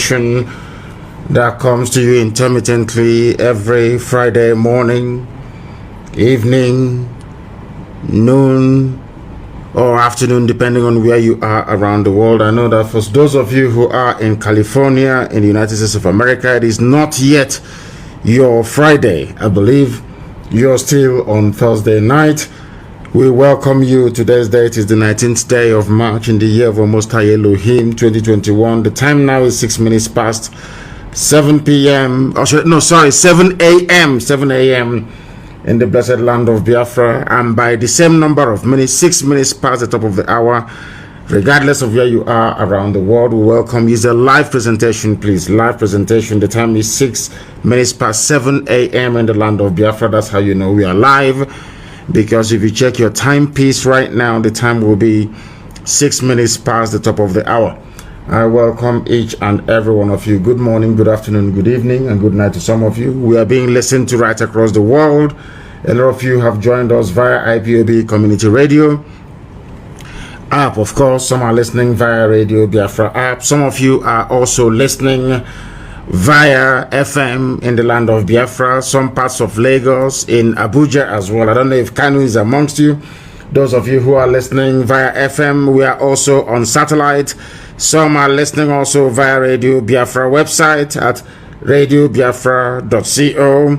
station that comes to you intermittently every Friday morning, evening, noon, or afternoon, depending on where you are around the world. I know that for those of you who are in California, in the United States of America, it is not yet your Friday. I believe you're still on Thursday night. We welcome you. Today's date is the 19th day of March in the year of Most High Elohim 2021. The time now is 6 minutes past 7 p.m. 7 a.m. in the blessed land of Biafra, and by the same number of minutes, 6 minutes past the top of the hour, regardless of where you are around the world, we welcome you. It's a live presentation, please. Live presentation. The time is 6 minutes past 7 a.m. in the land of Biafra. That's how you know we are live, because if you check your timepiece right now, the time will be 6 minutes past the top of the hour. I welcome each and every one of you. Good morning, good afternoon, good evening, and good night to some of you. We are being listened to right across the world. A lot of you have joined us via IPOB Community Radio app. Of course, some are listening via Radio Biafra app. Some of you are also listening via FM in the land of Biafra, some parts of Lagos, in Abuja as well. I don't know if Kanu is amongst you. Those of you who are listening via FM, we are also on satellite. Some are listening also via Radio Biafra website at radiobiafra.co.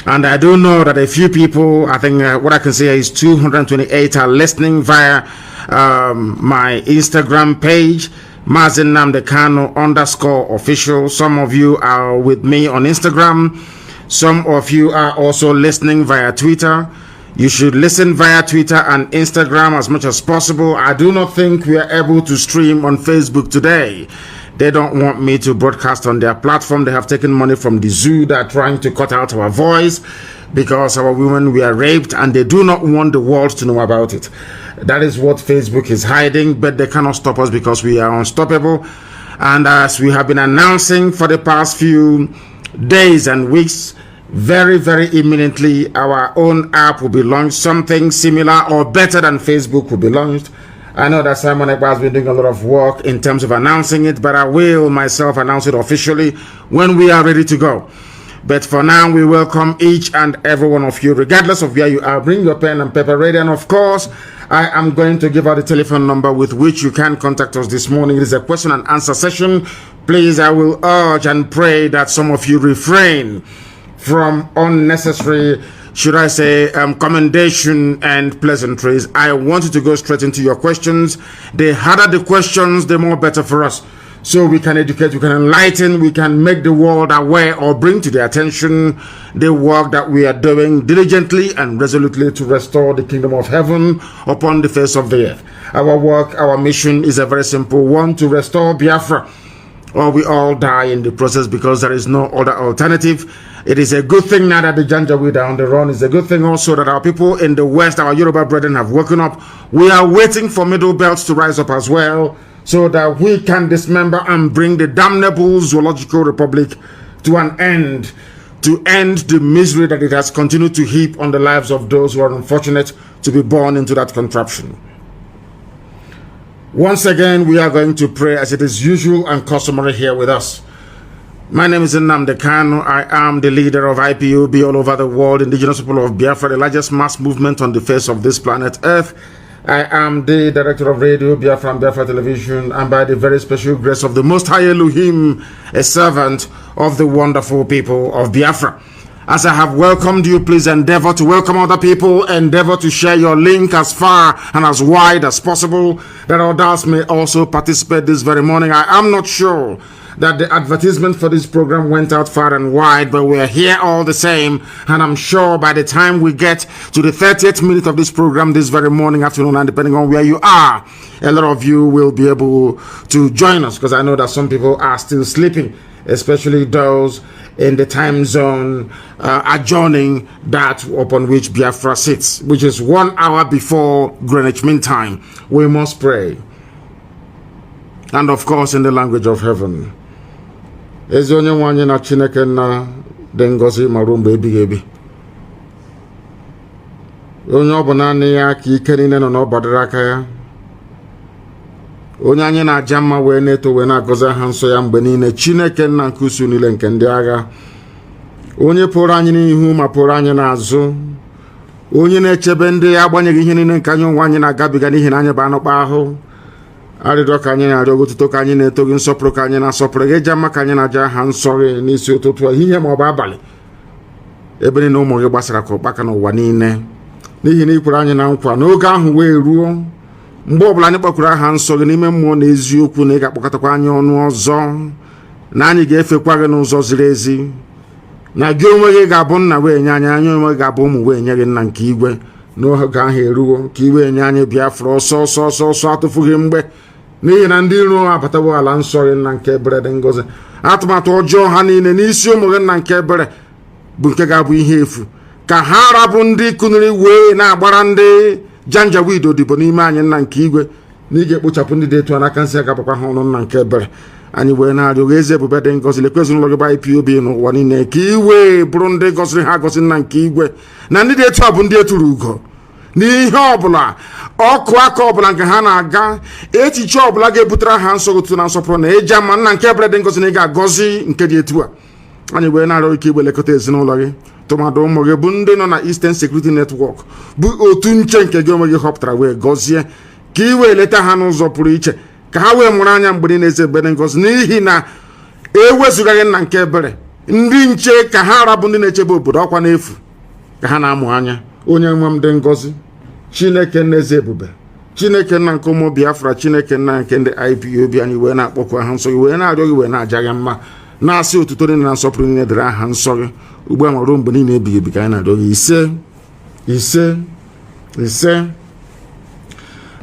And I do know that a few people, I think what I can say is 228 are listening via my Instagram page, Mazi Nnamdi Kanu _official. Some of you are with me on Instagram. Some of you are also listening via Twitter. You should listen via Twitter and Instagram as much as possible. I do not think we are able to stream on Facebook today. They don't want me to broadcast on their platform. They have taken money from the zoo. They are trying to cut out our voice because our women were raped, and they do not want the world to know about it. That is what Facebook is hiding, but they cannot stop us because we are unstoppable. And as we have been announcing for the past few days and weeks, very, very imminently, our own app will be launched. Something similar or better than Facebook will be launched. I know that Simon Ekpa has been doing a lot of work in terms of announcing it, but I will myself announce it officially when we are ready to go. But for now, we welcome each and every one of you, regardless of where you are. Bring your pen and paper ready. And of course, I am going to give out the telephone number with which you can contact us this morning. It is a question and answer session. Please, I will urge and pray that some of you refrain from unnecessary, should I say, commendation and pleasantries. I want you to go straight into your questions. The harder the questions, the more better for us. So we can educate, we can enlighten, we can make the world aware or bring to their attention the work that we are doing diligently and resolutely to restore the kingdom of heaven upon the face of the earth. Our work, our mission is a very simple one: to restore Biafra, or we all die in the process, because there is no other alternative. It is a good thing now that the Janjaweed are on the run. It's a good thing also that our people in the West, our Yoruba brethren, have woken up. We are waiting for Middle Belts to rise up as well, so that we can dismember and bring the damnable zoological republic to an end, to end the misery that it has continued to heap on the lives of those who are unfortunate to be born into that contraption. Once again, we are going to pray as it is usual and customary here with us. My name is Nnamdi Kanu. I am the leader of IPOB all over the world, Indigenous People of Biafra, the largest mass movement on the face of this planet Earth. I am the director of Radio Biafra and Biafra Television, and by the very special grace of the Most High Elohim, a servant of the wonderful people of Biafra. As I have welcomed you, please endeavor to welcome other people. Endeavor to share your link as far and as wide as possible, that others may also participate this very morning. I am not sure that the advertisement for this program went out far and wide, but we're here all the same, and I'm sure by the time we get to the 30th minute of this program this very morning, afternoon, and depending on where you are, a lot of you will be able to join us, because I know that some people are still sleeping, especially those in the time zone adjoining that upon which Biafra sits, which is 1 hour before Greenwich Mean Time. We must pray, and of course in the language of heaven. Ezi onye nwanyị na Chineke na dị ngọzi marụ mgbe ebighị ebi. Onye ọ bụ naanị ya ka ike niile nọ n'ọbọdịrị aka ya. onye anyị na-aja mma wee na-eto wee na-agọzi aha nsọ ya mgbe niile, Chineke nna nke usu niile nke ndị agha, onye pụrụ anyị n'ihu ma pụrụ anyị n'azụ, onye na-echebe ndị agbanyeghị ihe niile nke anyị onwe anyị na-agabiga n'ihi na anyị bụ anụkpa ahụ. Arịrịọ ka anyị na-arịọ, otuto ka anyị na-eto gị, nsọpụrụ ka anyị na-asọpụrụ gị, ịja mma ka anyị na-aja aha nsọ gị n'isi ụtụtụ ehihie ma ọ bụ abalị, ebe niile ụmụ gị gbasara ka ụkpaka n'ụwa niile, n'ihi na ị kwere anyị na nkwa n'oge ahụ wee ruo mgbe ọbụla anyị kpọkwuru aha nsọ gị n'ime mmụọ na eziokwu, na ị ga-akpọkọtakwa anyị ọnụ ọzọ, na anyị ga-efekwa gị n'ụzọ ziri ezi, na gị onwe gị ga-abụ nna wee nye anyị, anyị onwe gị ga-abụ ụmụ wee nye gị nna nke igwe. N'oge ahụ eruo ka iwe nye anyị Biafra ọsọ ọsọ ọsọ ọsọ, atụfughị mgbe, n'ihi na ndị iro abatawo ala nsọ gị nna nke ebere dị ngọzi. Atụmatụ ọjọọ ha niile n'isi ụmụ gị nna nke ebere bụ nke ga-abụ ihe efu, ka ha rabụ ndị kuniri wee na-agbara ndị janjaweed odibo n'ime anyị nna nke igwe, na ị ga-ekpochapụ ndị dị etu a n'aka nsị agabakwa ha ọnụ nna nke ebere. Anyị wee na-arịọ gị eze ebube dị ngọzi, lekwa ezinụlọ gị bụ IPOB n'ụwa niile, ka iwe bụrụ ndị gọziri ha agọzi nna nke igwe, na ndị dị etu a bụ ndị eturu ugo n'ihe ọbụla, ọkụ aka ọbụla nke ha na-aga, echiche ọbụla ga-ebutere ha nsọ ụtụtụ na nsọpụrụ na eji ama nna nke ebere dị ngọzi, na ị ga-agọzi nke dị etu a. Anyị wee na-arịọ ike igwe lekọta ezinụlọ gị, tụmadụ ụmụ gị bụ ndị nọ na Eastern Security Network, bụ otu nche nke gị onwe gị họpụtara, wee gọzie ka ị wee leta ha n'ụzọ pụrụ iche, ka ha wee mụrụ anya mgbe niile eze ebere ngọzi, n'ihi na ewezụgaghị nna nke ebere, ndị nche ka ha rabụ ndị na-echebe obodo ọkwa n'efu ka ha na-amụ anya. Onye nwe m dị ngọzi, Chineke nna eze ebube, Chineke nna nke ụmụ Biafra, Chineke nna nke ndị IPOB, anyị wee na-akpọkwa aha nsọ gị, wee na-arịọ gị, wee na-aja gị mma, na-asị otuto niile na nsọpụrụ niile dịrị aha nsọ gị ugbu a ma ruo mgbe niile ebighị ebi, ka anyị na-arịọ gị. Ise ise ise.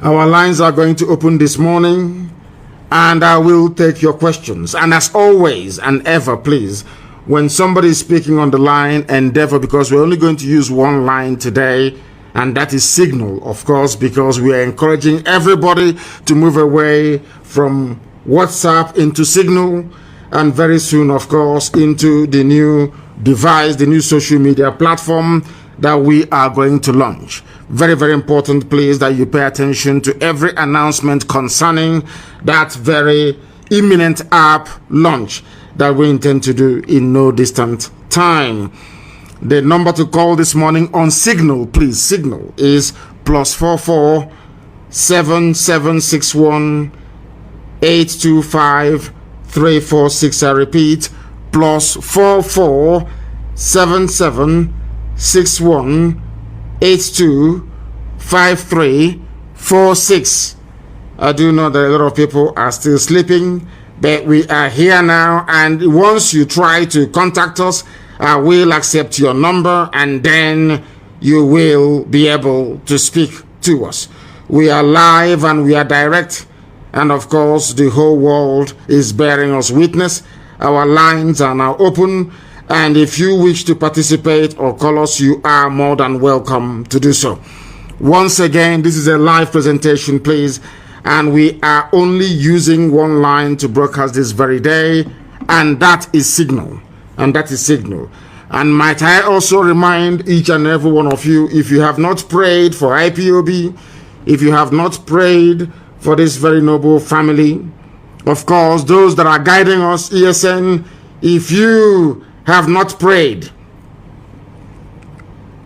Our lines are going to open this morning, and I will take your questions. And as always and ever, please, when somebody is speaking on the line, endeavor, because we're only going to use one line today, and that is Signal, of course, because we are encouraging everybody to move away from WhatsApp into Signal, and very soon, of course, into the new device, the new social media platform that we are going to launch. Very, very important, please, that you pay attention to every announcement concerning that very imminent app launch that we intend to do in no distant time. The number to call this morning on Signal, please, Signal, is +44 7761 825 346. I repeat, +44 7761 825346. I do know that a lot of people are still sleeping, but we are here now, and once you try to contact us, I will accept your number, and then you will be able to speak to us. We are live and we are direct, and of course the whole world is bearing us witness. Our lines are now open, and if you wish to participate or call us, you are more than welcome to do so. Once again, this is a live presentation, please, and we are only using one line to broadcast this very day, and that is Signal. And that is Signal. And might I also remind each and every one of you, if you have not prayed for IPOB, if you have not prayed for this very noble family, of course, those that are guiding us, ESN, if you have not prayed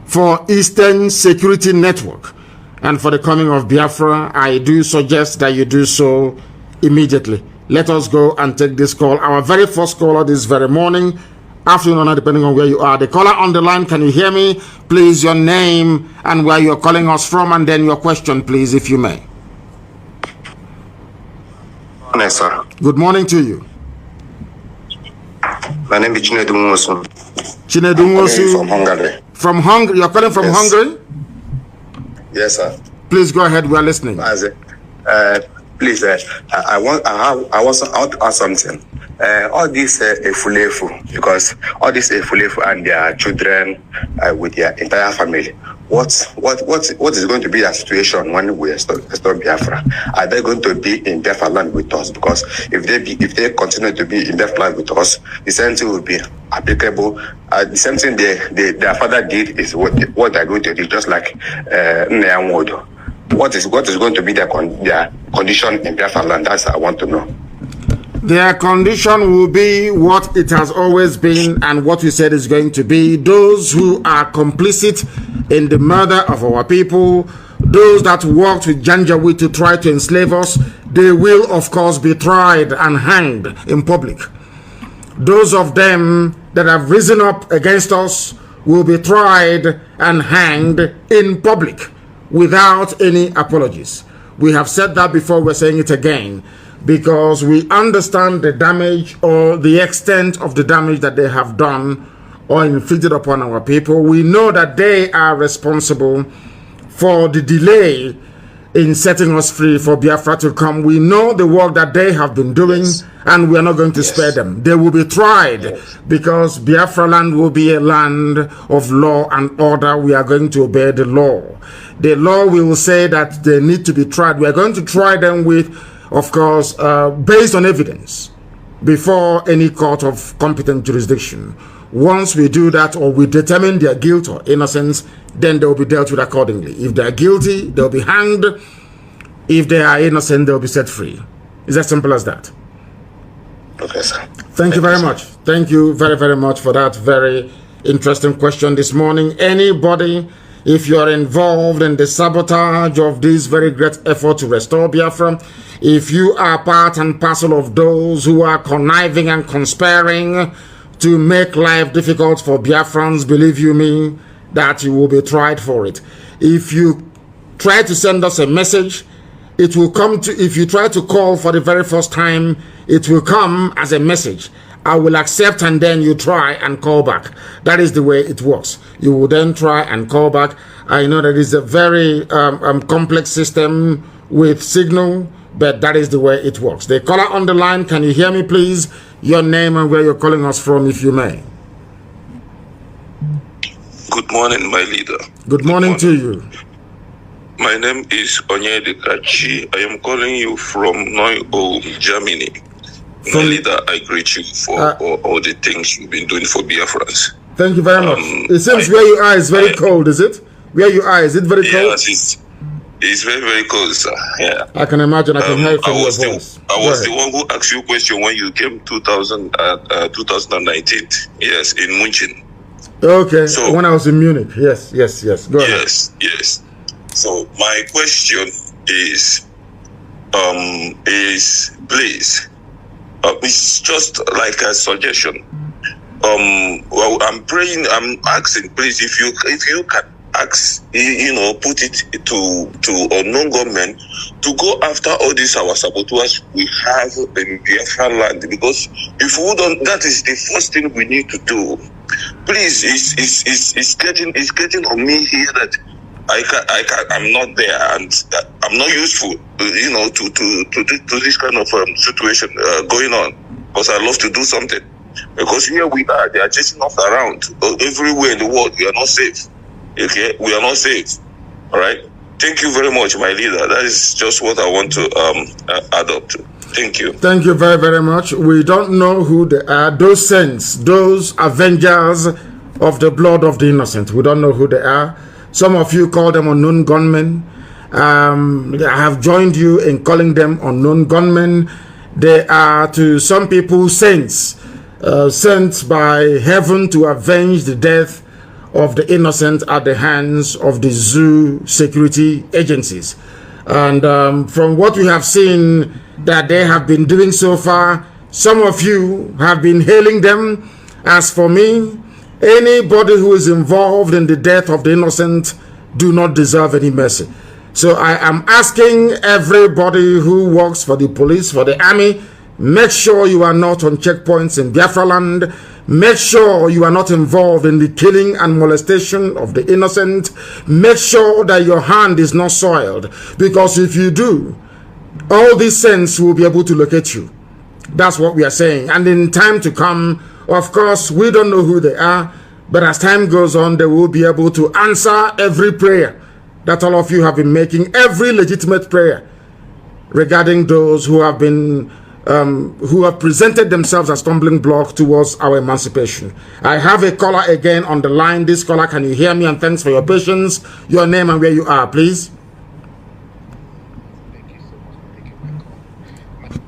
for Eastern Security Network and for the coming of Biafra, I do suggest that you do so immediately. Let us go and take this call. Our very first caller this very morning, afternoon or night, depending on where you are. The caller on the line, can you hear me? Please, your name and where you're calling us from, and then your question, please, if you may. Morning, sir. Good morning to you. My name is Chinedu Nwosu. Chinedu Nwosu. From Hungary. From Hungary? You're calling from Hungary? Yes, sir. Please go ahead. We are listening. Please, I want to ask something. All this Efulefu, because all this Efulefu and their children with their entire family, what is going to be the situation when we restore Biafra? Are they going to be in Biafra land with us? Because if they continue to be in Biafra land with us, the same thing will be applicable. The same thing their father did is what they're going to do, just like Nneamwodo. what is going to be their condition in Biafra land? That's what I want to know. Their condition will be what it has always been and what we said is going to be. Those who are complicit in the murder of our people, those that worked with Janjaweed to try to enslave us, they will of course be tried and hanged in public. Those of them that have risen up against us will be tried and hanged in public without any apologies. We have said that before, we're saying it again, because we understand the damage or the extent of the damage that they have done or inflicted upon our people. We know that they are responsible for the delay in setting us free for Biafra to come. We know the work that they have been doing, and we are not going to spare them. They will be tried because Biafra land will be a land of law and order. We are going to obey the law. The law will say that they need to be tried. We are going to try them with, of course, based on evidence before any court of competent jurisdiction. Once we do that, or we determine their guilt or innocence, then they will be dealt with accordingly. If they are guilty, they'll be hanged. If they are innocent, they'll be set free. It's as simple as that. Okay, sir. Thank you very much. Thank you very, very much for that very interesting question this morning. Anybody, if you are involved in the sabotage of this very great effort to restore Biafra, if you are part and parcel of those who are conniving and conspiring to make life difficult for Biafrans, believe you me, that you will be tried for it. If you try to send us a message, it will come to, if you try to call for the very first time, it will come as a message. I will accept, and then you try and call back. That is the way it works. You will then try and call back. I know that it's a very complex system with signal, but that is the way it works. The caller on the line, can you hear me please? Your name and where you're calling us from, if you may. Good morning, my leader. Good morning to you. My name is Onyedika Chi. I am calling you from Neu-Ulm, Germany. My leader, I greet you for all the things you've been doing for Biafrans. Thank you very much. It seems where you are is very cold, is it? Where you are, is it very cold? Yes, it's very, very cold, sir. Yeah. I can imagine. I can hear it from your voice. I was the one who asked you a question when you came 2019. Yes, in München. Okay. So, when I was in Munich. Yes. Go ahead. Yes. So my question is please, it's just like a suggestion. Well, I'm asking, please, if you can ask, put it to unknown government to go after all these our saboteurs we have in Biafra land, because if we don't, that is the first thing we need to do. Please, it's getting on me here that I'm not there and I'm not useful, to this kind of situation going on, because I love to do something. Because here we are, they are chasing us around everywhere in the world. We are not safe. Okay, we are not safe. All right. Thank you very much, my leader. That is just what I want to add up to. Thank you. Thank you very, very much. We don't know who they are. Those saints, those avengers of the blood of the innocent. We don't know who they are. Some of you call them unknown gunmen. I have joined you in calling them unknown gunmen. They are, to some people, saints, sent by heaven to avenge the death of the innocent at the hands of the zoo security agencies. And from what we have seen that they have been doing so far, some of you have been hailing them. As for me, anybody who is involved in the death of the innocent do not deserve any mercy. So I am asking everybody who works for the police, for the army, make sure you are not on checkpoints in Biafra land. Make sure you are not involved in the killing and molestation of the innocent. Make sure that your hand is not soiled, because if you do, all these saints will be able to locate you. That's what we are saying. And in time to come, of course, we don't know who they are, but as time goes on, they will be able to answer every prayer that all of you have been making, every legitimate prayer regarding those who have been who have presented themselves as stumbling block towards our emancipation. I have a caller again on the line. This caller, can you hear me? And thanks for your patience. Your name and where you are, please.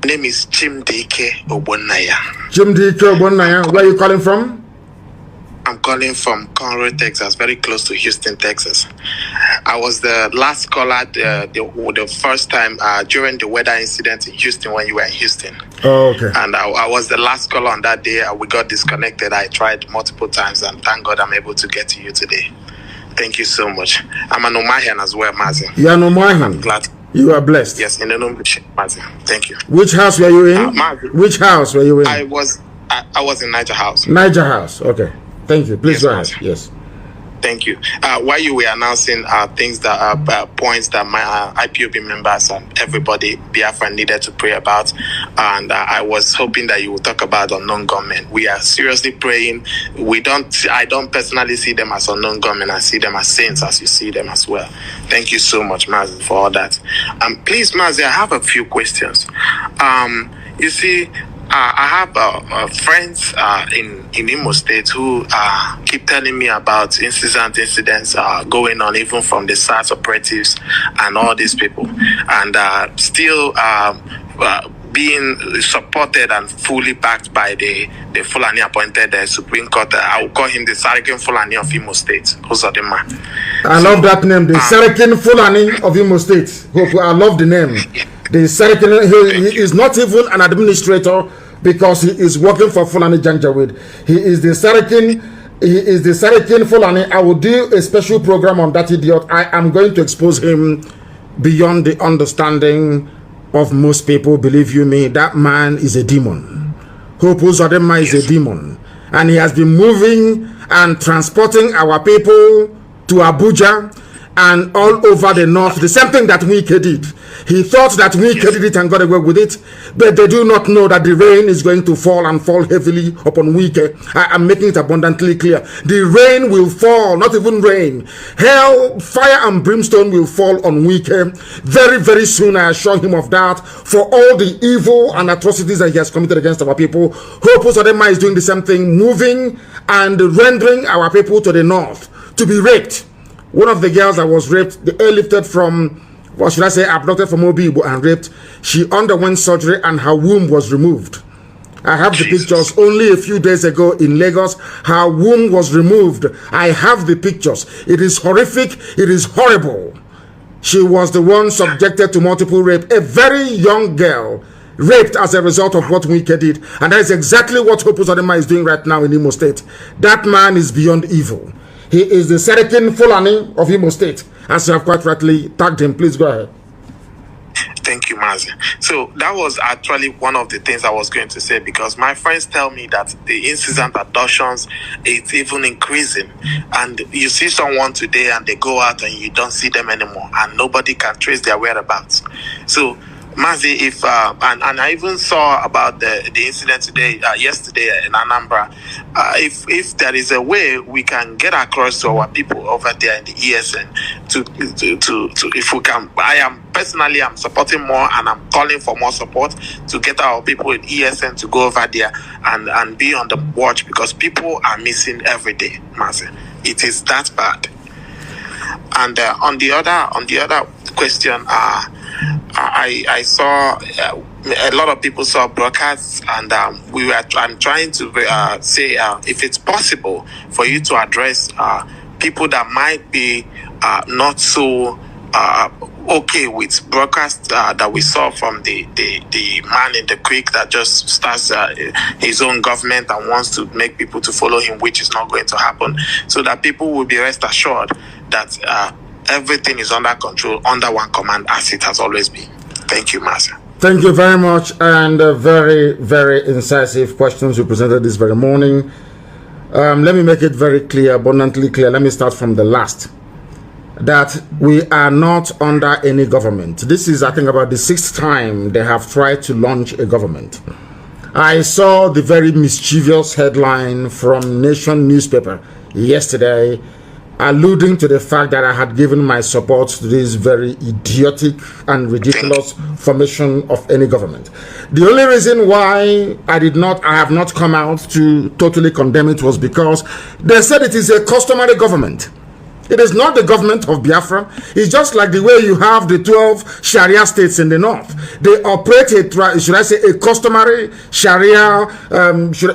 name is Chimdike Ogbonnaya. Chimdike Ogbonnaya, where are you calling from? I'm calling from Conroe, Texas, very close to Houston, Texas. I was the last caller the first time during the weather incident in Houston when you were in Houston. Oh, okay. And I was the last caller on that day. We got disconnected. I tried multiple times, and thank God I'm able to get to you today. Thank you so much. I'm an Omahian as well, Mazi. You are an Omahian. I'm glad. You are blessed. Yes, in the name of Mazi. Thank you. Which house were you in? Mazi. Which house were you in? I was in Niger House. Niger House. Okay. Thank you. Please Yes, go ahead. Mazi. Yes. Thank you. While you were announcing things that are points that my IPOB members and everybody Biafra needed to pray about, and I was hoping that you would talk about unknown gunmen. We are seriously praying. I don't personally see them as unknown gunmen. I see them as saints, as you see them as well. Thank you so much, Mazi, for all that. Please, Mazi, I have a few questions. You see, I have friends in Imo State who keep telling me about incidents going on, even from the SARS operatives and all these people, and still being supported and fully backed by the Fulani appointed Supreme Court. I will call him the Sarakin Fulani of Imo State, Uzodinma. I love that name, the Sarakin Fulani of Imo State. I love the name. The Sarakin, he is not even an administrator because he is working for Fulani Janjaweed. He is the Sarakin Fulani. I will do a special program on that idiot. I am going to expose him beyond the understanding of most people. Believe you me, that man is a demon. Hope Uzodinma is a demon. And he has been moving and transporting our people to Abuja and all over the north. The same thing that Wike did. He thought that Wike did it and got away with it, but they do not know that the rain is going to fall and fall heavily upon Wike. I am making it abundantly clear. The rain will fall, not even rain. Hell, fire and brimstone will fall on Wike very, very soon. I assure him of that, for all the evil and atrocities that he has committed against our people. Hope Uzodinma is doing the same thing, moving and rendering our people to the north to be raped. One of the girls that was raped, the airlifted from, what should I say, abducted from Obibo and raped, she underwent surgery and her womb was removed. I have the pictures. Only a few days ago in Lagos, her womb was removed. I have the pictures. It is horrific. It is horrible. She was the one subjected to multiple rape. A very young girl raped as a result of what Wike did. And that is exactly what Hope Uzodinma is doing right now in Imo State. That man is beyond evil. He is the Sarakin Fulani of Imo State, as you have quite rightly tagged him. Please go ahead. Thank you, Mazi. So that was actually one of the things I was going to say, because my friends tell me that the incessant abductions, it's even increasing. And you see someone today and they go out and you don't see them anymore, and nobody can trace their whereabouts. So Mazi, if and I even saw about the incident today, yesterday in Anambra. If there is a way we can get across to our people over there in the ESN, to if we can, I'm supporting more, and I'm calling for more support to get our people in ESN to go over there and be on the watch, because people are missing every day, Mazi. It is that bad. And on the other question, I saw a lot of people saw broadcasts, and I'm trying to say if it's possible for you to address people that might be not so okay with broadcasts that we saw from the man in the creek that just starts his own government and wants to make people to follow him, which is not going to happen, so that people will be rest assured that everything is under control, under one command, as it has always been. Thank you, Mazi. Thank you very much, and very, very incisive questions you presented this very morning. Let me make it very clear, abundantly clear. Let me start from the last. That we are not under any government. This is, I think, about the 6th time they have tried to launch a government. I saw the very mischievous headline from Nation newspaper yesterday, alluding to the fact that I had given my support to this very idiotic and ridiculous formation of any government. The only reason why I have not come out to totally condemn it was because they said it is a customary government. It is not the government of Biafra. It's just like the way you have the 12 Sharia states in the north. They operate should I say, a customary Sharia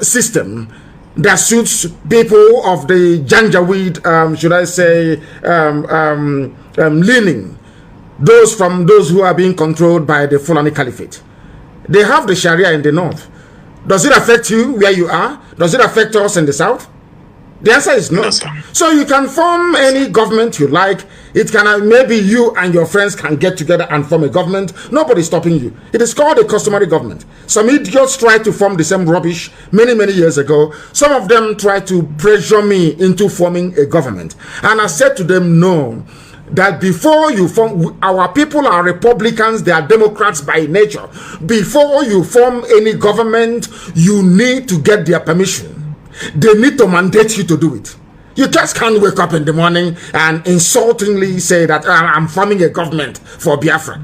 system that suits people of the Janjaweed, should I say, leaning. Those who are being controlled by the Fulani Caliphate. They have the Sharia in the north. Does it affect you where you are? Does it affect us in the south? The answer is no. So you can form any government you like. It can maybe you and your friends can get together and form a government. Nobody's stopping you. It is called a customary government. Some idiots tried to form the same rubbish many years ago. Some of them tried to pressure me into forming a government. And I said to them, no. That before you form, our people are Republicans, they are Democrats by nature. Before you form any government, you need to get their permission. They need to mandate you to do it. You just can't wake up in the morning and insultingly say that I'm forming a government for Biafra.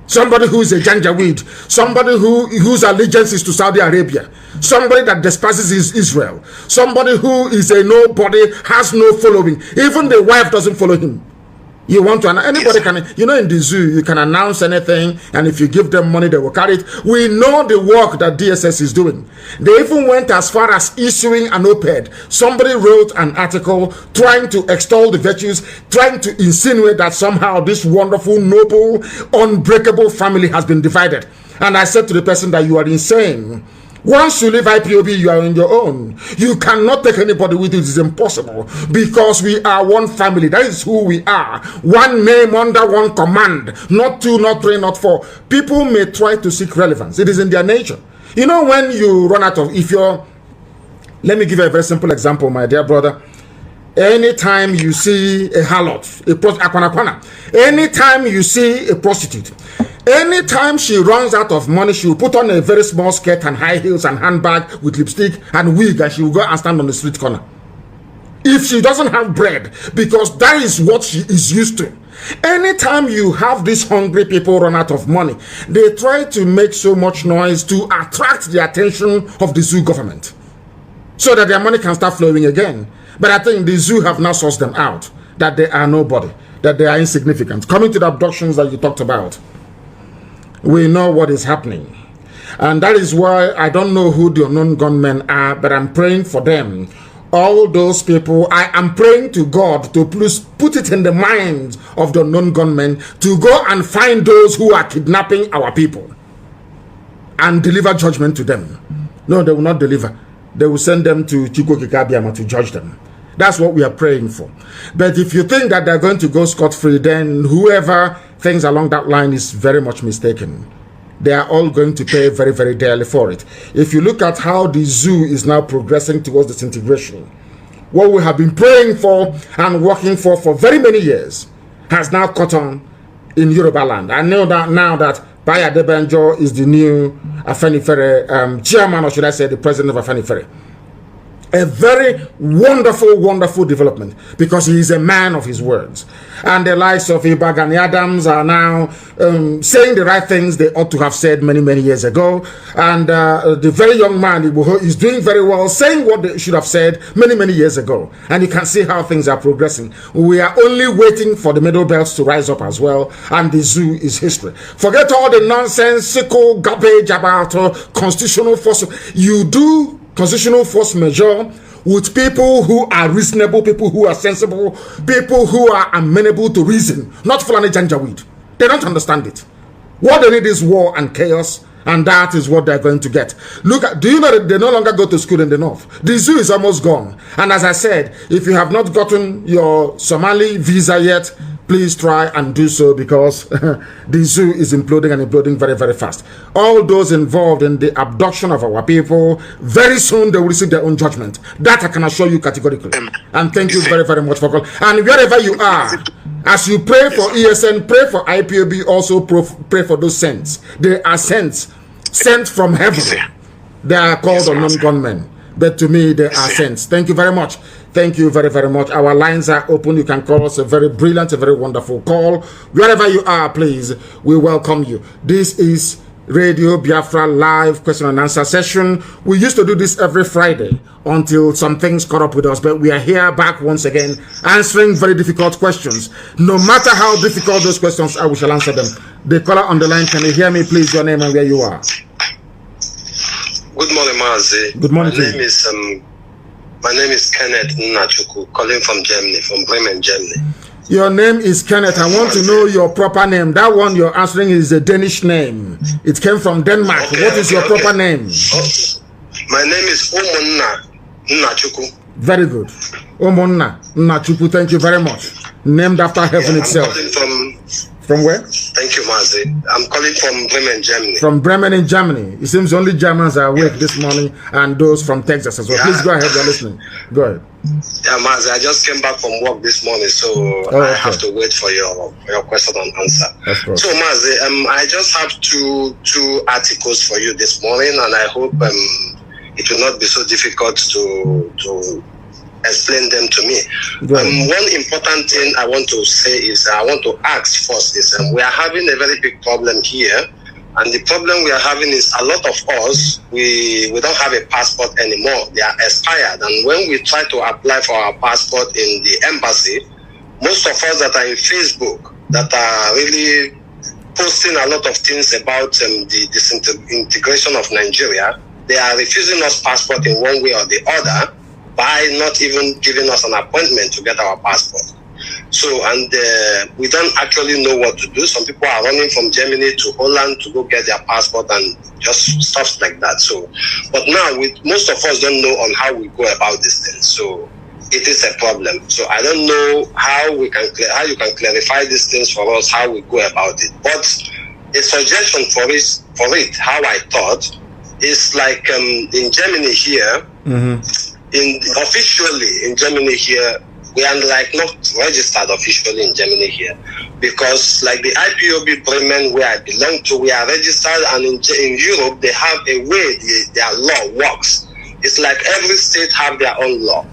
Somebody who is a Janjaweed, somebody whose allegiance is to Saudi Arabia, somebody that despises Israel, somebody who is a nobody, has no following. Even the wife doesn't follow him. You want to, anybody can, you know, in the zoo, you can announce anything, and if you give them money, they will carry it. We know the work that DSS is doing. They even went as far as issuing an op-ed. Somebody wrote an article trying to extol the virtues, trying to insinuate that somehow this wonderful, noble, unbreakable family has been divided. And I said to the person that you are insane. Once you leave IPOB, you are on your own. You cannot take anybody with you. It is impossible because we are one family. That is who we are. One name under one command. Not two, not three, not four. People may try to seek relevance. It is in their nature. You know, when you run out of, let me give you a very simple example, my dear brother. Anytime you see a harlot, anytime you see a prostitute, anytime she runs out of money, she will put on a very small skirt and high heels and handbag with lipstick and wig, and she will go and stand on the street corner. If she doesn't have bread, because that is what she is used to. Anytime you have these hungry people run out of money, they try to make so much noise to attract the attention of the zoo government so that their money can start flowing again. But I think the zoo have now sourced them out, that they are nobody, that they are insignificant. Coming to the abductions that you talked about, we know what is happening. And that is why I don't know who the unknown gunmen are, but I'm praying for them. All those people, I am praying to God to please put it in the minds of the unknown gunmen to go and find those who are kidnapping our people and deliver judgment to them. No, they will not deliver. They will send them to Chiko Kikabiama to judge them. That's what we are praying for. But if you think that they're going to go scot-free, then whoever thinks along that line is very much mistaken. They are all going to pay very dearly for it. If you look at how the zoo is now progressing towards disintegration, what we have been praying for and working for very many years has now caught on in Yoruba land. I know that now that Baya Debanjo is the new Afenifere chairman, or should I say the president of Afenifere. A very wonderful development, because he is a man of his words. And the likes of Ibagani Adams are now saying the right things they ought to have said many years ago. And the very young man is doing very well, saying what they should have said many years ago. And you can see how things are progressing. We are only waiting for the middle belts to rise up as well. And the zoo is history. Forget all the nonsensical garbage about constitutional force. You do constitutional force majeure with people who are reasonable, people who are sensible, people who are amenable to reason, not Fulani Janjaweed. They don't understand it. What they need is war and chaos, and that is what they're going to get. Look at, do you know that they no longer go to school in the north? The zoo is almost gone. And as I said, if you have not gotten your Somali visa yet, please try and do so, because the zoo is imploding and imploding very fast. All those involved in the abduction of our people, very soon they will receive their own judgment. That I can assure you categorically. And thank you very much for calling. And wherever you are, as you pray for ESN, pray for IPOB, also pray for those saints. They are saints sent from heaven. They are called unknown gunmen, but to me they are saints. Thank you very much. Thank you very much. Our lines are open. You can call us. A very brilliant, a very wonderful call. Wherever you are, please, we welcome you. This is Radio Biafra live question and answer session. We used to do this every Friday until some things caught up with us, but we are here back once again answering very difficult questions. No matter how difficult those questions are, we shall answer them. The caller on the line, can you hear me, please? Your name and where you are. Good morning, Mazi. Good morning. My name is Kenneth Nnachuku, calling from Germany, from Bremen, Germany. Your name is Kenneth. I want to know your proper name. That one you're answering is a Danish name. It came from Denmark. What is your proper name? My name is Omonna Nnachuku. Very good. Omonna Nnachuku. Thank you very much. Named after heaven itself. From where? Thank you, Mazi. I'm calling from Bremen, Germany. From Bremen in Germany. It seems only Germans are awake this morning, and those from Texas as well. Please go ahead. You're listening. Go ahead. Yeah, Mazi, I just came back from work this morning, so I have to wait for your question and answer. So, Mazi, I just have two articles for you this morning, and I hope it will not be so difficult to explain them to me. One important thing I want to say is, I want to ask first is, we are having a very big problem here, and the problem we are having is a lot of us, we don't have a passport anymore. They are expired, and when we try to apply for our passport in the embassy, most of us that are in Facebook, that are really posting a lot of things about the disintegration of Nigeria, they are refusing us passport in one way or the other, by not even giving us an appointment to get our passport. So, and we don't actually know what to do. Some people are running from Germany to Holland to go get their passport and just stuff like that. So, but now most of us don't know on how we go about this thing. So, it is a problem. So, I don't know how you can clarify these things for us, how we go about it. But a suggestion for it, how I thought, is like in Germany here, officially in Germany here, we are like not registered officially in Germany here, because like the IPOB Bremen where I belong to, we are registered, and in Europe they have a way their law works. It's like every state have their own law.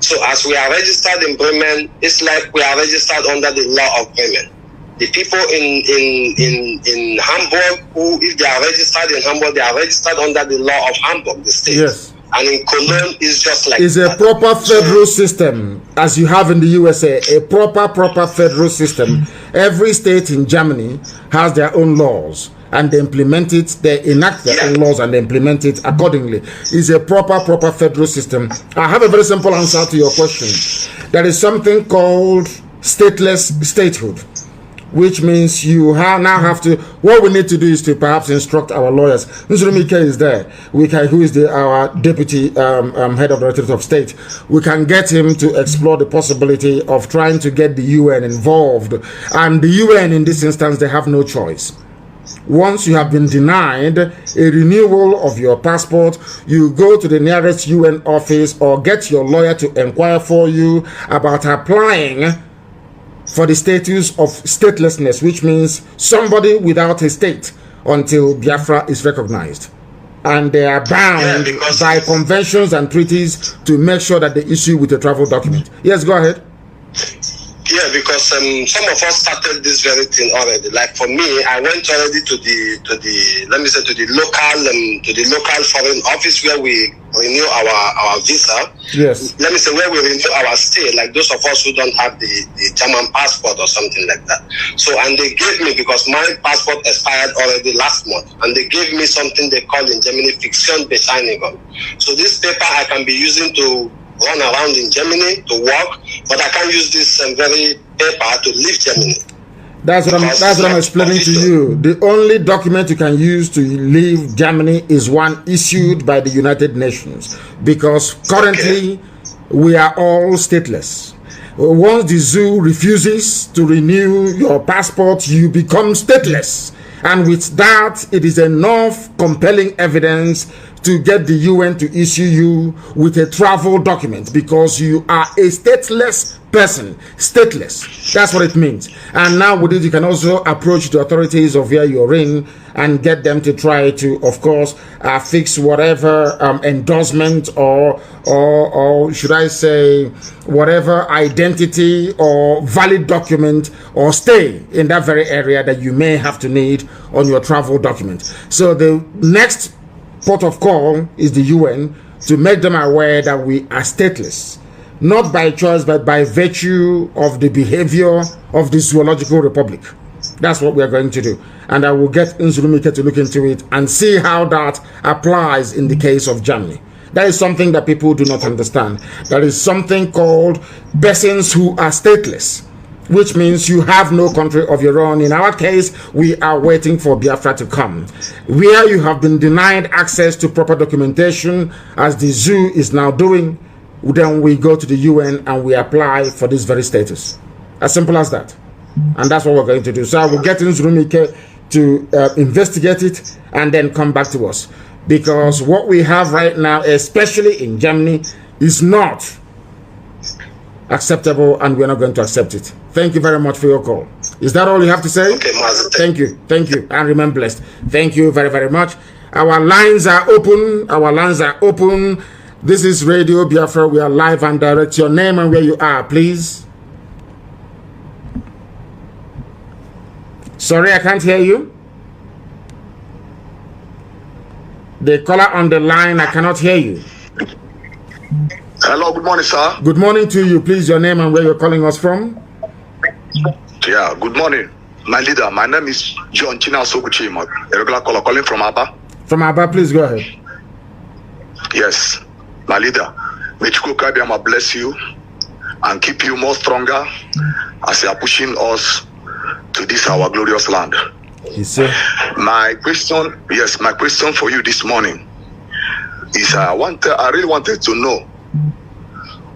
So as we are registered in Bremen, it's like we are registered under the law of Bremen. The people in Hamburg, who if they are registered in Hamburg, they are registered under the law of Hamburg, the state. Yes. And in Cologne, it's just like it's a proper federal system, as you have in the USA, a proper federal system. Every state in Germany has their own laws, and they implement it, they enact their own laws, and they implement it accordingly. It's a proper federal system. I have a very simple answer to your question. There is something called stateless statehood, which means you now have to, what we need to do is to perhaps instruct our lawyers. Nzurumike is there, who is our deputy head of the Directorate of State. We can get him to explore the possibility of trying to get the UN involved. And the UN in this instance, they have no choice. Once you have been denied a renewal of your passport, you go to the nearest UN office or get your lawyer to inquire for you about applying for the status of statelessness, which means somebody without a state until Biafra is recognized. And they are bound by conventions and treaties to make sure that they issue with a travel document. Yes, go ahead. Yeah, because some of us started this very thing already. Like for me, I went already to the local foreign office where we renew our visa. Yes. Let me say where we renew our stay. Like those of us who don't have the German passport or something like that. So and they gave me, because my passport expired already last month, and they gave me something they call in Germany Fiktionsbescheinigung. So this paper I can be using to run around in Germany to work, but I can't use this very paper to leave Germany. That's what I'm explaining to you. The only document you can use to leave Germany is one issued by the United Nations, because currently we are all stateless. Once the zoo refuses to renew your passport, you become stateless. And with that, it is enough compelling evidence to get the UN to issue you with a travel document, because you are a stateless person, stateless. That's what it means. And now with it, you can also approach the authorities of where you're in and get them to try to, of course, fix whatever endorsement or should I say, whatever identity or valid document or stay in that very area that you may have to need on your travel document. So the next port of call is the UN, to make them aware that we are stateless, not by choice, but by virtue of the behavior of the Zoological Republic. That's what we are going to do. And I will get Nzulumike to look into it and see how that applies in the case of Germany. That is something that people do not understand. There is something called persons who are stateless, which means you have no country of your own. In our case, we are waiting for Biafra to come. Where you have been denied access to proper documentation, as the zoo is now doing, then we go to the UN and we apply for this very status. As simple as that. And that's what we're going to do. So I will get Nzulumike to investigate it and then come back to us. Because what we have right now, especially in Germany, is not acceptable, and we're not going to accept it. Thank you very much for your call. Is that all you have to say? Okay, Mazi. Thank you. Thank you. And remain blessed. Thank you very, very much. Our lines are open. Our lines are open. This is Radio Biafra. We are live and direct. Your name and where you are, please. Sorry, I can't hear you. The caller on the line, I cannot hear you. Hello, good morning, sir. Good morning to you. Please, your name and where you're calling us from. Yeah, good morning. My leader, my name is John China Sokuchima, a regular caller calling from Aba. From Aba, please go ahead. Yes, my leader. May Chukwu bless you and keep you more stronger as you are pushing us to this our glorious land. Yes, sir. My question for you this morning is I really wanted to know,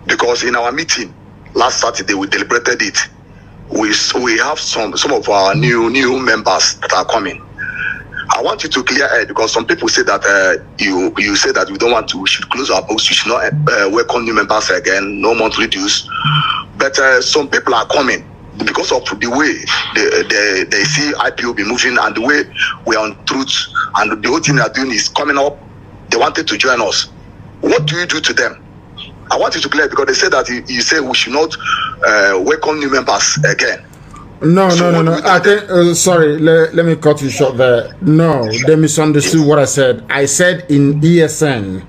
because in our meeting last Saturday we deliberated it. We have some of our new members that are coming. I want you to clear air, because some people say that you say that we should close our books, we should not welcome new members again, no monthly dues. But some people are coming because of the way they see IPO be moving and the way we are on truth, and the whole thing they are doing is coming up. They wanted to join us. What do you do to them? I want you to clear, because they say that you say we should not welcome new members again. No. I think, sorry, let me cut you short there. No, they misunderstood what I said. I said in ESN,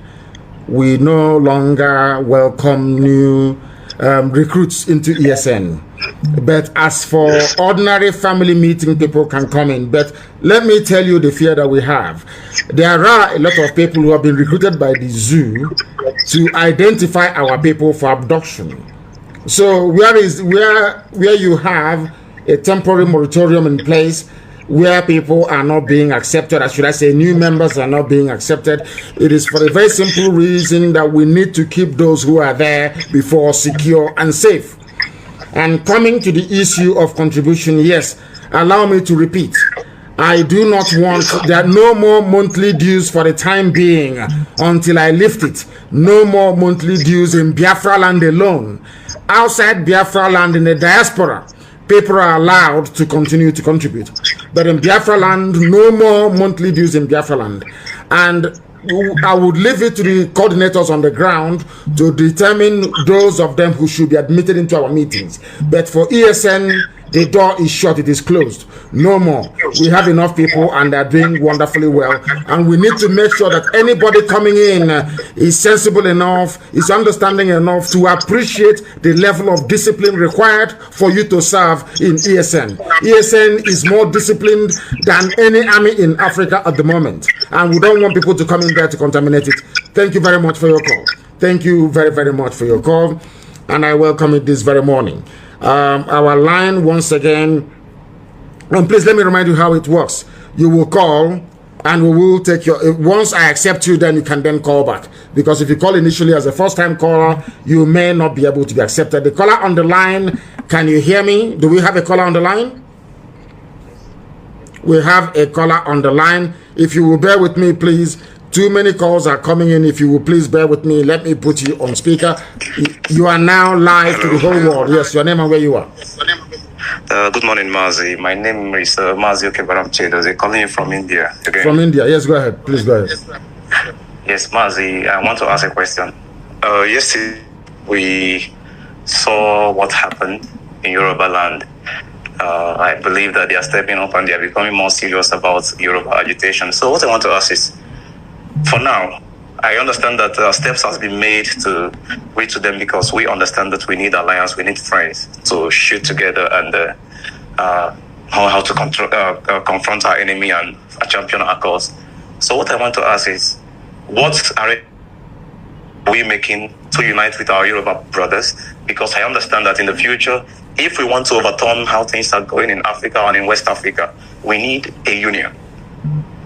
we no longer welcome new recruits into ESN. But as for ordinary family meeting, people can come in. But let me tell you the fear that we have. There are a lot of people who have been recruited by the zoo to identify our people for abduction. So where you have a temporary moratorium in place, where people are not being accepted, or should I say new members are not being accepted, it is for a very simple reason that we need to keep those who are there before secure and safe. And coming to the issue of contribution, yes, allow me to repeat. I do not want, there are no more monthly dues for the time being until I lift it. No more monthly dues in Biafra land alone. Outside Biafra land in the diaspora, people are allowed to continue to contribute. But in Biafra land, no more monthly dues in Biafra land. And I would leave it to the coordinators on the ground to determine those of them who should be admitted into our meetings. But for ESN, the door is shut, it is closed. No more. We have enough people and they're doing wonderfully well. And we need to make sure that anybody coming in is sensible enough, is understanding enough to appreciate the level of discipline required for you to serve in ESN. ESN is more disciplined than any army in Africa at the moment. And we don't want people to come in there to contaminate it. Thank you very much for your call. Thank you very, very much for your call. And I welcome it this very morning. Our line once again, and please let me remind you how it works. You will call and we will take your, once I accept you, then you can then call back, because if you call initially as a first-time caller, you may not be able to be accepted. The caller on the line, can you hear me? Do we have a caller on the line? We have a caller on the line. If you will bear with me, please, Too many calls are coming in. If you will please bear with me, let me put you on speaker. You are now live to the whole world. Yes, your name and where you are. Good morning, Mazi. My name is Mazi Nnamdi. I'm calling you from India. Okay? From India. Yes, go ahead. Please go ahead. Yes, Mazi, I want to ask a question. Yesterday, we saw what happened in Yoruba land. I believe that they are stepping up and they are becoming more serious about Yoruba agitation. So what I want to ask is, for now, I understand that steps has been made to reach to them because we understand that we need alliance, we need friends to shoot together and know how to confront our enemy and champion our cause. So what I want to ask is, what are we making to unite with our Yoruba brothers? Because I understand that in the future, if we want to overturn how things are going in Africa and in West Africa, we need a union.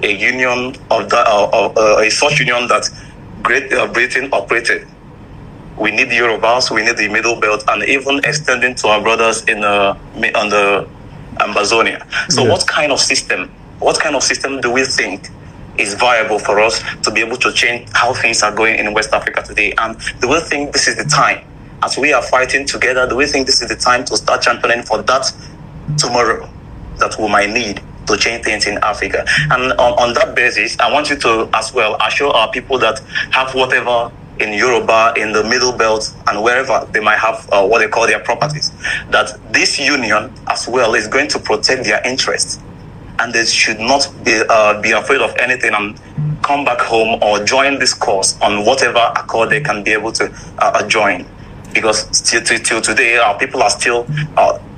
A union of a such union that Great Britain operated. We need the Yorubas, we need the Middle Belt, and even extending to our brothers on the Amazonia. So what kind of system do we think is viable for us to be able to change how things are going in West Africa today? And do we think this is the time, as we are fighting together, do we think this is the time to start championing for that tomorrow that we might need to change things in Africa? And on that basis, I want you to as well assure our people that have whatever in Yoruba, in the Middle Belt, and wherever they might have what they call their properties, that this union as well is going to protect their interests. And they should not be afraid of anything and come back home or join this cause on whatever accord they can be able to join. Because till today, our people are still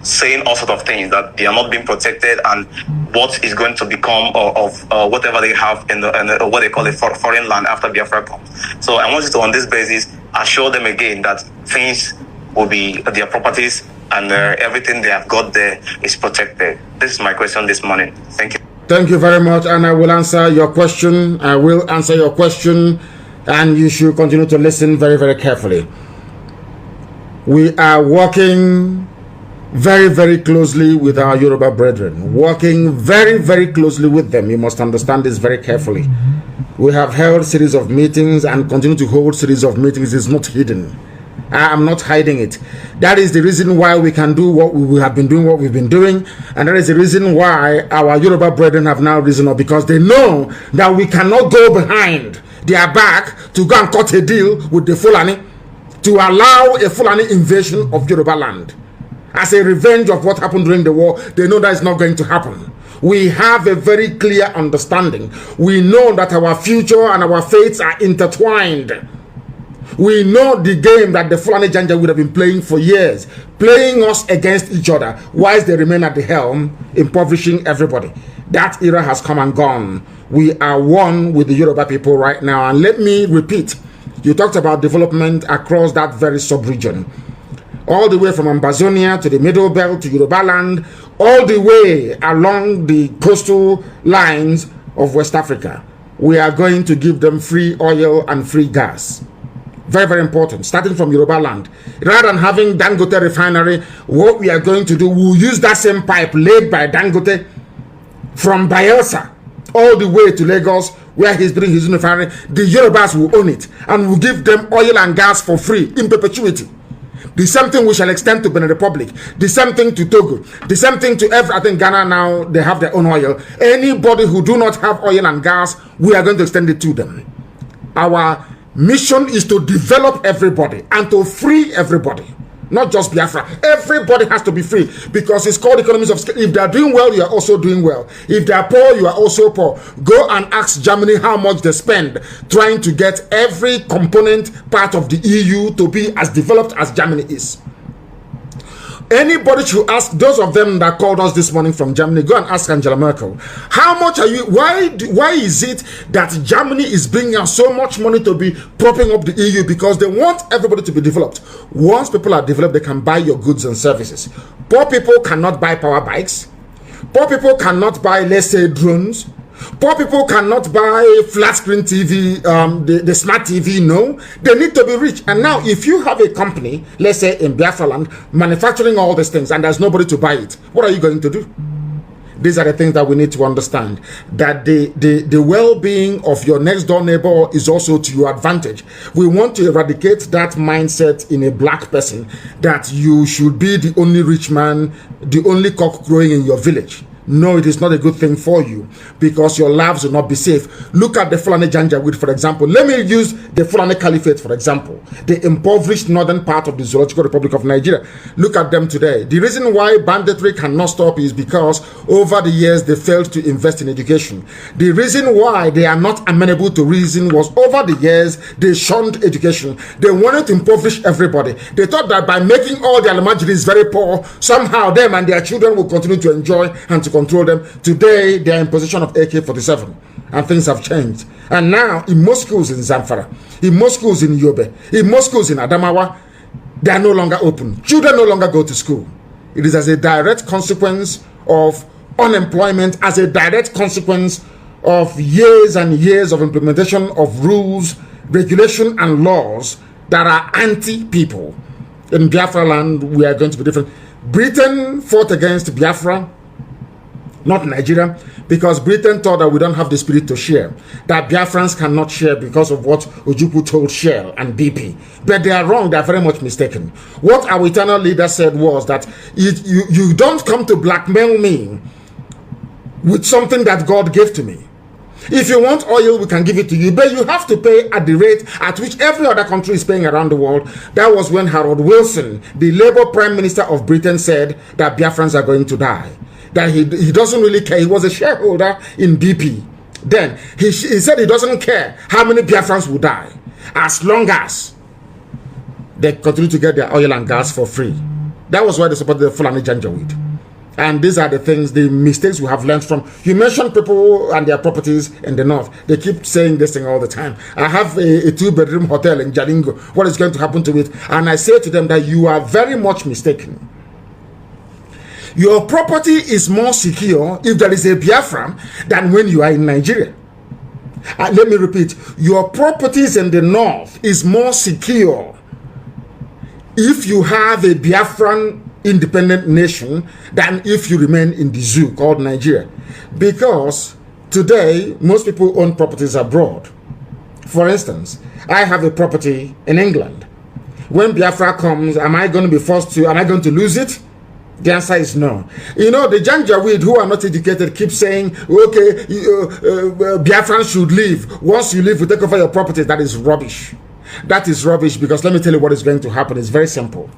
saying all sorts of things, that they are not being protected, and what is going to become of whatever they have in the what they call a foreign land after Biafra comes. So I want you to, on this basis, assure them again that things will be, their properties and everything they have got there is protected. This is my question this morning. Thank you. Thank you very much, and I will answer your question. I will answer your question, and you should continue to listen very, very carefully. We are working very, very closely with our Yoruba brethren, working very, very closely with them. You must understand this very carefully. We have held series of meetings and continue to hold series of meetings. It's not hidden. I am not hiding it. That is the reason why we can do what we have been doing, what we've been doing. And that is the reason why our Yoruba brethren have now risen up, because they know that we cannot go behind their back to go and cut a deal with the Fulani, to allow a Fulani invasion of Yoruba land as a revenge of what happened during the war. They know that is not going to happen. We have a very clear understanding. We know that our future and our fates are intertwined. We know the game that the Fulani Janja would have been playing for years, playing us against each other, whilst they remain at the helm, impoverishing everybody. That era has come and gone. We are one with the Yoruba people right now. And let me repeat, you talked about development across that very sub-region, all the way from Amazonia to the Middle Belt to Yoruba land, all the way along the coastal lines of West Africa. We are going to give them free oil and free gas. Very, very important, starting from Yoruba land. Rather than having Dangote refinery, what we are going to do, we'll use that same pipe laid by Dangote from Bayelsa all the way to Lagos, where he's building his refinery. The Yorubas will own it, and we'll give them oil and gas for free in perpetuity. The same thing we shall extend to Benin Republic. The same thing to Togo. The same thing to I think Ghana now, they have their own oil. Anybody who do not have oil and gas, we are going to extend it to them. Our mission is to develop everybody and to free everybody, not just Biafra. Everybody has to be free, because it's called economies of scale. If they are doing well, you are also doing well. If they are poor, you are also poor. Go and ask Germany how much they spend trying to get every component part of the EU to be as developed as Germany is. Anybody should ask, those of them that called us this morning from Germany, go and ask Angela Merkel, how much are you, why is it that Germany is bringing us so much money to be propping up the EU? Because they want everybody to be developed. Once people are developed, they can buy your goods and services. Poor people cannot buy power bikes. Poor people cannot buy, let's say, drones. Poor people cannot buy flat screen TV, the smart TV. No, they need to be rich. And now, if you have a company, let's say in Biafra land, manufacturing all these things, and there's nobody to buy it, what are you going to do? These are the things that we need to understand. That the well-being of your next door neighbor is also to your advantage. We want to eradicate that mindset in a black person that you should be the only rich man, the only cock crowing in your village. No, it is not a good thing for you because your lives will not be safe. Look at the Fulani Janjaweed, for example. Let me use the Fulani Caliphate, for example. The impoverished northern part of the Zoological Republic of Nigeria. Look at them today. The reason why banditry cannot stop is because over the years they failed to invest in education. The reason why they are not amenable to reason was over the years they shunned education. They wanted to impoverish everybody. They thought that by making all the Almajiris very poor, somehow them and their children will continue to enjoy and to control them. Today they are in possession of AK-47 and things have changed. And now in most schools in Zamfara, in most schools in Yobe, in most schools in Adamawa, they are no longer open. Children no longer go to school. It is as a direct consequence of unemployment, as a direct consequence of years and years of implementation of rules, regulation and laws that are anti-people. In Biafra land, we are going to be different. Britain fought against Biafra, not Nigeria, because Britain thought that we don't have the spirit to share, that Biafrans cannot share because of what Ojukwu told Shell and BP. But they are wrong, they are very much mistaken. What our eternal leader said was that you don't come to blackmail me with something that God gave to me. If you want oil, we can give it to you, but you have to pay at the rate at which every other country is paying around the world. That was when Harold Wilson, the Labour Prime Minister of Britain, said that Biafrans are going to die. That he doesn't really care. He was a shareholder in BP. Then he said he doesn't care how many Biafrans will die as long as they continue to get their oil and gas for free. That was why they supported the Fulani Janjaweed. And these are the things, the mistakes we have learned from. You mentioned people and their properties in the north. They keep saying this thing all the time. I have a 2-bedroom hotel in Jalingo. What is going to happen to it? And I say to them that you are very much mistaken. Your property is more secure if there is a Biafra than when you are in Nigeria. Let me repeat. Your properties in the north is more secure if you have a Biafran independent nation than if you remain in the zoo called Nigeria. Because today, most people own properties abroad. For instance, I have a property in England. When Biafra comes, am I going to lose it? The answer is no. You know, the Janjaweed who are not educated keep saying, okay, Biafrans should leave. Once you leave, we take over your property. That is rubbish. That is rubbish because let me tell you what is going to happen. It's very simple.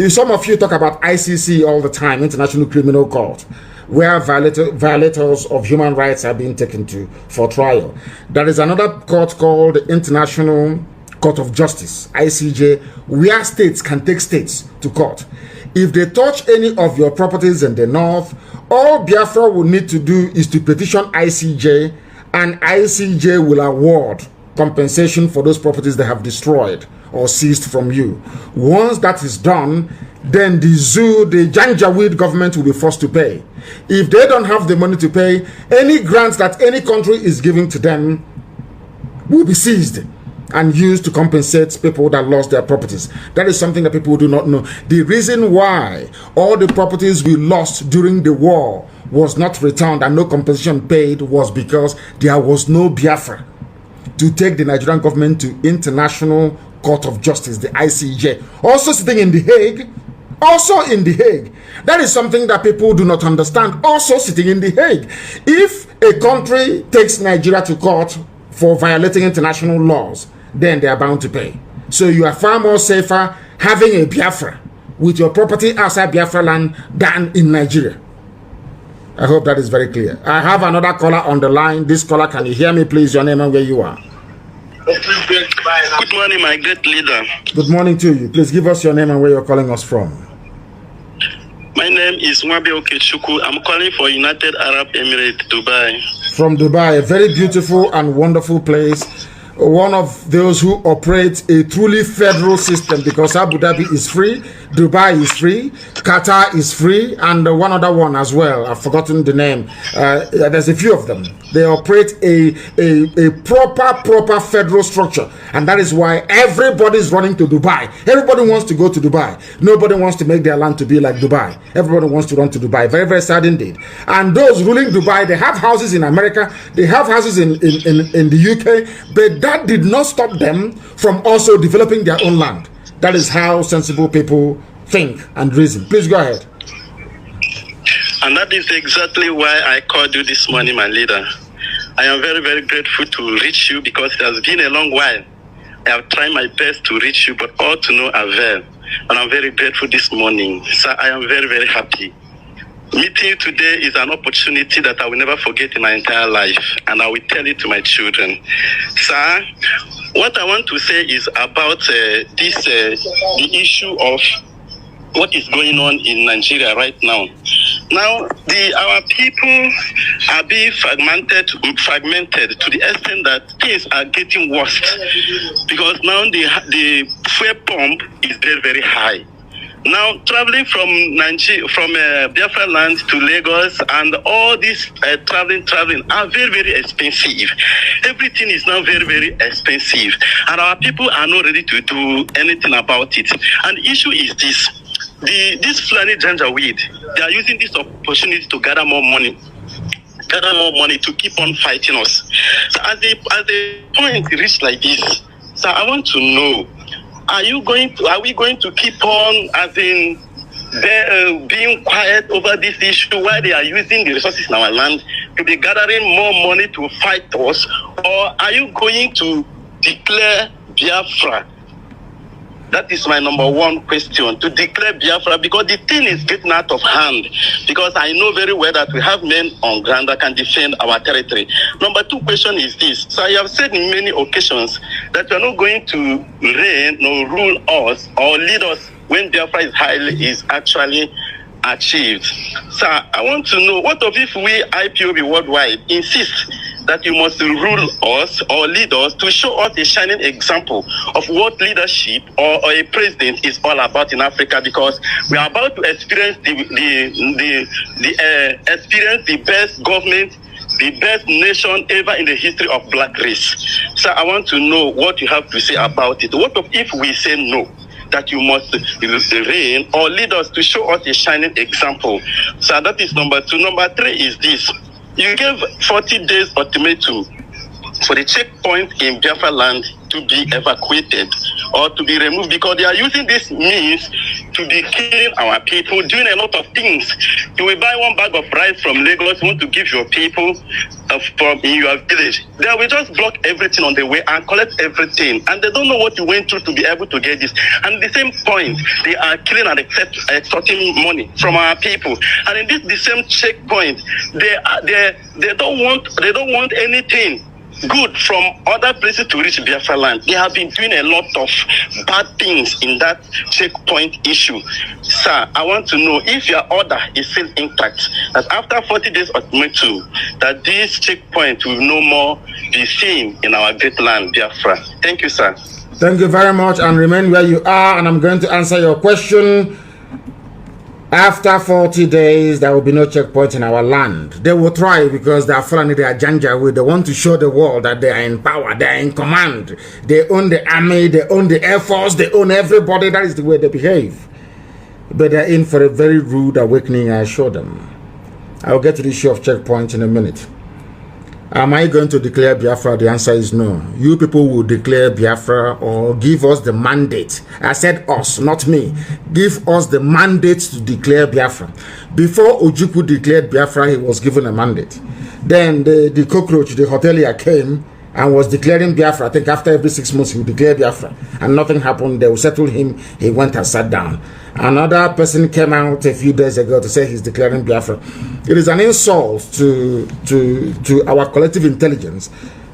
Some of you talk about ICC all the time, International Criminal Court, where violators of human rights are being taken to for trial. There is another court called the International Court of Justice, ICJ, where states can take states to court. If they touch any of your properties in the north, all Biafra will need to do is to petition ICJ, and ICJ will award compensation for those properties they have destroyed or seized from you. Once that is done, then the Janjaweed government will be forced to pay. If they don't have the money to pay, any grants that any country is giving to them will be seized and used to compensate people that lost their properties. That is something that people do not know. The reason why all the properties we lost during the war was not returned and no compensation paid was because there was no Biafra to take the Nigerian government to International Court of Justice, the ICJ. Also sitting in The Hague. Also in The Hague. That is something that people do not understand. Also sitting in The Hague. If a country takes Nigeria to court for violating international laws, then they are bound to pay. So you are far more safer having a Biafra with your property outside Biafra land than in Nigeria. I hope that is very clear. I have another caller on the line. This caller, can you hear me, please? Your name and where you are. Good morning, my great leader. Good morning to you. Please give us your name and where you're calling us from. My name is Mwabe Okechukwu. I'm calling for United Arab Emirates, Dubai. From Dubai, a very beautiful and wonderful place. One of those who operate a truly federal system, because Abu Dhabi is free, Dubai is free, Qatar is free, and one other one as well. I've forgotten the name. There's a few of them. They operate a proper federal structure. And that is why everybody is running to Dubai. Everybody wants to go to Dubai. Nobody wants to make their land to be like Dubai. Everybody wants to run to Dubai. Very, very sad indeed. And those ruling Dubai, they have houses in America. They have houses in the UK. But that did not stop them from also developing their own land. That is how sensible people think and reason. Please go ahead. And that is exactly why I called you this morning, my leader. I am very, very grateful to reach you because it has been a long while. I have tried my best to reach you, but all to no avail. And I'm very grateful this morning. Sir, I am very, very happy. Meeting you today is an opportunity that I will never forget in my entire life. And I will tell it to my children. Sir, what I want to say is about the issue of what is going on in Nigeria right now. Now, our people are being fragmented to the extent that things are getting worse because now the fuel pump is very, very high. Now, traveling from Biafra land to Lagos and all this traveling are very, very expensive. Everything is now very, very expensive. And our people are not ready to do anything about it. And the issue is this. This Fulani Janjaweed, they are using this opportunity to gather more money to keep on fighting us. So as a point reached like this, so I want to know, are we going to keep on being quiet over this issue while they are using the resources in our land to be gathering more money to fight us, or are you going to declare Biafra? That is my number one question, to declare Biafra, because the thing is getting out of hand. Because I know very well that we have men on ground that can defend our territory. Number two question is this. So I have said in many occasions that we are not going to reign or rule us or lead us when Biafra is actually achieved. So I want to know, what if we IPOB worldwide insist that you must rule us or lead us to show us a shining example of what leadership or a president is all about in Africa, because we are about to experience the best government, the best nation ever in the history of black race. So I want to know what you have to say about it. What if we say no, that you must reign or lead us to show us a shining example? So that is number two. Number three is this. You gave 40 days ultimatum for the checkpoint in Biafra land to be evacuated or to be removed, because they are using this means to be killing our people, doing a lot of things. You will buy one bag of rice from Lagos, want to give your people from in your village. They will just block everything on the way and collect everything. And they don't know what you went through to be able to get this. And at the same point, they are killing and extorting money from our people. And in the same checkpoint, they don't want anything good from other places to reach Biafra land. They have been doing a lot of bad things in that checkpoint issue. Sir, I want to know if your order is still intact, that after 40 days ultimatum, that this checkpoint will no more be seen in our great land, Biafra. Thank you, sir. Thank you very much, and remain where you are, and I'm going to answer your question. After 40 days, there will be no checkpoint in our land. They will try, because they are Fulani, they are Janjaweed. They want to show the world that they are in power, they are in command. They own the army, they own the air force, they own everybody. That is the way they behave. But they're in for a very rude awakening, I assure them. I'll get to the issue of checkpoints in a minute. Am I going to declare Biafra? The answer is no. You people will declare Biafra or give us the mandate. I said us, not me. Give us the mandate to declare Biafra. Before Ojukwu declared Biafra, he was given a mandate. Then the cockroach, the hotelier, came and was declaring Biafra. I think after every 6 months he would declare Biafra. And nothing happened. They will settle him. He went and sat down. Another person came out a few days ago to say he's declaring Biafra. It is an insult to our collective intelligence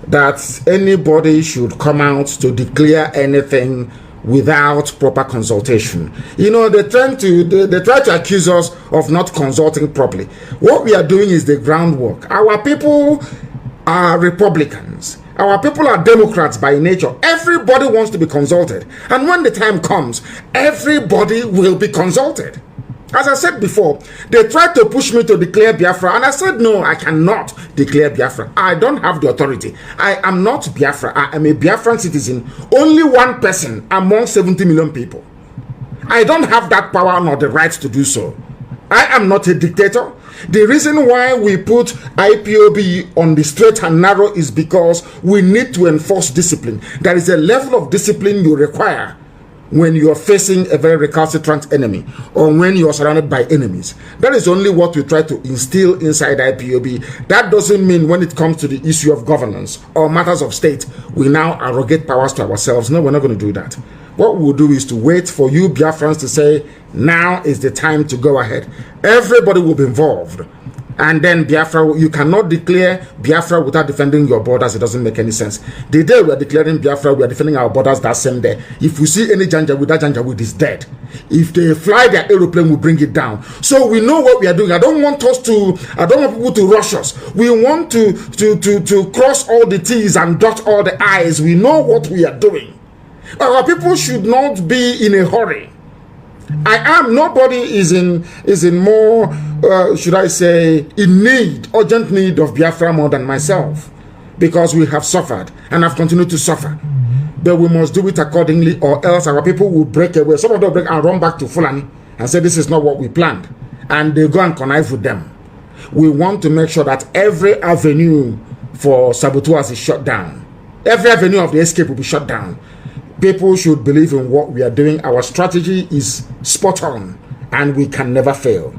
that anybody should come out to declare anything without proper consultation. You know, they try to accuse us of not consulting properly. What we are doing is the groundwork. Our people are Republicans. Our people are Democrats by nature. Everybody wants to be consulted. And when the time comes, everybody will be consulted. As I said before, they tried to push me to declare Biafra, and I said, no, I cannot declare Biafra. I don't have the authority. I am not Biafra. I am a Biafran citizen. Only one person among 70 million people. I don't have that power nor the right to do so. I am not a dictator. The reason why we put IPOB on the straight and narrow is because we need to enforce discipline. There is a level of discipline you require when you are facing a very recalcitrant enemy or when you are surrounded by enemies. That is only what we try to instill inside IPOB. That doesn't mean when it comes to the issue of governance or matters of state, we now arrogate powers to ourselves. No, we're not going to do that. What we'll do is to wait for you Biafrans to say, now is the time to go ahead. Everybody will be involved. And then Biafra, you cannot declare Biafra without defending your borders. It doesn't make any sense. The day we are declaring Biafra, we are defending our borders that same day. If we see any Janjaweed, that Janjaweed is dead. If they fly their aeroplane, we bring it down. So we know what we are doing. I don't want people to rush us. We want to cross all the T's and dot all the I's. We know what we are doing. Our people should not be in a hurry. Nobody is in more, should I say, urgent need of Biafra more than myself, because we have suffered and have continued to suffer. But we must do it accordingly, or else our people will break away. Some of them break and run back to Fulani and say this is not what we planned, and they go and connive with them. We want to make sure that every avenue for saboteurs is shut down. Every avenue of the escape will be shut down. People should believe in what we are doing. Our strategy is spot on, and we can never fail.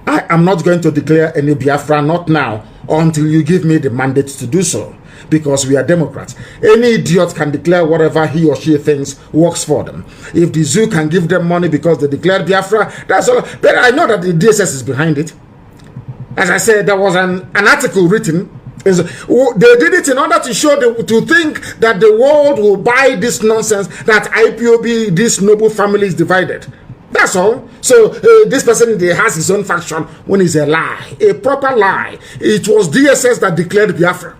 I am not going to declare any Biafra, not now, until you give me the mandate to do so, because we are Democrats. Any idiot can declare whatever he or she thinks works for them. If the zoo can give them money because they declared Biafra, that's all. But I know that the DSS is behind it. As I said, there was an article written. They did it in order to show to think that the world will buy this nonsense that IPOB, this noble family, is divided. That's all. So this person has his own faction when it's a lie, a proper lie. It was DSS that declared Biafra.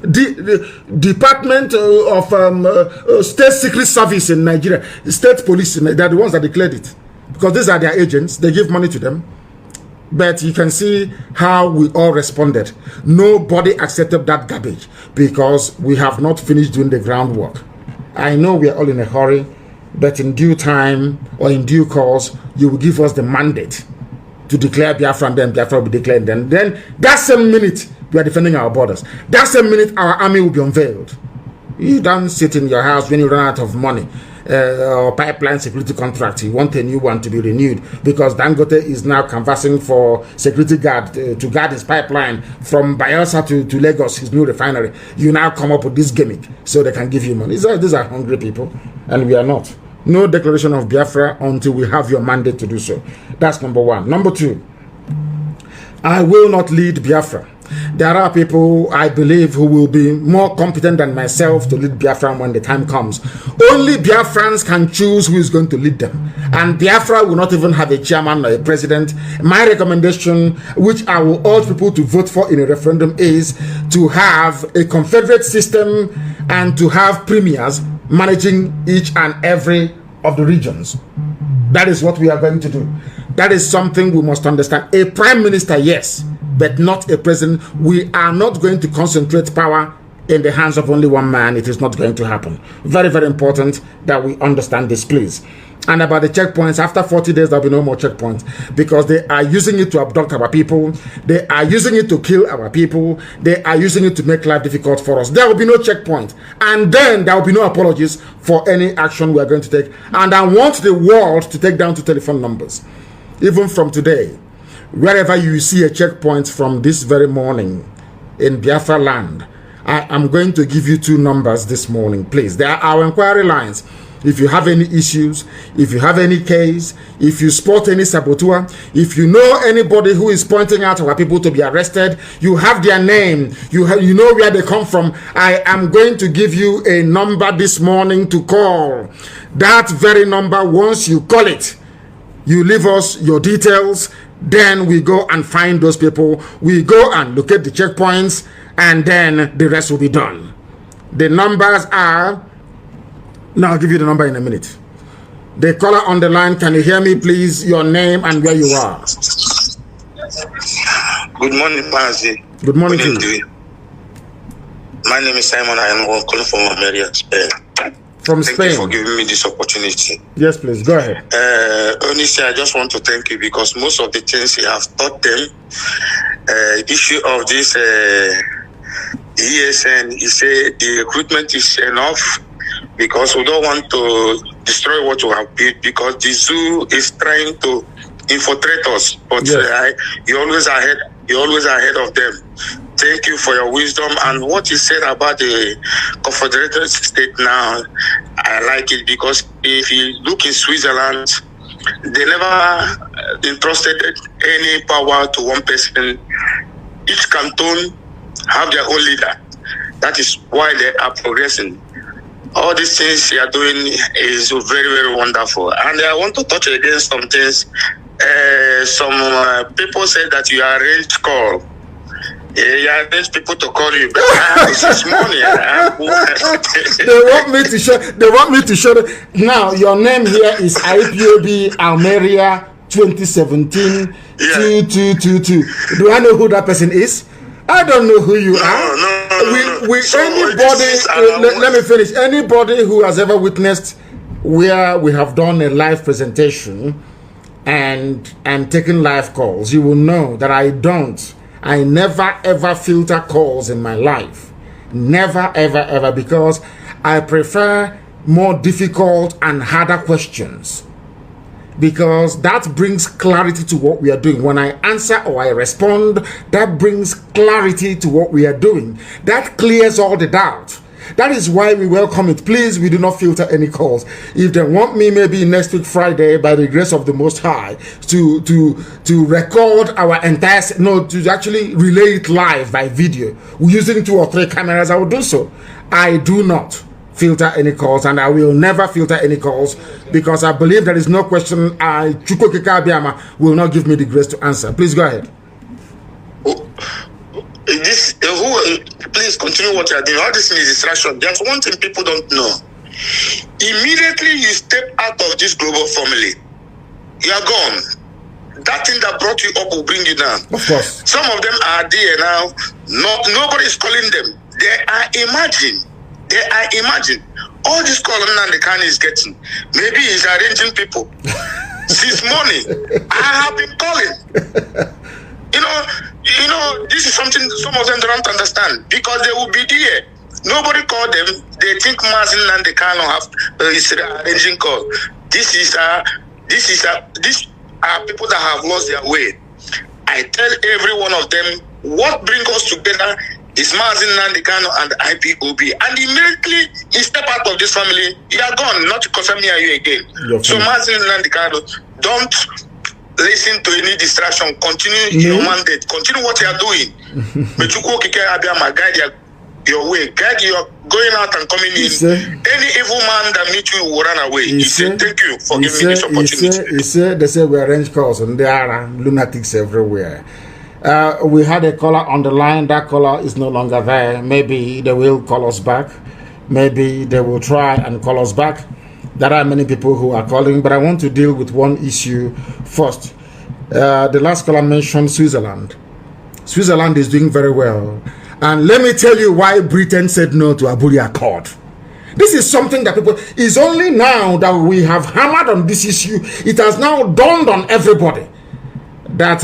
The Department of State Secret Service in Nigeria, State Police, they're the ones that declared it, because these are their agents. They give money to them. But you can see how we all responded. Nobody accepted that garbage because we have not finished doing the groundwork. I know we are all in a hurry, but in due time or in due course, you will give us the mandate to declare Biafra, and then Biafra will be declared. Then that same minute, we are defending our borders. That same minute, our army will be unveiled. You don't sit in your house when you run out of money. Or pipeline security contract, you want a new one to be renewed because Dangote is now canvassing for security guard to guard his pipeline from Bayelsa to Lagos, his new refinery. You now come up with this gimmick so they can give you money. These are hungry people, and we are not. No declaration of Biafra until we have your mandate to do so. That's number one. Number two, I will not lead Biafra. There are people, I believe, who will be more competent than myself to lead Biafra when the time comes. Only Biafrans can choose who is going to lead them. And Biafra will not even have a chairman or a president. My recommendation, which I will urge people to vote for in a referendum, is to have a confederate system and to have premiers managing each and every of the regions. That is what we are going to do. That is something we must understand. A prime minister, yes, but not a president. We are not going to concentrate power in the hands of only one man. It is not going to happen. Very, very important that we understand this, please. And about the checkpoints, after 40 days, there will be no more checkpoints because they are using it to abduct our people. They are using it to kill our people. They are using it to make life difficult for us. There will be no checkpoint. And then there will be no apologies for any action we are going to take. And I want the world to take down 2 telephone numbers. Even from today, wherever you see a checkpoint from this very morning in Biafra land, I am going to give you 2 numbers this morning, please. They are our inquiry lines. If you have any issues, if you have any case, if you spot any saboteur, if you know anybody who is pointing out our people to be arrested, you have their name, you know where they come from, I am going to give you a number this morning to call. That very number, once you call it, you leave us your details, then we go and find those people. We go and locate the checkpoints, and then the rest will be done. The numbers are, now I'll give you the number in a minute. The caller on the line, can you hear me, please? Your name and where you are. Good morning, Mazi. Good morning to you. My name is Simon. I am calling from America, Spain. From Spain. Thank you for giving me this opportunity. Yes, please. Go ahead. Honestly, I just want to thank you because most of the things you have taught them, issue of this ESN, you say the recruitment is enough because we don't want to destroy what we have built because the zoo is trying to infiltrate us, but yes. You're always ahead. You're always ahead of them. Thank you for your wisdom and what you said about the Confederated State now. I like it because if you look in Switzerland, they never entrusted any power to one person. Each canton have their own leader. That is why they are progressing. All these things you are doing is very, very wonderful. And I want to touch against some things. Some people say that you arrange call. You arrange people to call you. But this morning, They want me to show. Now your name here is IPOB Almeria 2017 2222. Do I know who that person is? I don't know who you are. No. So anybody, let me finish. Anybody who has ever witnessed where we have done a live presentation and taken live calls, you will know that I never ever filter calls in my life. Never ever, because I prefer more difficult and harder questions, because that brings clarity to what we are doing. When I answer or I respond, that brings clarity to what we are doing. That clears all the doubt. That is why we welcome it. Please, we do not filter any calls. If they want me, maybe next week Friday, by the grace of the Most High, to record our entire, to actually relay it live by video using 2 or 3 cameras, I will do so. I do not filter any calls, and I will never filter any calls, because I believe there is no question Chukwuka Abiyama will not give me the grace to answer. Please go ahead. Please continue what you are doing. All this is distraction. There's one thing people don't know. Immediately you step out of this global family, you are gone. That thing that brought you up will bring you down. Of course. Some of them are there now. Nobody is calling them. They are imagine. All this call Nnamdi Kanu is getting. Maybe he's arranging people. Since morning, I have been calling. You know, this is something some of them don't understand, because they will be there. Nobody called them. They think Mazi Nnamdi Kanu is arranging call. These are people that have lost their way. I tell every one of them, what brings us together is Mazi Nnamdi Kanu and IPOB. And immediately you step out of this family, you are gone, not to concern me and you again. So Mazi Nnamdi Kanu, don't listen to any distraction. Continue your mandate. Continue what you are doing. But you guide your way. Guide your going out and coming in. Any evil man that meets you will run away. Thank you for giving me this opportunity. They say we arrange calls, and there are lunatics everywhere. We had a caller on the line. That caller is no longer there. Maybe they will call us back. Maybe they will try and call us back. There are many people who are calling, but I want to deal with one issue first. The last caller mentioned Switzerland. Switzerland is doing very well. And let me tell you why Britain said no to Aburi Accord. This is something that it's only now that we have hammered on this issue. It has now dawned on everybody that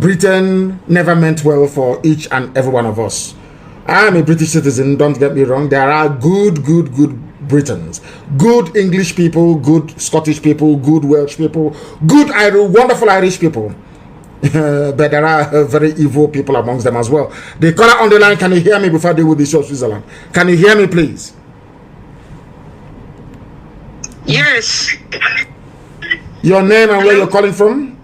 Britain never meant well for each and every one of us. I am a British citizen, don't get me wrong. There are good Britons, good English people, good Scottish people, good Welsh people, good wonderful Irish people. But there are very evil people amongst them as well. The caller on the line, can you hear me before I deal with the show Switzerland? Can you hear me, please? Yes. Your name and where you're calling from?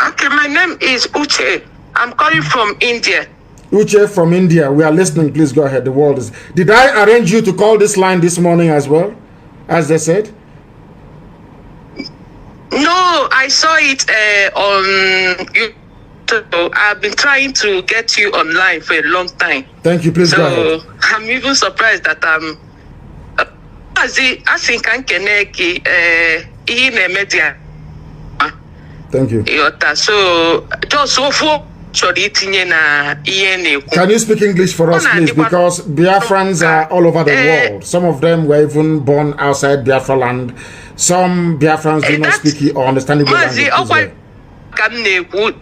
Okay, my name is Uche. I'm calling from India. Uche from India, we are listening. Please go ahead. The world is. Did I arrange you to call this line this morning as well, as they said? No, I saw it on YouTube. I've been trying to get you online for a long time. Thank you. Please go ahead. I'm even surprised that I'm Thank you. So just so for can you speak English for us, please? Because Biafrans are all over the world. Some of them were even born outside Biafra land. Some Biafrans do not speak or understand English language.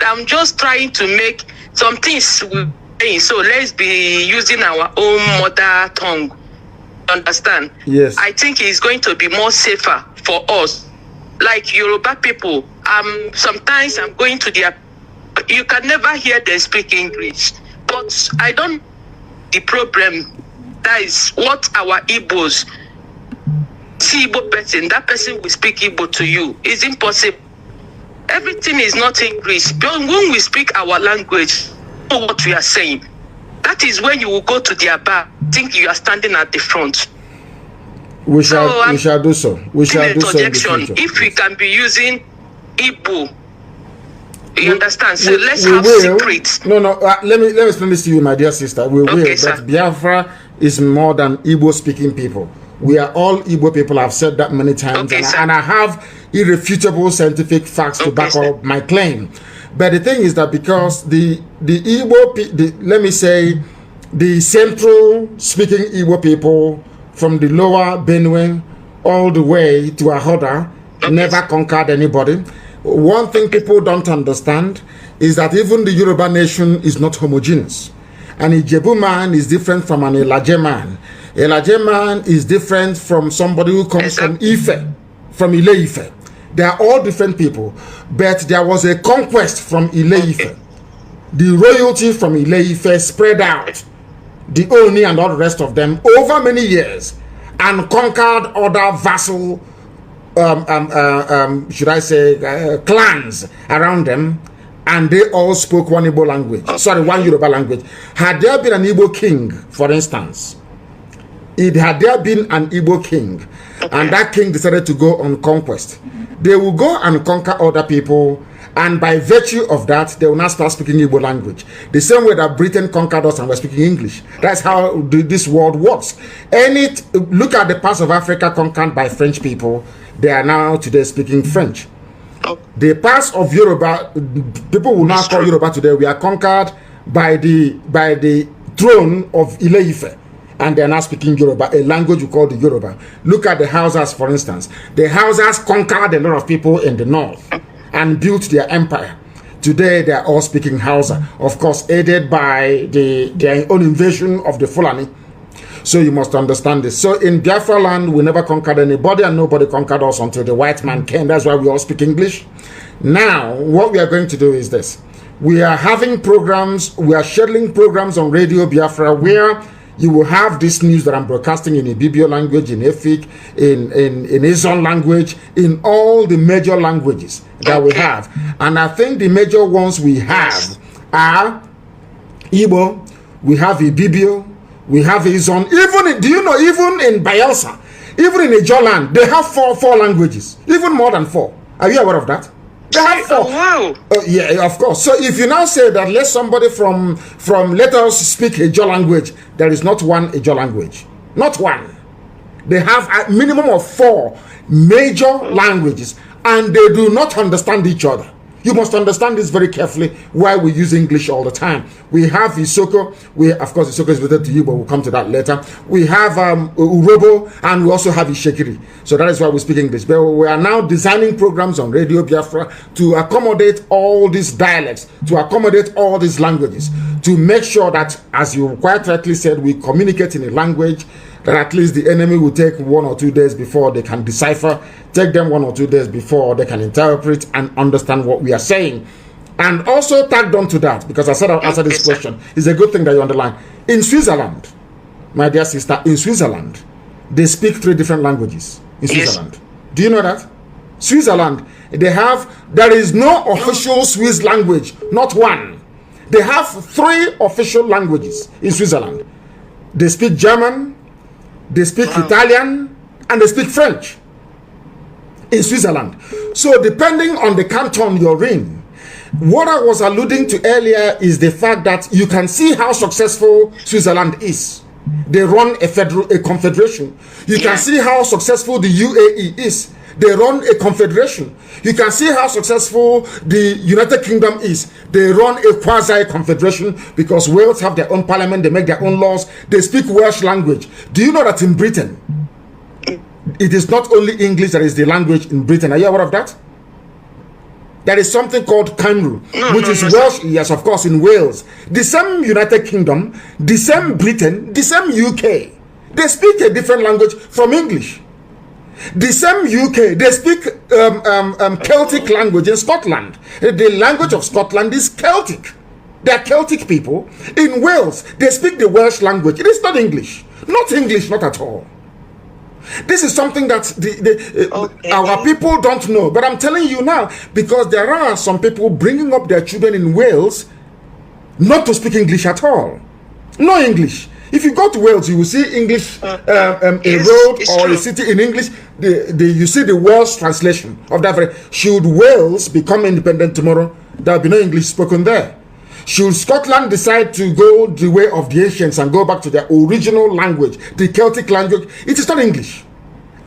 I'm just trying to make some things. So let's be using our own mother tongue. Understand? Yes. I think it's going to be more safer for us. Like Yoruba people, sometimes I'm going to their. You can never hear them speak English, but I don't. The problem that is what our Igbos see Igbo person. That person will speak Igbo to you. It's impossible. Everything is not English. But when we speak our language, know what we are saying. That is when you will go to their bar, think you are standing at the front. We shall do so. We shall do so in the future. If we can be using Igbo, you understand? So let's have secrets. No. Let me explain this to you, my dear sister. We will. But Biafra is more than Igbo speaking people. We are all Igbo people. I've said that many times, and I have irrefutable scientific facts to back up my claim. But the thing is that because the Igbo, let me say, the central speaking Igbo people from the lower Benue all the way to Ahoda never conquered anybody. One thing people don't understand is that even the Yoruba nation is not homogeneous. An Ijebu man is different from an Elaje man. Elaje man is different from somebody who comes from Ife, from Ile Ife. They are all different people, but there was a conquest from Ile Ife. The royalty from Ile Ife spread out, the Oni and all the rest of them, over many years, and conquered other vassal, should I say, clans around them, and they all spoke one Igbo language. Sorry, one Yoruba language. Had there been an Igbo king, for instance, had there been an Igbo king, and that king decided to go on conquest, they will go and conquer other people, and by virtue of that, they will now start speaking Igbo language. The same way that Britain conquered us and we're speaking English. That's how this world works. Look at the parts of Africa conquered by French people. They are now today speaking French. The parts of Yoruba, people will now call Yoruba today, we are conquered by the throne of Ile Ife. And they are now speaking Yoruba, a language we call the Yoruba. Look at the Hausas, for instance. The Hausas conquered a lot of people in the north and built their empire. Today, they are all speaking Hausa, of course, aided by their own invasion of the Fulani. So you must understand this. So in Biafra land, we never conquered anybody, and nobody conquered us until the white man came. That's why we all speak English. Now, what we are going to do is this. We are having programs, we are scheduling programs on Radio Biafra where you will have this news that I'm broadcasting in Ibibio language, in Efik, in Izon language, in all the major languages that we have. And I think the major ones we have are Igbo, we have Ibibio, we have Izon. Even in Bayelsa, even in Ijoland, they have four languages, even more than 4. Are you aware of that? They have 4. Oh, wow. Yeah, of course. So if you now say that let somebody from let us speak Ijo language, there is not one Ijo language. Not one. They have a minimum of 4 major languages, and they do not understand each other. You must understand this very carefully, why we use English all the time. We have Isoko. Of course, Isoko is related to you, but we'll come to that later. We have Urobo, and we also have Ishekiri. So that is why we speak English. But we are now designing programs on Radio Biafra to accommodate all these dialects, to accommodate all these languages, to make sure that, as you quite rightly said, we communicate in a language that at least the enemy will take 1 or 2 days before they can decipher, take them 1 or 2 days before they can interpret and understand what we are saying. And also tagged on to that, because I said I'll answer this question, it's a good thing that you underline. In Switzerland, my dear sister, in Switzerland, they speak 3 different languages in Switzerland. Yes. Do you know that? Switzerland, there is no official Swiss language, not one. They have 3 official languages in Switzerland. They speak German, they speak Italian, and they speak French in Switzerland. So depending on the canton you're in, what I was alluding to earlier is the fact that you can see how successful Switzerland is. They run a confederation. You can see how successful the UAE is. They run a confederation. You can see how successful the United Kingdom is. They run a quasi-confederation because Wales have their own parliament. They make their own laws. They speak Welsh language. Do you know that in Britain, it is not only English that is the language in Britain? Are you aware of that? There is something called Kanu, which is Welsh. Yes, of course, in Wales. The same United Kingdom, the same Britain, the same UK. They speak a different language from English. The same UK, they speak Celtic language in Scotland. The language of Scotland is Celtic. They are Celtic people. In Wales, they speak the Welsh language. It is not English. Not English, not at all. This is something that our people don't know. But I'm telling you now, because there are some people bringing up their children in Wales not to speak English at all. No English. If you go to Wales, you will see English, a road or a city in English. You see the Welsh translation of that. Should Wales become independent tomorrow, there will be no English spoken there. Should Scotland decide to go the way of the ancients and go back to their original language, the Celtic language, it is not English.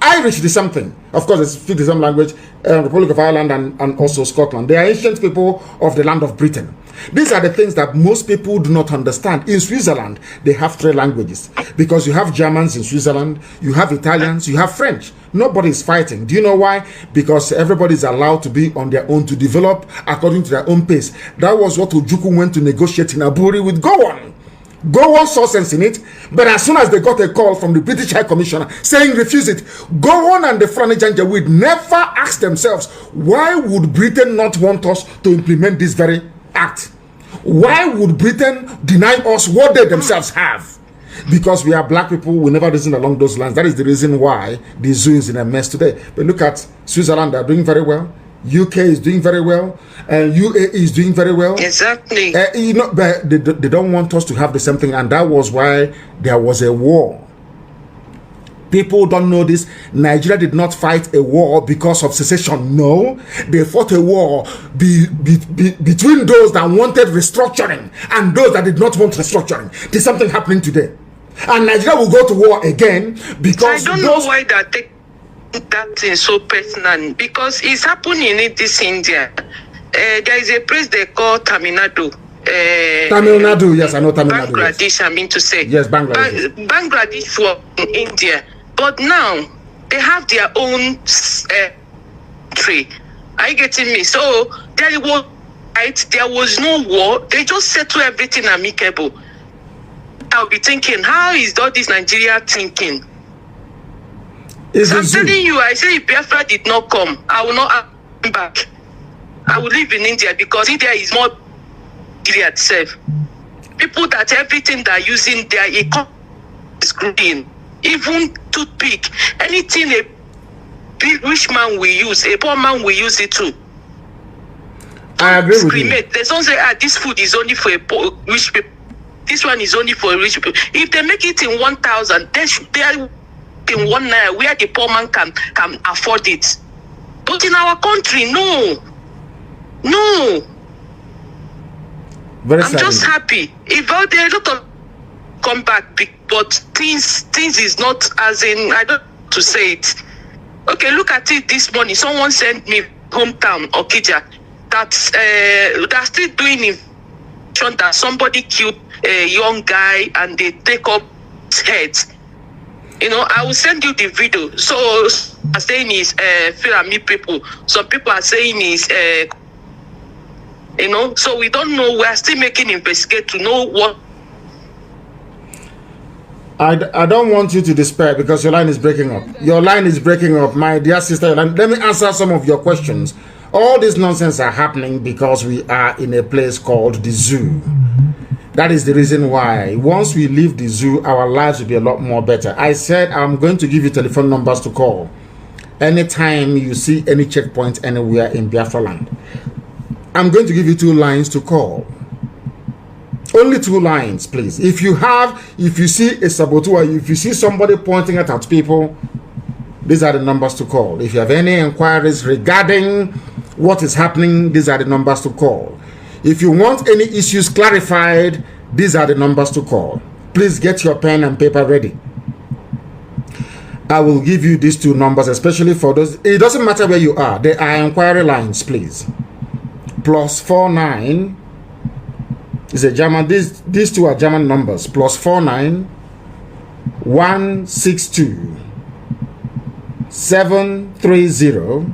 Irish is something. Of course, they speak the same language, Republic of Ireland and also Scotland. They are ancient people of the land of Britain. These are the things that most people do not understand. In Switzerland, they have 3 languages because you have Germans in Switzerland, you have Italians, you have French. Nobody is fighting. Do you know why? Because everybody is allowed to be on their own, to develop according to their own pace. That was what Ojukwu went to negotiate in Aburi with Gowon. Gowon saw sense in it, but as soon as they got a call from the British High Commissioner saying refuse it, Gowon and the Fulani Janjaweed never asked themselves, why would Britain not want us to implement this very act? Why would Britain deny us what they themselves have? Because we are black people, we never reason along those lines. That is the reason why the zoo is in a mess today. But look at Switzerland, they are doing very well. UK is doing very well, and UAE is doing very well. Exactly. You know, but they don't want us to have the same thing, and that was why there was a war. People don't know this. Nigeria did not fight a war because of secession. No, they fought a war between those that wanted restructuring and those that did not want restructuring. There's something happening today, and Nigeria will go to war again because I don't know why that that thing so personal, because it's happening in this India. There is a place they call Tamil Nadu. Tamil Nadu, yes, I know Tamil Nadu. Bangladesh, yes. I mean to say. Yes, Bangladesh. Bangladesh was in India, but now they have their own country. Are you getting me? So there was no war. They just settle everything amicable. I'll be thinking, how is all this Nigeria thinking? So I'm telling you, I say if Biafra did not come, I will not come back. I will live in India because India is more India itself. People that everything they're using their economy is growing. Even toothpick, anything a big rich man will use, a poor man will use it too. I agree with you. They don't say, this food is only for a poor, rich people. This one is only for rich people. If they make it in 1,000, they are in 1 naira where the poor man can afford it. But in our country, no. I'm just happy. If out there a lot of come back, but things is not as in, I don't know to say it. Okay, look at it this morning. Someone sent me hometown Okija that's still doing it. That somebody killed a young guy and they take up his head. You know, I will send you the video. So I'm saying is Filami people. Some people are saying is you know, so we don't know. We are still making investigate to know what. I don't want you to despair because your line is breaking up. Your line is breaking up, my dear sister. Let me answer some of your questions. All this nonsense are happening because we are in a place called the zoo. That is the reason why once we leave the zoo, our lives will be a lot more better. I said I'm going to give you telephone numbers to call anytime you see any checkpoint anywhere in Biafra land. I'm going to give you 2 lines to call. Only 2 lines, please. If you see a saboteur, if you see somebody pointing at people, these are the numbers to call. If you have any inquiries regarding what is happening, these are the numbers to call. If you want any issues clarified, these are the numbers to call. Please get your pen and paper ready. I will give you these two numbers, especially for those. It doesn't matter where you are. They are inquiry lines, please. +49 is a German. These two are German numbers. +49 162 730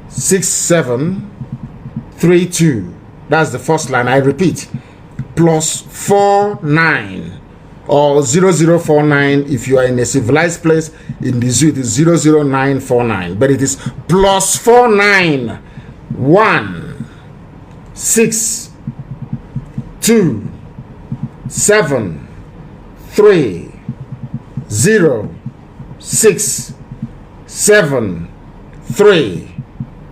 6732. That's the first line. I repeat, +49 or 0049 if you are in a civilized place. In the zoo, it is 00949, but it is +49 1 6 2 7 3 0 6 7 3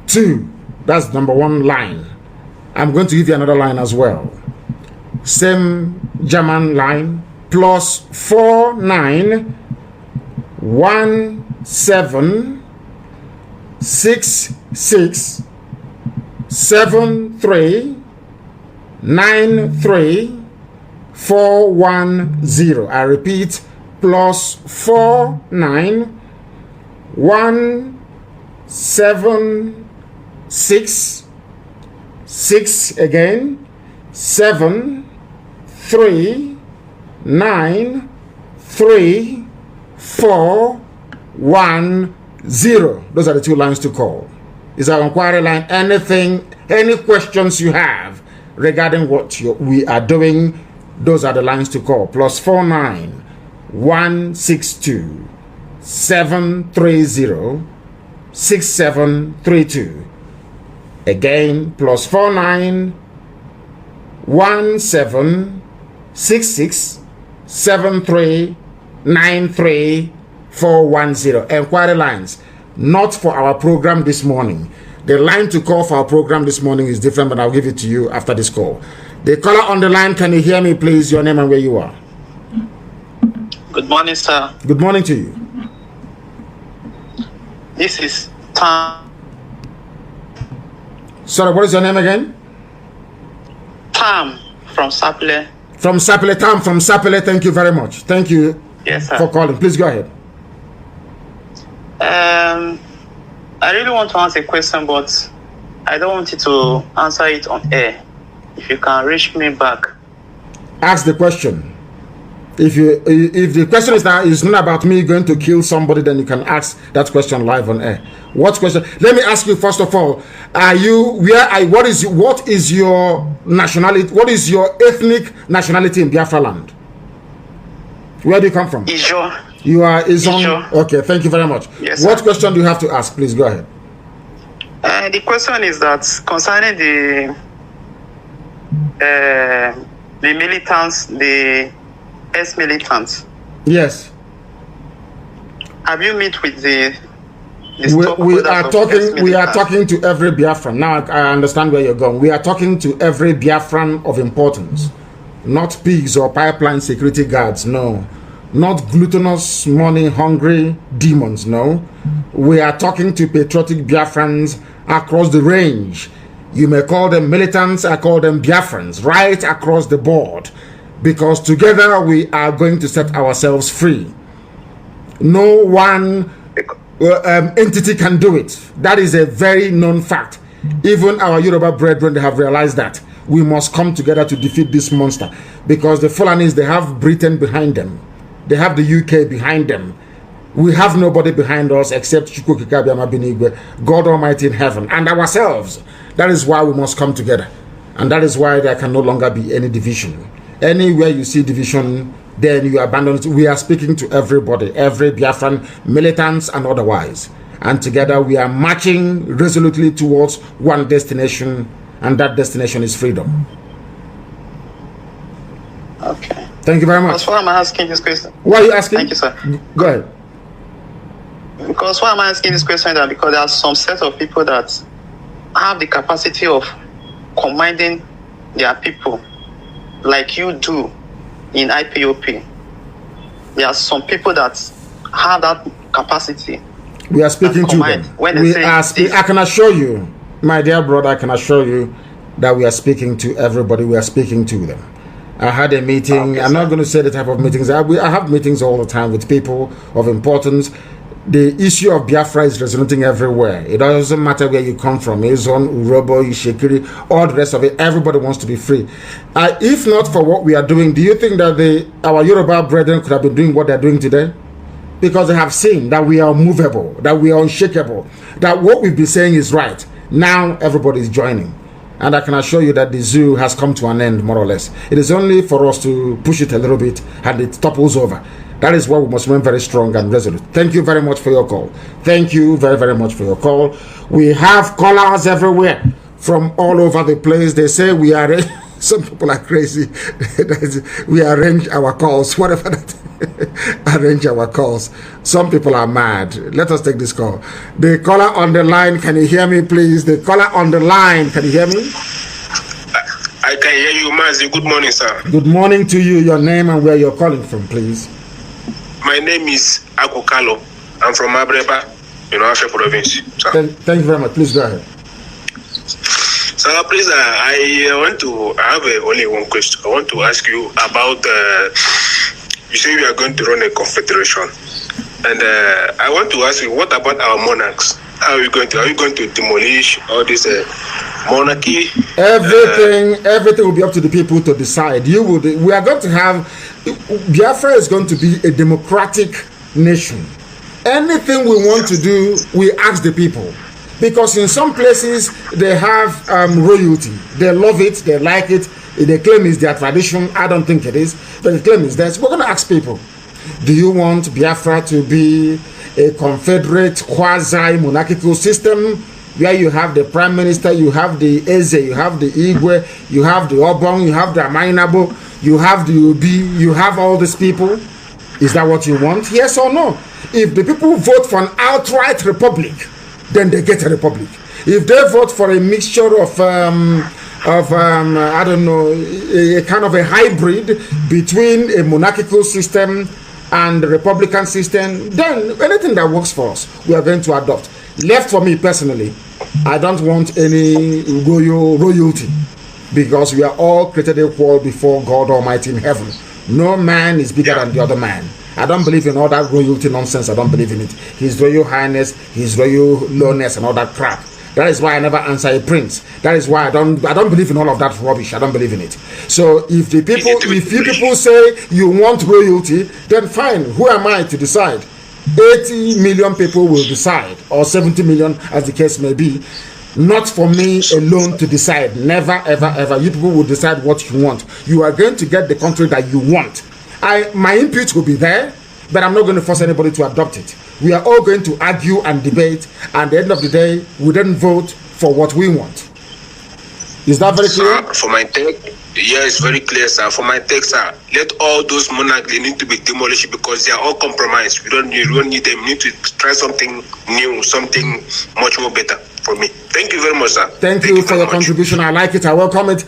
2. That's number one line. I'm going to give you another line as well. Same German line. +49 17 66 73 93 410. I repeat, +49 176 6 again 7 3 9 3 4 1 0. Those are the two lines to call. Is our inquiry line. Anything, any questions you have regarding what we are doing, those are the lines to call. +49 162 730 6732. Again, +49 1766 73 93 410. Inquiry lines, not for our program this morning. The line to call for our program this morning is different, but I'll give it to you after this call. The caller on the line, can you hear me, please? Your name and where you are. Good morning, sir. Good morning to you. This is Tam. Sorry, what is your name again? Tam from Sapele. From Sapele. Tam from Sapele. Thank you very much. Thank you, yes, sir, for calling. Please go ahead. I really want to answer a question, but I don't want you to answer it on air. If you can reach me back. Ask the question. If the question is that it's not about me going to kill somebody, then you can ask that question live on air. What question? Let me ask you first of all. What is your nationality? What is your ethnic nationality in Biafra land? Where do you come from? Ijo. You are Izo. Okay, thank you very much. Yes, what sir. question do you have to ask? Please go ahead. The question is that concerning the militants, the ex-militants. Yes. Have you met with the we are talking to every Biafran. Now I understand where you're going. We are talking to every Biafran of importance, not pigs or pipeline security guards. No, not gluttonous, money-hungry demons. No, we are talking to patriotic Biafrans across the range. You may call them militants. I call them Biafrans, right across the board, because together we are going to set ourselves free. No one entity can do it. That is a very known fact. Even our Yoruba brethren, they have realized that we must come together to defeat this monster, because the Fulanis, they have Britain behind them, they have the UK behind them. We have nobody behind us except God Almighty in heaven, and ourselves. That is why we must come together, and that is why there can no longer be any division. Anywhere you see division, then you abandon it. We are speaking to everybody, every Biafran, militants and otherwise. And together we are marching resolutely towards one destination, and that destination is freedom. Okay. Thank you very much. That's why I'm asking this question. Why are you asking? Thank you, sir. Go ahead. Because why I'm asking this question is that because there are some set of people that have the capacity of commanding their people like you do in IPOP. There are some people that have that capacity. We are speaking to them. I can assure you, my dear brother, I can assure you that we are speaking to everybody. We are speaking to them. I had a meeting. I'm not going to say the type of meetings. I have meetings all the time with people of importance. The issue of Biafra is resonating everywhere. It doesn't matter where you come from. Izon, Urobo, Ishekiri, all the rest of it. Everybody wants to be free. If not for what we are doing, do you think that our Yoruba brethren could have been doing what they're doing today? Because they have seen that we are movable, that we are unshakable, that what we've been saying is right. Now everybody is joining. And I can assure you that the zoo has come to an end, more or less. It is only for us to push it a little bit and it topples over. That is why we must remain very strong and resolute. Thank you very much for your call. Thank you very, very much for your call. We have callers everywhere from all over the place. They say we are... Some people are crazy. We arrange our calls, whatever that. Arrange our calls. Some people are mad. Let us take this call. The caller on the line, can you hear me, please? The caller on the line, can you hear me? I can hear you, Mazi. Good morning, sir. Good morning to you. Your name and where you're calling from, please. My name is Akokalo. I'm from Abreba, Afia province. Thank you very much. Please go ahead. Sir, please, I have only one question. I want to ask you about, you say you are going to run a confederation. And I want to ask you, what about our monarchs? Are you going to demolish all this monarchy? Everything will be up to the people to decide. We are going to have, Biafra is going to be a democratic nation. Anything we want to do, we ask the people. Because in some places, they have royalty. They love it, they like it. They claim it's their tradition. I don't think it is. But the claim is theirs. We're going to ask people, do you want Biafra to be a confederate, quasi-monarchical system where you have the prime minister, you have the Eze, you have the Igwe, you have the Obong, you have the Amainabo, you have the Obi, you have all these people? Is that what you want? Yes or no? If the people vote for an outright republic, then they get a republic. If they vote for a mixture of I don't know, a kind of a hybrid between a monarchical system and the republican system, then anything that works for us, we are going to adopt. Left for me personally, I don't want any royalty, because we are all created equal before God Almighty in heaven. No man is bigger than the other man. I don't believe in all that royalty nonsense. I don't believe in it. His Royal Highness, His Royal Lowness, and all that crap. That is why I never answer a prince. That is why I don't believe in all of that rubbish. I don't believe in it. So if you people say you want royalty, then fine. Who am I to decide? 80 million people will decide, or 70 million, as the case may be. Not for me alone to decide. Never, ever, ever. You people will decide what you want. You are going to get the country that you want. My input will be there, but I'm not going to force anybody to adopt it. We are all going to argue and debate, and at the end of the day, we then vote for what we want. Is that very clear? For my take, yeah, it's very clear, sir. For my take, sir, let all those monarchs, they need to be demolished because they are all compromised. We don't need them. We need to try something new, something much more better for me. Thank you very much, sir. Thank you for your contribution. I like it. I welcome it.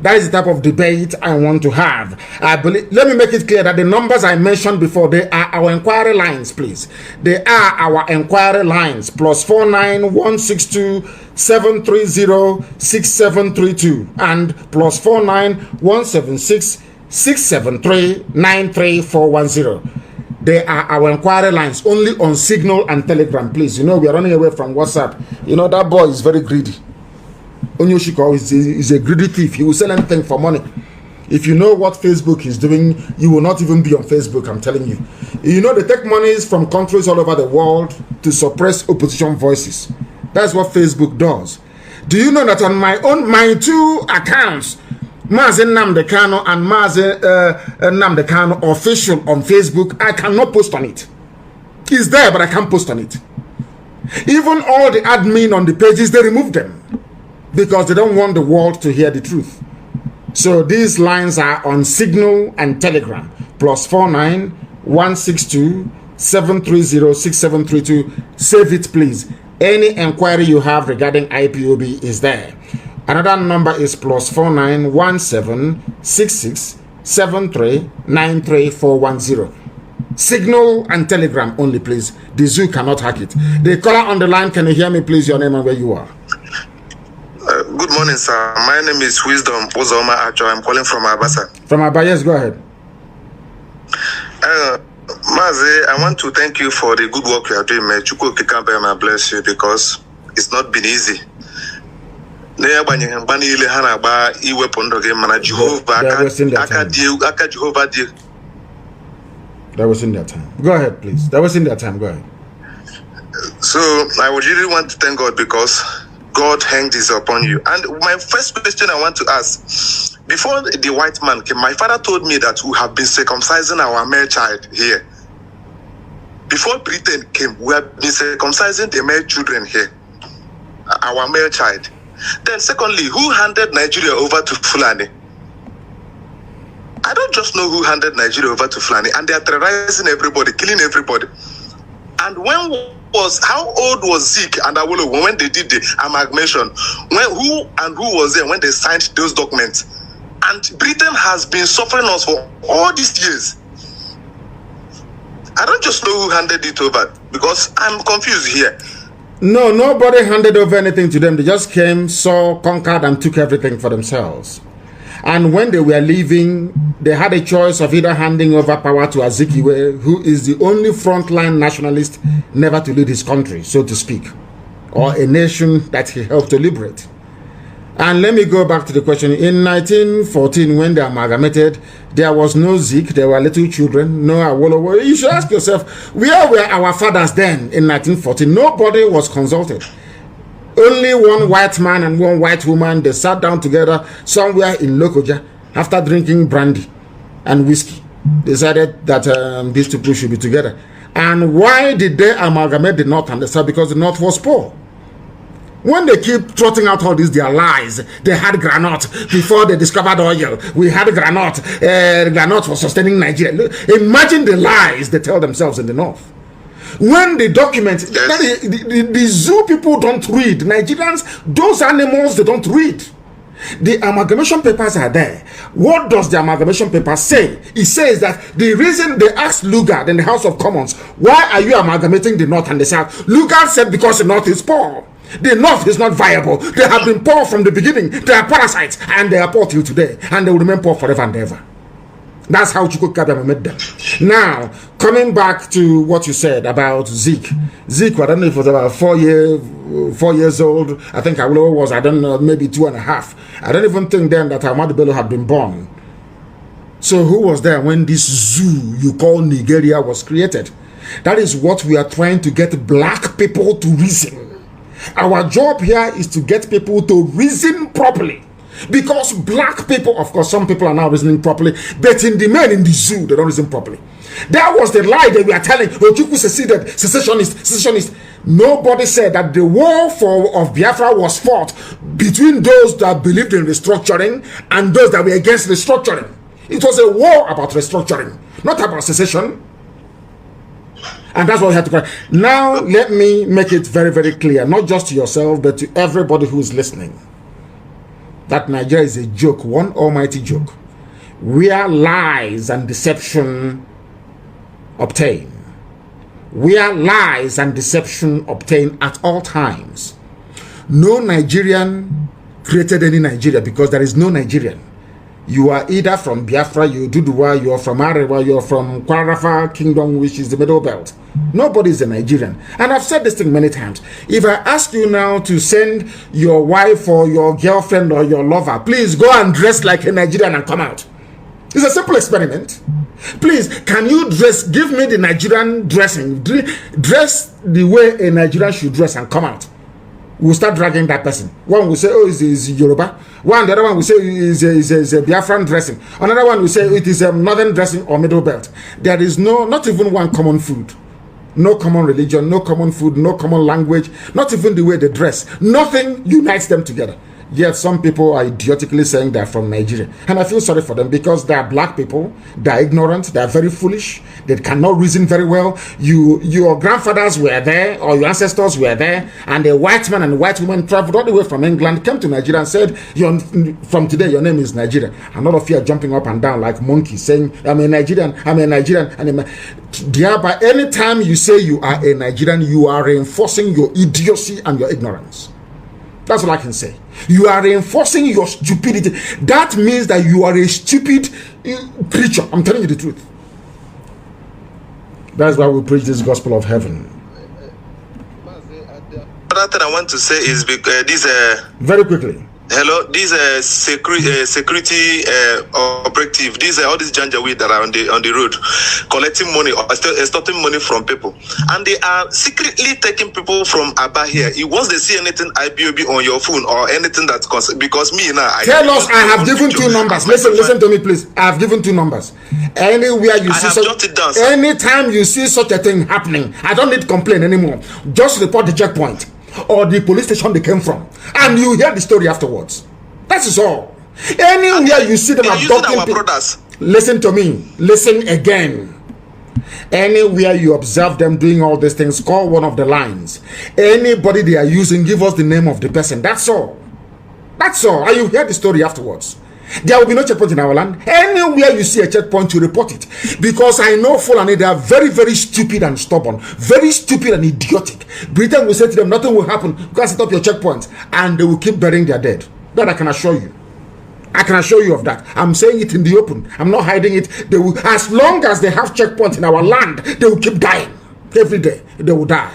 That is the type of debate I want to have. Let me make it clear that the numbers I mentioned before, they are our inquiry lines, please. They are our inquiry lines. +49 162 730 6732 and +49 176 673 93410. They are our inquiry lines, only on Signal and Telegram, please. We are running away from WhatsApp. That boy is very greedy. Onyoshiko is a greedy thief. He will sell anything for money. If you know what Facebook is doing, you will not even be on Facebook, I'm telling you. They take monies from countries all over the world to suppress opposition voices. That's what Facebook does. Do you know that on my two accounts, Mazi Nnamdi Kanu and Mazi Nnamdi Kanu official on Facebook, I cannot post on it. It's there, but I can't post on it. Even all the admin on the pages, they remove them, because they don't want the world to hear the truth. So these lines are on Signal and Telegram. +49 162 730 6732. Save it, please. Any inquiry you have regarding IPOB is there. Another number is +49 17 66 73 93410. Signal and Telegram only, please. The zoo cannot hack it. The caller on the line, can you hear me, please? Your name and where you are. Good Good morning, sir. My name is Wisdom Ozoma Acho. I'm calling from Abasa. From Abasa, yes, go ahead. Mazi, I want to thank you for the good work you are doing. May Chukwu Kikambe and bless you because it's not been easy. That was in their time. Go ahead, please. That was in their time. Go ahead. So I would really want to thank God because God hanged this upon you. And my first question I want to ask, before the white man came, my father told me that we have been circumcising our male child here. Before Britain came, we have been circumcising the male children here, our male child. Then secondly, who handed Nigeria over to Fulani? I don't just know who handed Nigeria over to Fulani, and they are terrorizing everybody, killing everybody. And how old was Zeke and Awolowo when they did the amalgamation? Who was there when they signed those documents? And Britain has been suffering us for all these years. I don't just know who handed it over because I'm confused here. No, nobody handed over anything to them. They just came, saw, conquered, and took everything for themselves. And when they were leaving, they had a choice of either handing over power to Azikiwe, who is the only frontline nationalist never to lead his country, so to speak, or a nation that he helped to liberate. And let me go back to the question. In 1914, when they amalgamated, there was no Zeke, there were little children, no Awolowo. You should ask yourself, where were our fathers then in 1914? Nobody was consulted. Only one white man and one white woman, they sat down together somewhere in Lokoja after drinking brandy and whiskey. Decided that these two people should be together. And why did they amalgamate the North and the South? Because the North was poor. When they keep trotting out all these their lies, they had granite before they discovered oil. We had granite. Granite for sustaining Nigeria. Imagine the lies they tell themselves in the North. When the document, the zoo people don't read. Nigerians, those animals, they don't read. The amalgamation papers are there. What does the amalgamation paper say? It says that the reason they asked Lugard in the House of Commons, why are you amalgamating the North and the South? Lugard said because the North is poor. The North is not viable. They have been poor from the beginning. They are parasites and they are poor till today. And they will remain poor forever and ever. That's how Chukwu Kabiyama made them. Now, coming back to what you said about Zeke. Zeke, I don't know if it was about 4 years old. I think Awolowo was, I don't know, maybe 2.5. I don't even think then that Ahmadu Bello had been born. So who was there when this zoo you call Nigeria was created? That is what we are trying to get black people to reason. Our job here is to get people to reason properly. Because black people, of course, some people are now reasoning properly, but in the men in the zoo, they don't reason properly. That was the lie that we are telling. Ojukwu seceded, secessionist. Nobody said that the war of Biafra was fought between those that believed in restructuring and those that were against restructuring. It was a war about restructuring, not about secession. And that's what we have to cry. Now, let me make it very, very clear, not just to yourself, but to everybody who is listening, that Nigeria is a joke, one almighty joke, where lies and deception obtain. Where lies and deception obtain at all times. No Nigerian created any Nigeria because there is no Nigerian. You are either from Biafra, you Duduwa, you are from Arewa, you are from Kwarafa Kingdom, which is the Middle Belt. Nobody is a Nigerian. And I've said this thing many times. If I ask you now to send your wife or your girlfriend or your lover, please go and dress like a Nigerian and come out. It's a simple experiment. Please, can you give me the Nigerian dressing? Dress the way a Nigerian should dress and come out. We'll start dragging that person. One will say, oh, it's Yoruba. The other one will say is a Biafran dressing. Another one will say it is a northern dressing or middle belt. There is not even one common food. No common religion, no common food, no common language, not even the way they dress. Nothing unites them together. Yet some people are idiotically saying they're from Nigeria. And I feel sorry for them because they are black people, they are ignorant, they are very foolish, they cannot reason very well. Your grandfathers were there, or your ancestors were there, and a white man and a white woman traveled all the way from England, came to Nigeria and said, from today your name is Nigeria. And all of you are jumping up and down like monkeys saying, I'm a Nigerian, and thereby anytime you say you are a Nigerian, you are reinforcing your idiocy and your ignorance. That's all I can say. You are reinforcing your stupidity. That means that you are a stupid creature. I'm telling you the truth. That's why we preach this gospel of heaven. Another thing I want to say is this. Very quickly. Hello, these security operative, these all these janjaweed that are on the road, collecting money or extorting money from people, and they are secretly taking people from Aba here. Once they see anything IPOB on your phone or anything that's because me now. Tell us, I have given 2 numbers. Listen to me, please. I have given 2 numbers. Anywhere you see anytime you see such a thing happening, I don't need to complain anymore. Just report the checkpoint or the police station they came from, and you hear the story afterwards. That is all. Anywhere you see them abducting people, listen to me, listen again. Anywhere you observe them doing all these things, call one of the lines. Anybody they are using, give us the name of the person. That's all. That's all. And you hear the story afterwards. There will be no checkpoint in our land. Anywhere you see a checkpoint, you report it. Because I know Fulani, they are very, very stupid and stubborn. Very stupid and idiotic. Britain will say to them, nothing will happen. Go and set up your checkpoint. And they will keep burying their dead. That I can assure you. I can assure you of that. I'm saying it in the open. I'm not hiding it. They will, as long as they have checkpoints in our land, they will keep dying. Every day, they will die.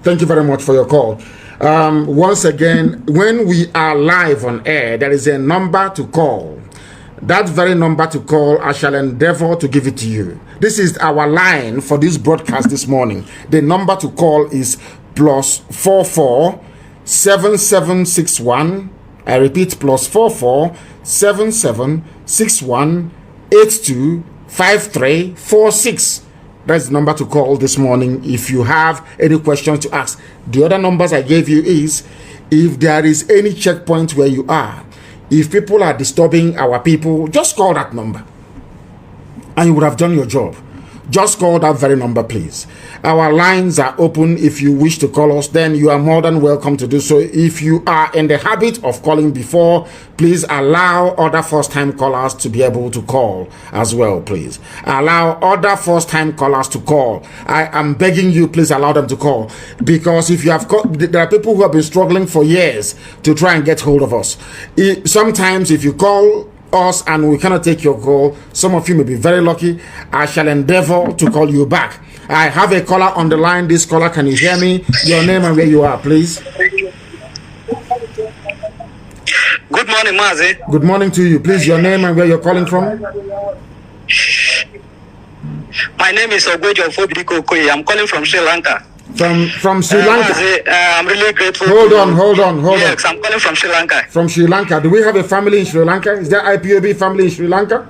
Thank you very much for your call. Once again, when we are live on air, there is a number to call. That very number to call, I shall endeavor to give it to you. This is our line for this broadcast this morning. The number to call is +44 7761. I repeat, +44 7761 825346. That's the number to call this morning if you have any questions to ask. The other numbers I gave you is if there is any checkpoint where you are, if people are disturbing our people, just call that number and you would have done your job. Just call that very number, please. Our lines are open. If you wish to call us, then you are more than welcome to do so. If you are in the habit of calling before, please allow other first-time callers to be able to call as well, please. Allow other first-time callers to call. I am begging you, please allow them to call. Because if you have there are people who have been struggling for years to try and get hold of us. Sometimes if you call us and we cannot take your call, some of you may be very lucky. I shall endeavor to call you back. I have a caller on the line. This caller, can you hear me? Your name and where you are, please. Good morning, Mazi. Good morning to you. Please, your name and where you're calling from. My name is Ogwejo Fobidikokoye. I'm calling from Sri Lanka. From Sri Lanka. Mazi, I'm really grateful. Hold on. Yes, I'm calling from Sri Lanka. From Sri Lanka. Do we have a family in Sri Lanka? Is there IPOB family in Sri Lanka?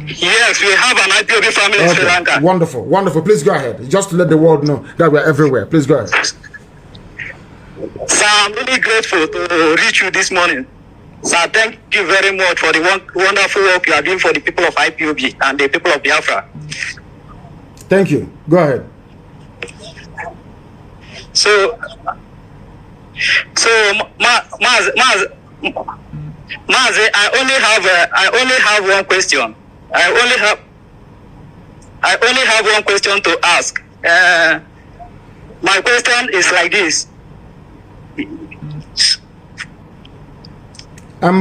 Yes, we have an IPOB family in Sri Lanka. Wonderful, wonderful. Please go ahead. Just to let the world know that we're everywhere. Please go ahead. Sir, I'm really grateful to reach you this morning. Sir, thank you very much for the wonderful work you are doing for the people of IPOB and the people of Biafra. Thank you. Go ahead. So, Mazi, I only have one question. I only have one question to ask. My question is like this. We are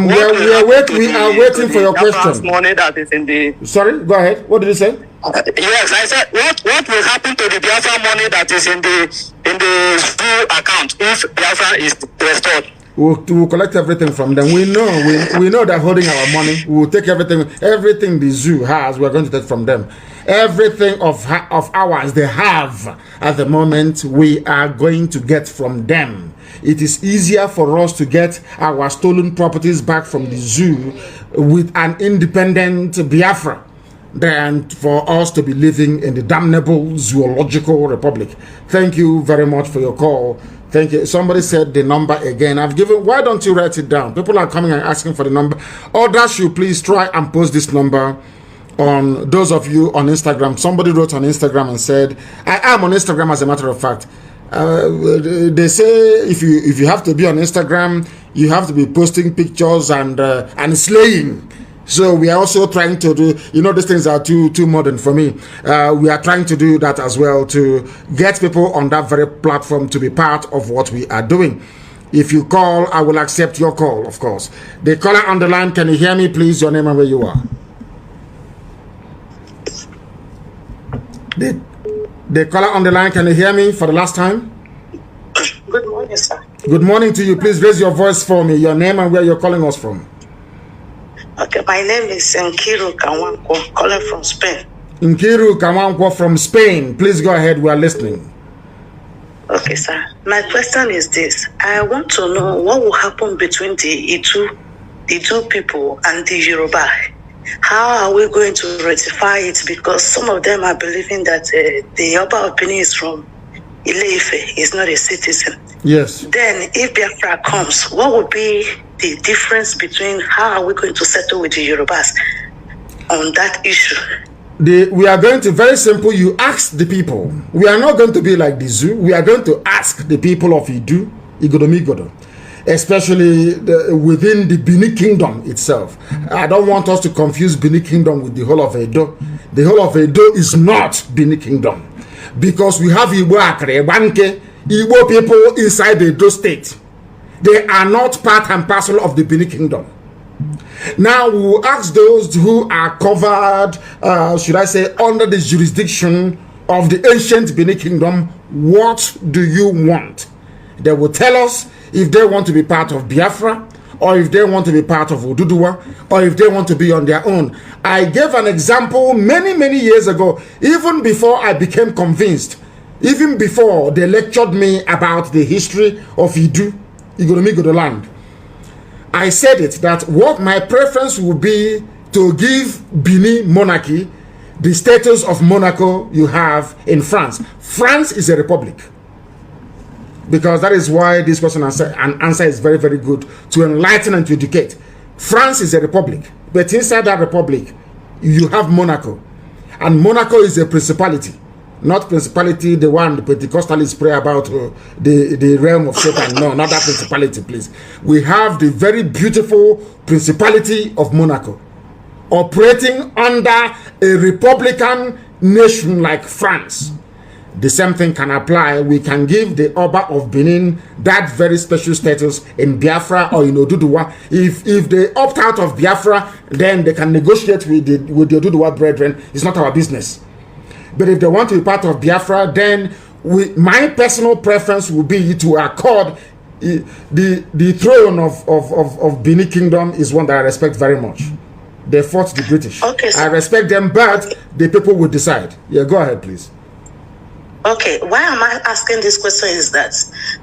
waiting for your question. Money that is in the... Sorry, go ahead. What did you say? Yes, I said what will happen to the Biafra money that is in the zoo account if Biafra is restored? We'll collect everything from them. We know they're holding our money. We'll take everything the zoo has. We're going to take from them. Everything of ours they have at the moment, we are going to get from them. It is easier for us to get our stolen properties back from the zoo with an independent Biafra than for us to be living in the damnable zoological republic. Thank you very much for your call. Thank you. Somebody said the number again. Why don't you write it down? People are coming and asking for the number. Others should please try and post this number on those of you on Instagram. Somebody wrote on Instagram and said, I am on Instagram as a matter of fact. They say if you have to be on Instagram, you have to be posting pictures and slaying. So we are also trying to do, these things are too modern for me. We are trying to do that as well to get people on that very platform to be part of what we are doing. If you call, I will accept your call, of course. The caller on the line, can you hear me, please? Your name and where you are. The caller on the line, can you hear me for the last time? Good morning, sir. Good morning to you. Please raise your voice for me. Your name and where you're calling us from. Okay, my name is Nkiru Kawankwo, calling from Spain. Nkiru Kawankwo from Spain. Please go ahead. We are listening. Okay, sir. My question is this. I want to know what will happen between the Idu people and the Yoruba. How are we going to rectify it? Because some of them are believing that the Oba of Benin is from Ile-Ife, is not a citizen. Yes. Then, if Biafra comes, what would be the difference between how are we going to settle with the Yorubas on that issue? We are going to, very simple, you ask the people. We are not going to be like the zoo. We are going to ask the people of Idu, Igodomigodo, especially within the Benin Kingdom itself. I don't want us to confuse Benin Kingdom with the whole of Edo. The whole of Edo is not Benin Kingdom. Because we have Igbo Akre, Banke, Igbo people inside the Edo state. They are not part and parcel of the Benin Kingdom. Now we will ask those who are covered, should I say, under the jurisdiction of the ancient Benin Kingdom, what do you want? They will tell us if they want to be part of Biafra, or if they want to be part of Oduduwa, or if they want to be on their own. I gave an example many years ago, even before I became convinced, even before they lectured me about the history of Idu, Igodomigodo land. I said it, that what my preference would be to give Benin monarchy the status of Monaco you have in France. France is a republic. Because that is why this question and answer is very good, to enlighten and to educate. France is a republic, but inside that republic, you have Monaco. And Monaco is a principality. Not principality, the one the Pentecostalists pray about, the realm of Satan. No, not that principality, please. We have the very beautiful principality of Monaco, operating under a republican nation like France. The same thing can apply. We can give the Oba of Benin that very special status in Biafra or in Oduduwa. If they opt out of Biafra, then they can negotiate with the Oduduwa brethren. It's not our business. But if they want to be part of Biafra, then my personal preference would be to accord the throne of Benin Kingdom is one that I respect very much. They fought the British. Okay, I respect them, but the people will decide. Yeah, go ahead, please. Okay, why am I asking this question is that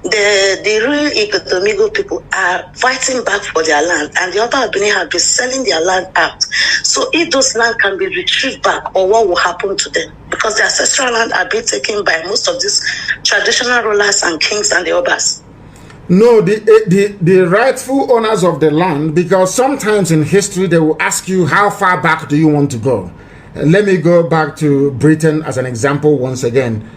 the real Igodomigo people are fighting back for their land, and the Oba of Benin have been selling their land out. So if those land can be retrieved back, or what will happen to them? Because the ancestral land are being taken by most of these traditional rulers and kings and the Obas. No, the rightful owners of the land, because sometimes in history they will ask you, how far back do you want to go? Let me go back to Britain as an example once again.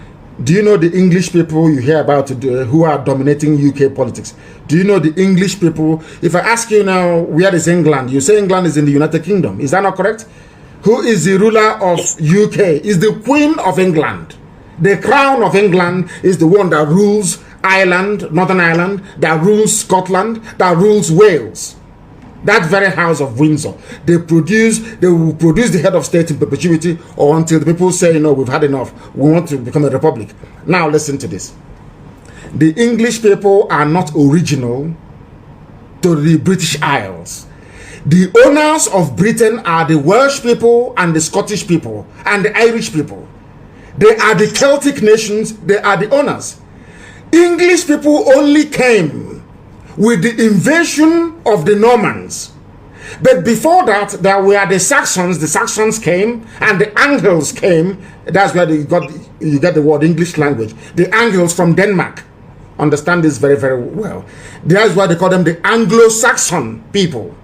Do you know the English people you hear about who are dominating UK politics? Do you know the English people? If I ask you now, where is England? You say England is in the United Kingdom. Is that not correct? Who is the ruler of UK? Is the Queen of England. The Crown of England is the one that rules Ireland, Northern Ireland, that rules Scotland, that rules Wales. That very House of Windsor, they will produce the head of state in perpetuity, or until the people say, no, we've had enough, we want to become a republic. Now listen to this. The English people are not original to the British Isles. The owners of Britain are the Welsh people and the Scottish people and the Irish people. They are the Celtic nations, they are the owners. English people only came with the invasion of the Normans. But before that, there were the Saxons came, and the Angles came. That's where you get the word English language. The Angles from Denmark. Understand this very well. That's why they call them the Anglo-Saxon people.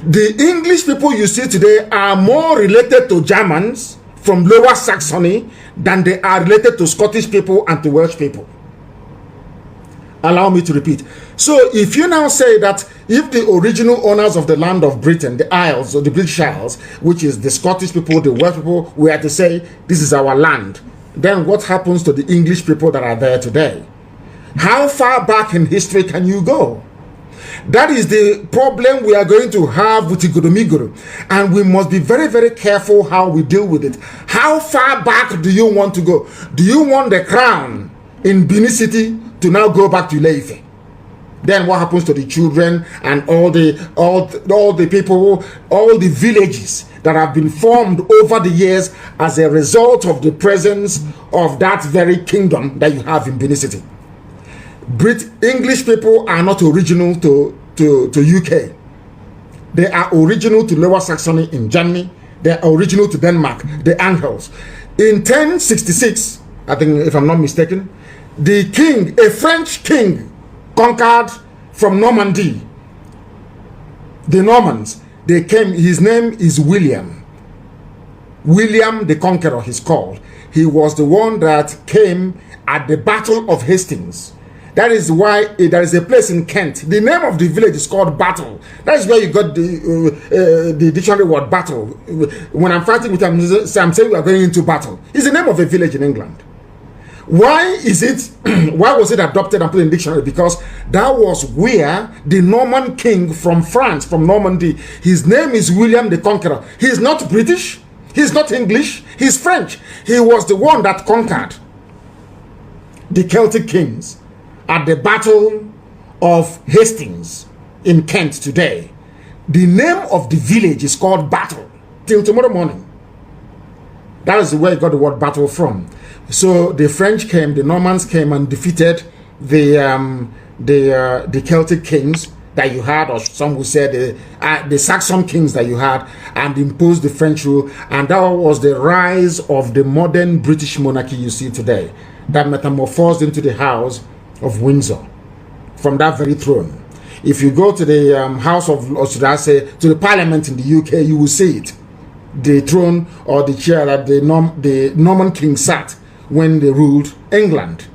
The English people you see today are more related to Germans from Lower Saxony than they are related to Scottish people and to Welsh people. Allow me to repeat. So if you now say that if the original owners of the land of Britain, the Isles or the British Isles, which is the Scottish people, the Welsh people, were to say this is our land, then what happens to the English people that are there today? How far back in history can you go? That is the problem we are going to have with Igoromigoro, and we must be very, very careful how we deal with it. How far back do you want to go? Do you want the crown in Benin City to now go back to Ile-Ife? Then what happens to the children and all the people, all the villages that have been formed over the years as a result of the presence of that very kingdom that you have in Benin City? English people are not original to UK. They are original to Lower Saxony in Germany. They are original to Denmark, the Angles. In 1066, I think, if I'm not mistaken, the king, a French king, conquered from Normandy. The Normans, they came, his name is William. William the Conqueror, he's called. He was the one that came at the Battle of Hastings. That is why there is a place in Kent. The name of the village is called Battle. That is where you got the dictionary word battle. When I'm fighting with them, I'm saying we are going into battle. It's the name of a village in England. Why is it? Why was it adopted and put in the dictionary? Because that was where the Norman king from France, from Normandy, his name is William the Conqueror. He is not British. He's not English. He's French. He was the one that conquered the Celtic kings at the Battle of Hastings in Kent today. The name of the village is called Battle till tomorrow morning. That is where you got the word battle from. So the French came, the Normans came and defeated the Celtic kings that you had, or some would say the Saxon kings that you had, and imposed the French rule. And that was the rise of the modern British monarchy you see today, that metamorphosed into the House of Windsor from that very throne. If you go to the House of, or should I say, to the Parliament in the UK, you will see it. The throne or the chair that the Norman king sat when they ruled England.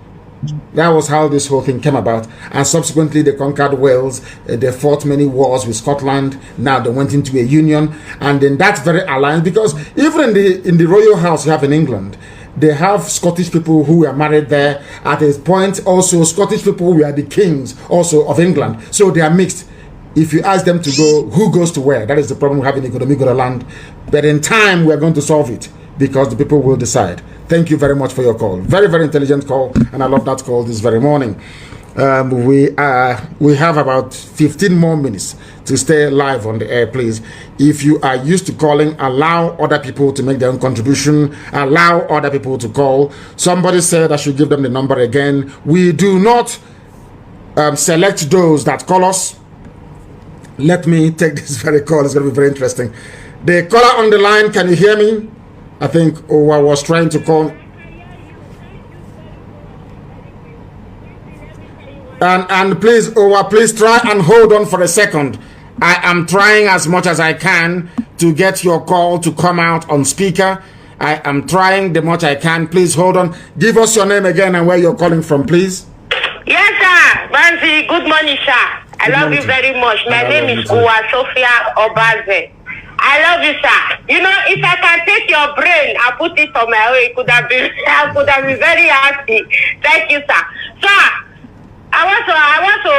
That was how this whole thing came about. And subsequently they conquered Wales. They fought many wars with Scotland. Now they went into a union, and then that very alliance, because even in the royal house you have in England, they have Scottish people who were married there. At a point also, Scottish people were the kings also of England. So they are mixed. If you ask them to go, who goes to where? That is the problem we have in Igoromigoro land. But in time, we are going to solve it, because the people will decide. Thank you very much for your call. Very, very intelligent call, and I love that call this very morning. We have about 15 more minutes to stay live on the air, please. If you are used to calling, allow other people to make their own contribution. Allow other people to call. Somebody said I should give them the number again. We do not select those that call us. Let me take this very call. It's going to be very interesting. The caller on the line, can you hear me? I think I was trying to call. And please, please try and hold on for a second. I am trying as much as I can to get your call to come out on speaker. I am trying the much I can. Please hold on. Give us your name again and where you're calling from, please. Yes, sir. Mazi, good morning, sir. I love you very much. My name is Uwa Sophia Obaze. I love you, sir. You know, if I can take your brain and put it on my way, I could have been very happy. Thank you, sir. Sir, I want to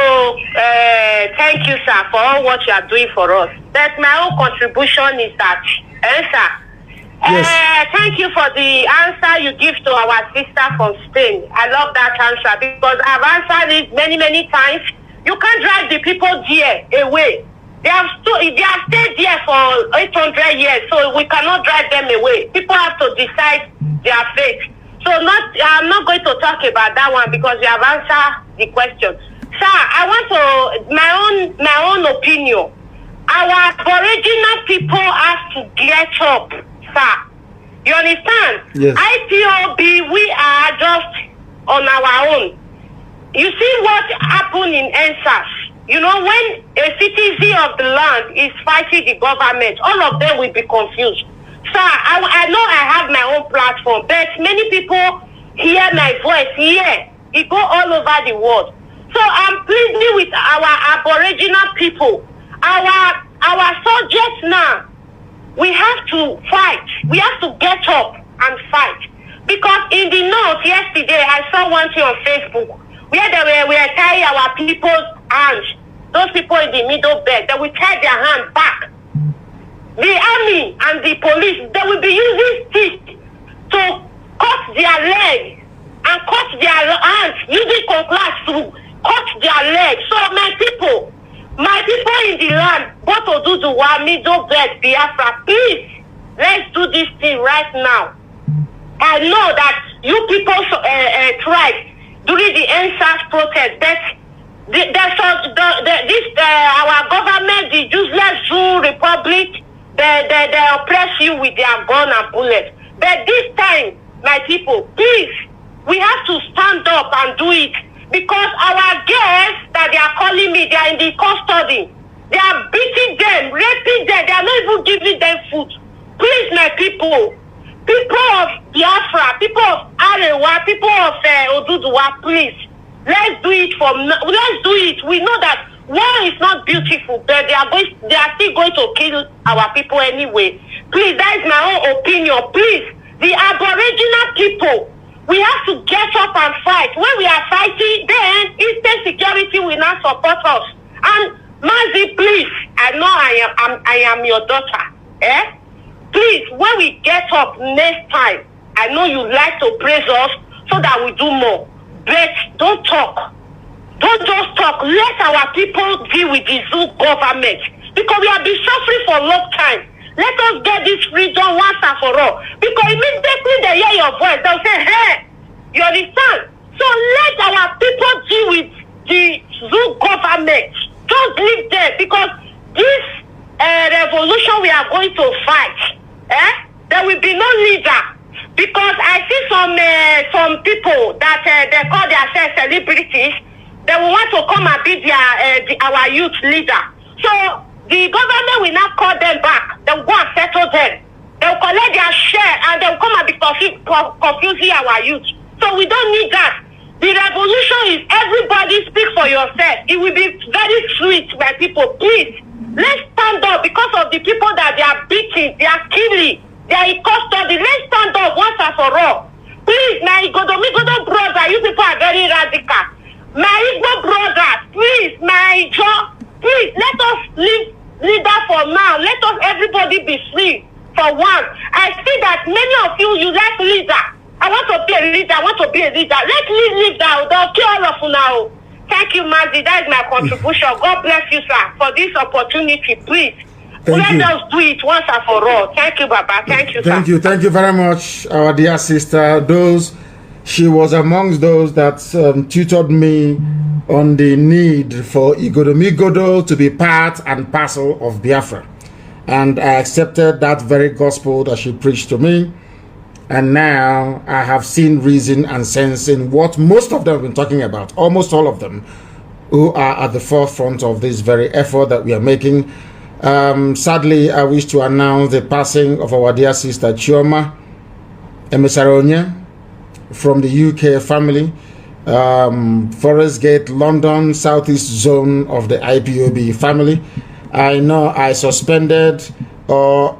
thank you, sir, for all what you are doing for us. That my own contribution is that, sir. Yes. Thank you for the answer you give to our sister from Spain. I love that answer, because I've answered it many, many times. You can't drive the people there away. They have stayed there for 800 years, so we cannot drive them away. People have to decide their fate. So I'm not going to talk about that one, because you have answered the question. Sir, I want to my own opinion. Our Aboriginal people have to get up, sir. You understand? Yes. IPOB, we are just on our own. You see what happened in NSAS? You know, when a citizen of the land is fighting the government, all of them will be confused. Sir, I know I have my own platform, but many people hear my voice here. It go all over the world. So I'm pleading with our Aboriginal people, our soldiers now. We have to fight. We have to get up and fight. Because in the north yesterday, I saw one thing on Facebook. where they were tying our people's hands. Those people in the middle bed, they will tie their hand back. The army and the police, they will be using sticks to cut their legs and cut their hands, using cutlass to cut their legs. So my people in the land, go to do the war, middle bed, Biafra, please, let's do this thing right now. I know that you people tried during the NSAS protest, but our government, the useless Zoo Republic, they oppress you with their gun and bullets. But this time, my people, please, we have to stand up and do it. Because our girls that they are calling me, they are in the custody. They are beating them, raping them. They are not even giving them food. Please, my people of Biafra, people of Arewa, people of Oduduwa, please, let's do it. We know that war is not beautiful, but they are still going to kill our people anyway. Please, that is my own opinion. Please, the Aboriginal people, we have to get up and fight. When we are fighting, then instant security will not support us. And Mazi, please, I know I am your daughter. Please, when we get up next time, I know you like to praise us so that we do more. But don't talk. Don't just talk. Let our people deal with the Zoo government. Because we have been suffering for a long time. Let us get this freedom once and for all. Because immediately they hear your voice, they'll say, hey, you understand? So let our people deal with the Zoo government. Just leave them. Because this revolution we are going to fight, there will be no leader. Because I see some people that they call themselves celebrities, they will want to come and be our youth leader. So the government will not call them back. They will go and settle them. They will collect their share and they will come and be confusing our youth. So we don't need that. The revolution is everybody speak for yourself. It will be very sweet, my people. Please, let's stand up because of the people that they are beating, they are killing, they are in custody. Let's stand up once and for all. Please, my Igodomigodo brother, you people are very radical. My Igbo brothers, please, my Joe, please, let us leave that for now. Let us everybody be free for one. I see that many of you like leader. I want to be a leader. Let me leave that. They'll kill all of you now. Thank you, Mazi. That is my contribution. God bless you, sir, for this opportunity. Please, let us do it once and for all. Thank you, Baba. Thank you, sir. Thank you very much, our dear sister. She was amongst those that tutored me on the need for Igodomigodo to be part and parcel of Biafra. And I accepted that very gospel that she preached to me. And now I have seen reason and sense in what most of them have been talking about, almost all of them, who are at the forefront of this very effort that we are making. Sadly, I wish to announce the passing of our dear sister Chioma Emisaronya from the UK family, Forest Gate, London, Southeast Zone of the IPOB family. I know I suspended the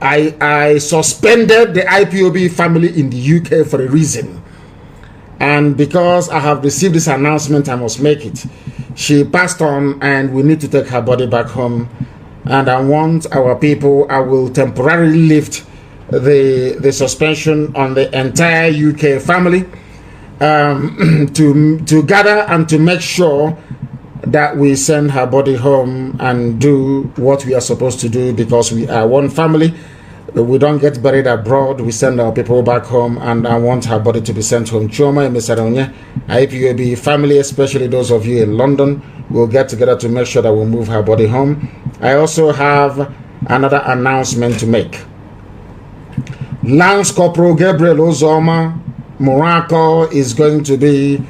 IPOB family in the UK for a reason. And because I have received this announcement, I must make it. She passed on and we need to take her body back home. And I want our people, I will temporarily lift the suspension on the entire UK family to gather and to make sure that we send her body home and do what we are supposed to do, because we are one family. We don't get buried abroad. We send our people back home, and I want her body to be sent home. Chioma Emisaronya, IPOB family, especially those of you in London, will get together to make sure that we move her body home. I also have another announcement to make. Lance Corporal Gabriel Ozoma Morocco is going to be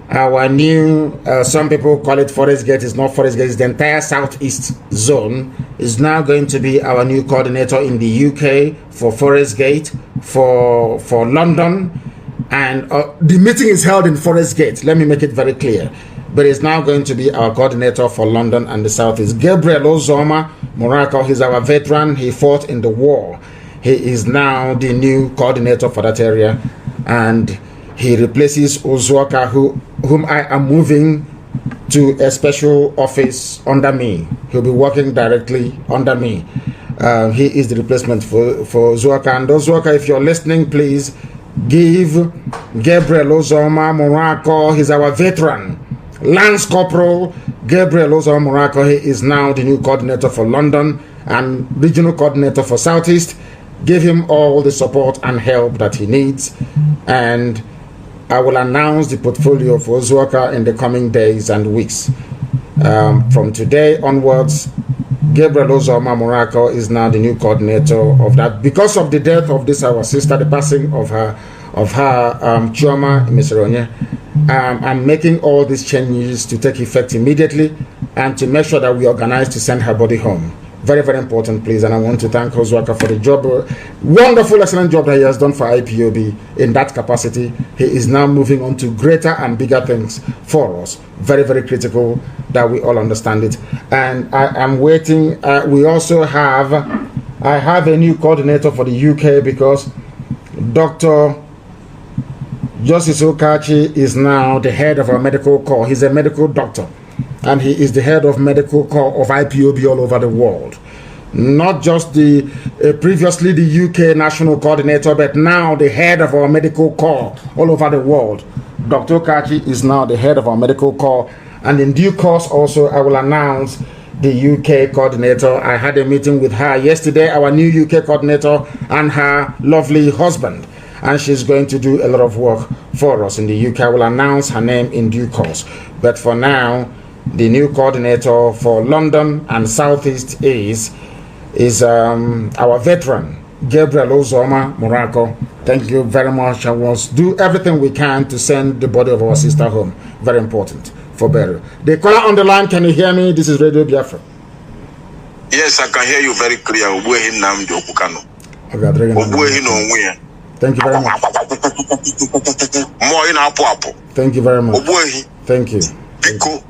our new, some people call it Forest Gate. It's not Forest Gate, it's the entire Southeast Zone. Is now going to be our new coordinator in the UK for Forest Gate, for London. And the meeting is held in Forest Gate. Let me make it very clear. But he's now going to be our coordinator for London and the Southeast. Gabriel Ozoma Morocco, he's our veteran. He fought in the war. He is now the new coordinator for that area. And he replaces Ozuoka, whom I am moving to a special office under me. He'll be working directly under me. He is the replacement for Ozuoka. And Ozuoka, if you're listening, please give Gabriel Ozoma Morako. He's our veteran, Lance Corporal Gabriel Ozoma Morako. He is now the new coordinator for London and regional coordinator for Southeast. Give him all the support and help that he needs, and I will announce the portfolio for Ozuoka in the coming days and weeks. From today onwards, Gabriel Ozoma Morako is now the new coordinator of that. Because of the death of this our sister, the passing of her Chioma Miseronye, I'm making all these changes to take effect immediately and to make sure that we organize to send her body home. Very, very important, please. And I want to thank Ozuoka for the job, wonderful, excellent job that he has done for IPOB in that capacity. He is now moving on to greater and bigger things for us. Very, very critical that we all understand it. And I am waiting. We also have, I have a new coordinator for the UK because Dr. Justice Okachi is now the head of our medical corps. He's a medical doctor, and he is the head of medical corps of IPOB all over the world. Not just the previously the UK national coordinator, but now the head of our medical corps all over the world. Dr. Okachi is now the head of our medical corps, and in due course also I will announce the UK coordinator. I had a meeting with her yesterday, our new UK coordinator, and her lovely husband. And she's going to do a lot of work for us in the UK. I will announce her name in due course. But for now, the new coordinator for London and Southeast is our veteran, Gabriel Ozoma Morako. Thank you very much. I will do everything we can to send the body of our sister home. Very important for burial. The caller on the line, can you hear me? This is Radio Biafra. Yes, I can hear you very clear. Mazi Nnamdi Kanu. Thank you very much. Thank you very much. Thank you. Because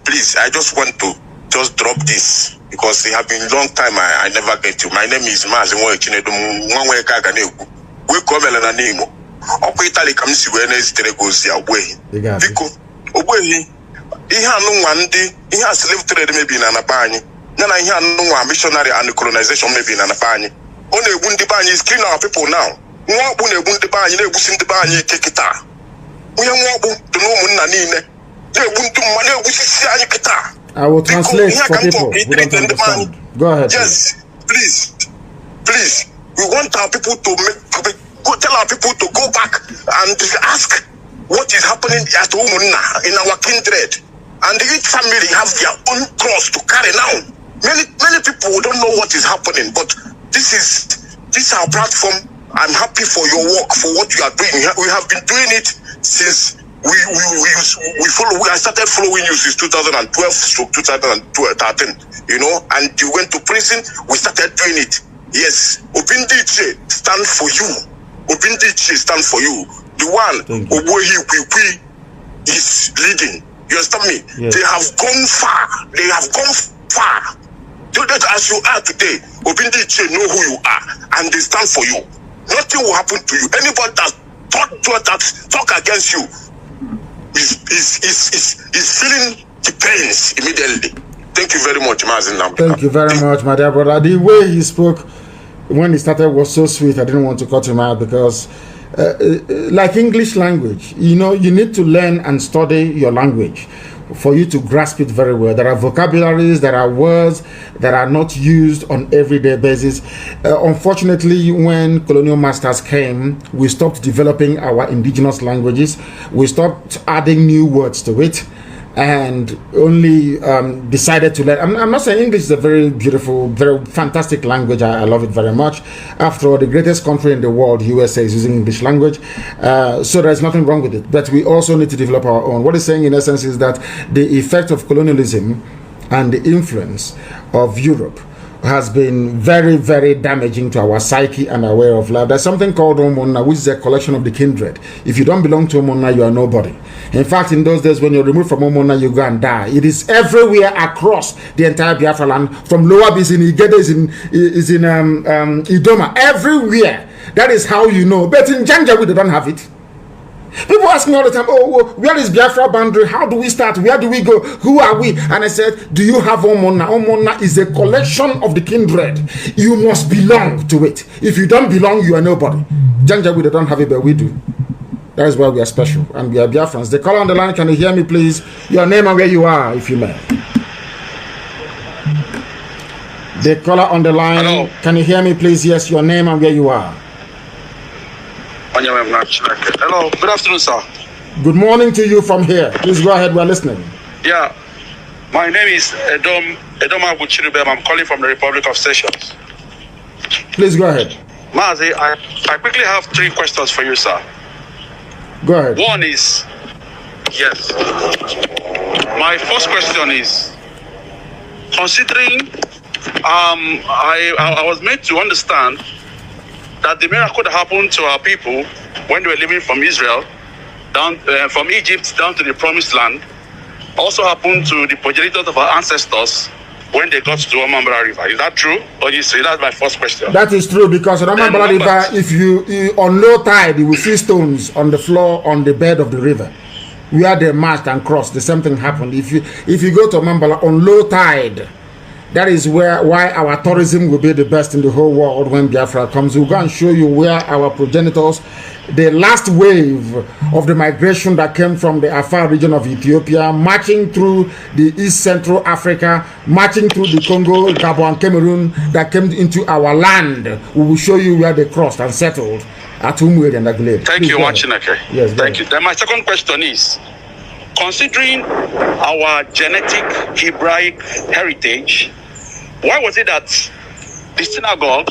please, I just want to just drop this because it has been a long time I never get you. My name is Mazi Nnamdi Kanu. We come and name. Italy comes to Wednesday goes the away. Because he has no one day, he has slave trade maybe in Anapani. Then I hear no missionary and colonization maybe in Anapani. Only Wundibani is killing our people now. We are Wundibani, they will sing the Bani take it. We are to know Munanine. They won't do money, we see Kita. I will translate for people who don't understand. Go ahead. Yes, please. We want our people to tell our people to go back and ask what is happening at Umunna in our kindred. And each family have their own cross to carry now. Many people don't know what is happening, but this is our platform. I'm happy for your work, for what you are doing. We have been doing it since we follow. I started following you since 2012 to 2013. You know, and you went to prison. We started doing it. Yes, Obindiche stand for you. Obindiche stand for you. The one Obohi is leading. You understand me? Yes. They have gone far. As you are today, Obindiche know who you are, and they stand for you. Nothing will happen to you. Anybody that talk against you is feeling the pains immediately. Thank you very much, Mazi Nnamdi. Thank you very much, my dear brother. The way he spoke when he started was so sweet. I didn't want to cut him out because, like English language, you know, you need to learn and study your language for you to grasp it very well. There are vocabularies, there are words that are not used on everyday basis. Unfortunately, when colonial masters came, we stopped developing our indigenous languages. We stopped adding new words to it and only decided to learn. I'm not saying English is a very beautiful, very fantastic language. I love it very much. After all, the greatest country in the world, USA, is using English language. So there's nothing wrong with it. But we also need to develop our own. What he's saying in essence is that the effect of colonialism and the influence of Europe has been very, very damaging to our psyche and our way of life. There's something called Omonna, which is a collection of the kindred. If you don't belong to Omonna, you are nobody. In fact, in those days, when you're removed from Omonna, you go and die. It is everywhere across the entire Biafra land. From Lower Bis in Igede is in Idoma. Everywhere. That is how you know. But in Janjaweed, they don't have it. People ask me all the time, oh, where is Biafra boundary? How do we start? Where do we go? Who are we? And I said, do you have Omona? Omona is a collection of the kindred. You must belong to it. If you don't belong, you are nobody. Janjaweed, they don't have it, but we do. That is why we are special. And we are Biafrans. The caller on the line, can you hear me, please? Your name and where you are, if you may. The caller on the line, hello. Can you hear me, please? Yes, your name and where you are. Hello, good afternoon, sir. Good morning to you from here. Please go ahead, we're listening. Yeah, my name is Edom Abuchirubem. I'm calling from the Republic of Seychelles. Please go ahead. Mazi, I quickly have 3 questions for you, sir. Go ahead. One is, yes. My first question is, considering I was made to understand that the miracle that happened to our people when they were living from Israel, down from Egypt down to the Promised Land, also happened to the progenitors of our ancestors when they got to the Omambara River. Is that true? Or you say that's my first question? That is true, because on Omambara River, if you on low tide, you will see stones on the floor on the bed of the river where they marched and crossed. The same thing happened. If you go to Omambara on low tide, that is why our tourism will be the best in the whole world when Biafra comes. We'll go and show you where our progenitors, the last wave of the migration that came from the Afar region of Ethiopia, marching through the East Central Africa, marching through the Congo, Gabon, Cameroon, that came into our land. We will show you where they crossed and settled at Umwede and Aguled. Thank you, Machineke. Yes, thank you. Then my second question is, considering our genetic Hebraic heritage, why was it that the synagogue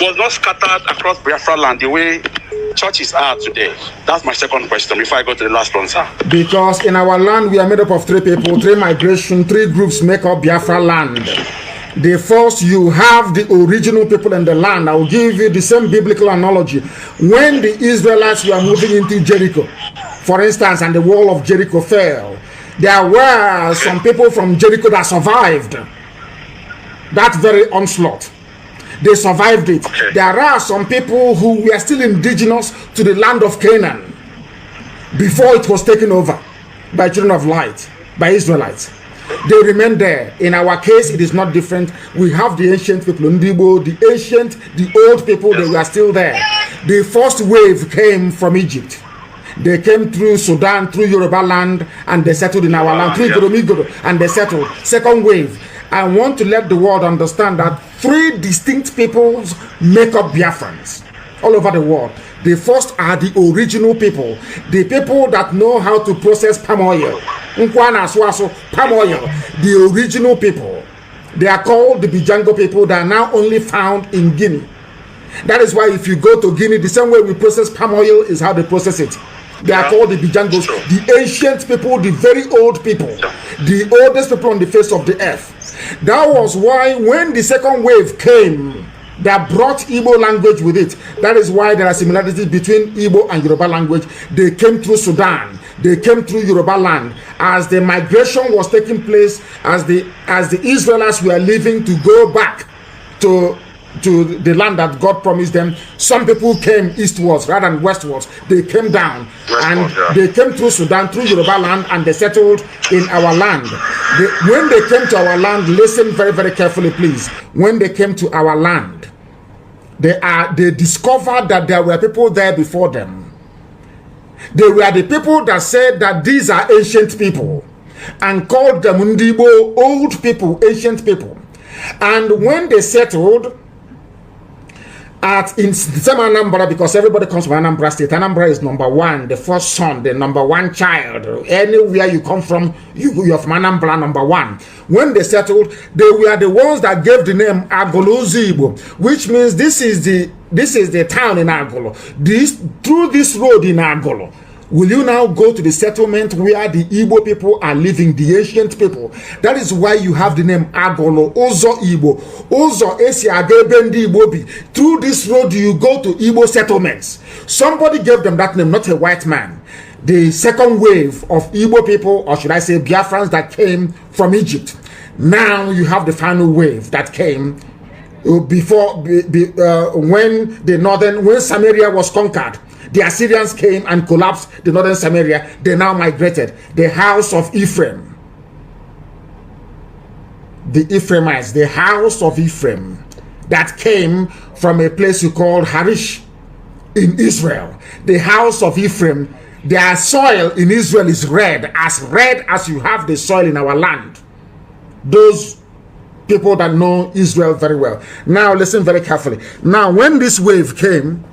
was not scattered across Biafra land the way churches are today? That's my second question before I go to the last one, sir. Because in our land, we are made up of 3 people, 3 migration, 3 groups make up Biafra land. The first, you have the original people in the land. I will give you the same biblical analogy. When the Israelites were moving into Jericho, for instance, and the wall of Jericho fell, there were some people from Jericho that survived that very onslaught. They survived it. There are some people who were still indigenous to the land of Canaan before it was taken over by children of light, by Israelites. They remain there. In our case, it is not different. We have the ancient people, Ndibo, the old people, they were still there. The first wave came from Egypt. They came through Sudan, through Yoruba land, and they settled in our land, through Goromigoro, and they settled. Second wave. I want to let the world understand that 3 distinct peoples make up Biafrans all over the world. The first are the original people, the people that know how to process palm oil. Palm oil, the original people. They are called the Bijango people that are now only found in Guinea. That is why if you go to Guinea, the same way we process palm oil is how they process it. They are called the Bijangos, the ancient people, the very old people, the oldest people on the face of the earth. That was why when the second wave came, that brought Igbo language with it. That is why there are similarities between Igbo and Yoruba language. They came through Sudan. They came through Yoruba land. As the migration was taking place, as the Israelites were leaving to go back to the land that God promised them, some people came eastwards rather than westwards. They came down and they came through Sudan, through Yoruba land, and they settled in our land. When they came to our land, listen very, very carefully, please. When they came to our land, they discovered that there were people there before them. They were the people that said that these are ancient people and called them Ndibo, old people, ancient people. And when they settled in the same Anambra, because everybody comes from Anambra State. Anambra is number 1, the first son, the number 1 child. Anywhere you come from, you're from Anambra, number 1. When they settled, they were the ones that gave the name Agolo Zibo, which means this is the town in Agolo. Through this road in Agolo, will you now go to the settlement where the Igbo people are living, the ancient people? That is why you have the name Agolo, Ozo Igbo. Ozo Esi Agebendi Igbobi. Through this road, you go to Igbo settlements. Somebody gave them that name, not a white man. The second wave of Igbo people, or should I say Biafrans, that came from Egypt. Now you have the final wave that came before, when Samaria was conquered. The Assyrians came and collapsed the northern Samaria. They now migrated. The house of Ephraim. The Ephraimites, the house of Ephraim, that came from a place you call Harish in Israel. The house of Ephraim, their soil in Israel is red as you have the soil in our land. Those people that know Israel very well. Now listen very carefully. Now when this wave came,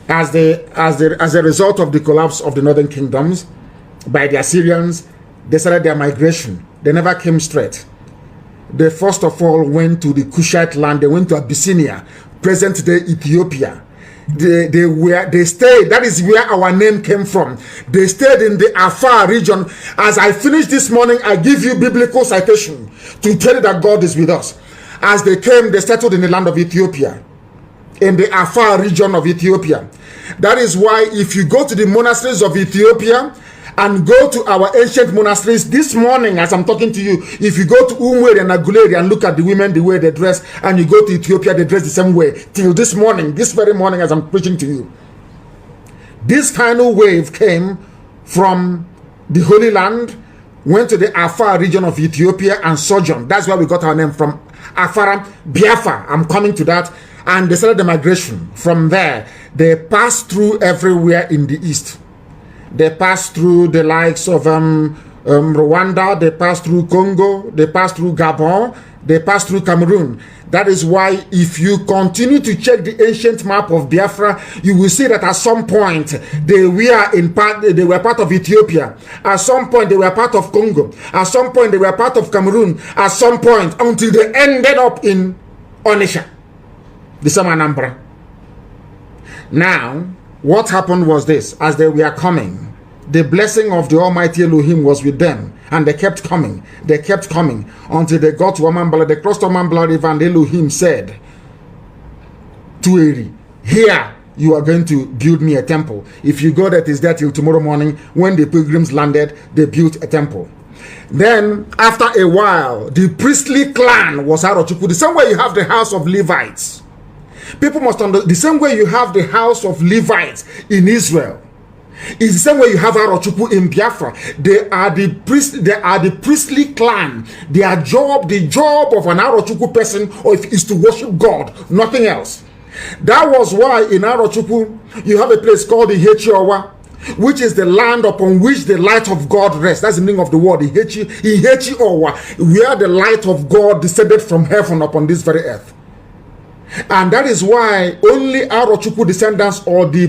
as a result of the collapse of the northern kingdoms by the Assyrians, they started their migration. They never came straight. They first of all went to the Cushite land. They went to Abyssinia, present-day Ethiopia. They stayed. That is where our name came from. They stayed in the Afar region. As I finished this morning, I give you biblical citation to tell you that God is with us. As they came, they settled in the land of Ethiopia, in the Afar region of Ethiopia. That is why if you go to the monasteries of Ethiopia and go to our ancient monasteries this morning, as I'm talking to you, if you go to Umweri and Aguleri and look at the women, the way they dress, and you go to Ethiopia, they dress the same way. Till this morning, this very morning as I'm preaching to you. This final wave came from the Holy Land, went to the Afar region of Ethiopia and sojourned. That's where we got our name from. Afar, Biafra, I'm coming to that. And they started the migration. From there, they passed through everywhere in the east. They passed through the likes of Rwanda, they passed through Congo, they passed through Gabon, they passed through Cameroon. That is why if you continue to check the ancient map of Biafra, you will see that at some point they were part of Ethiopia. At some point they were part of Congo. At some point they were part of Cameroon. At some point until they ended up in Onitsha, the same Anambra. Now, what happened was this: as they were coming, the blessing of the Almighty Elohim was with them, and they kept coming until they got to Omambala. They crossed Omambala River, and Elohim said to Eri, "Here you are going to build me a temple. If you go, that is there till tomorrow morning." When the pilgrims landed, they built a temple. Then, after a while, the priestly clan was out of Chukwu. The same way you have the house of Levites. People must understand, the same way you have the house of Levites in Israel, it's the same way you have Arochukwu in Biafra. They are the priestly clan. Their job, the job of an Arochukwu person is to worship God, nothing else. That was why in Arochukwu you have a place called the Ihechiowa, which is the land upon which the light of God rests. That's the meaning of the word Ihechiowa, where the light of God descended from heaven upon this very earth. And that is why only Arochukwu descendants, or the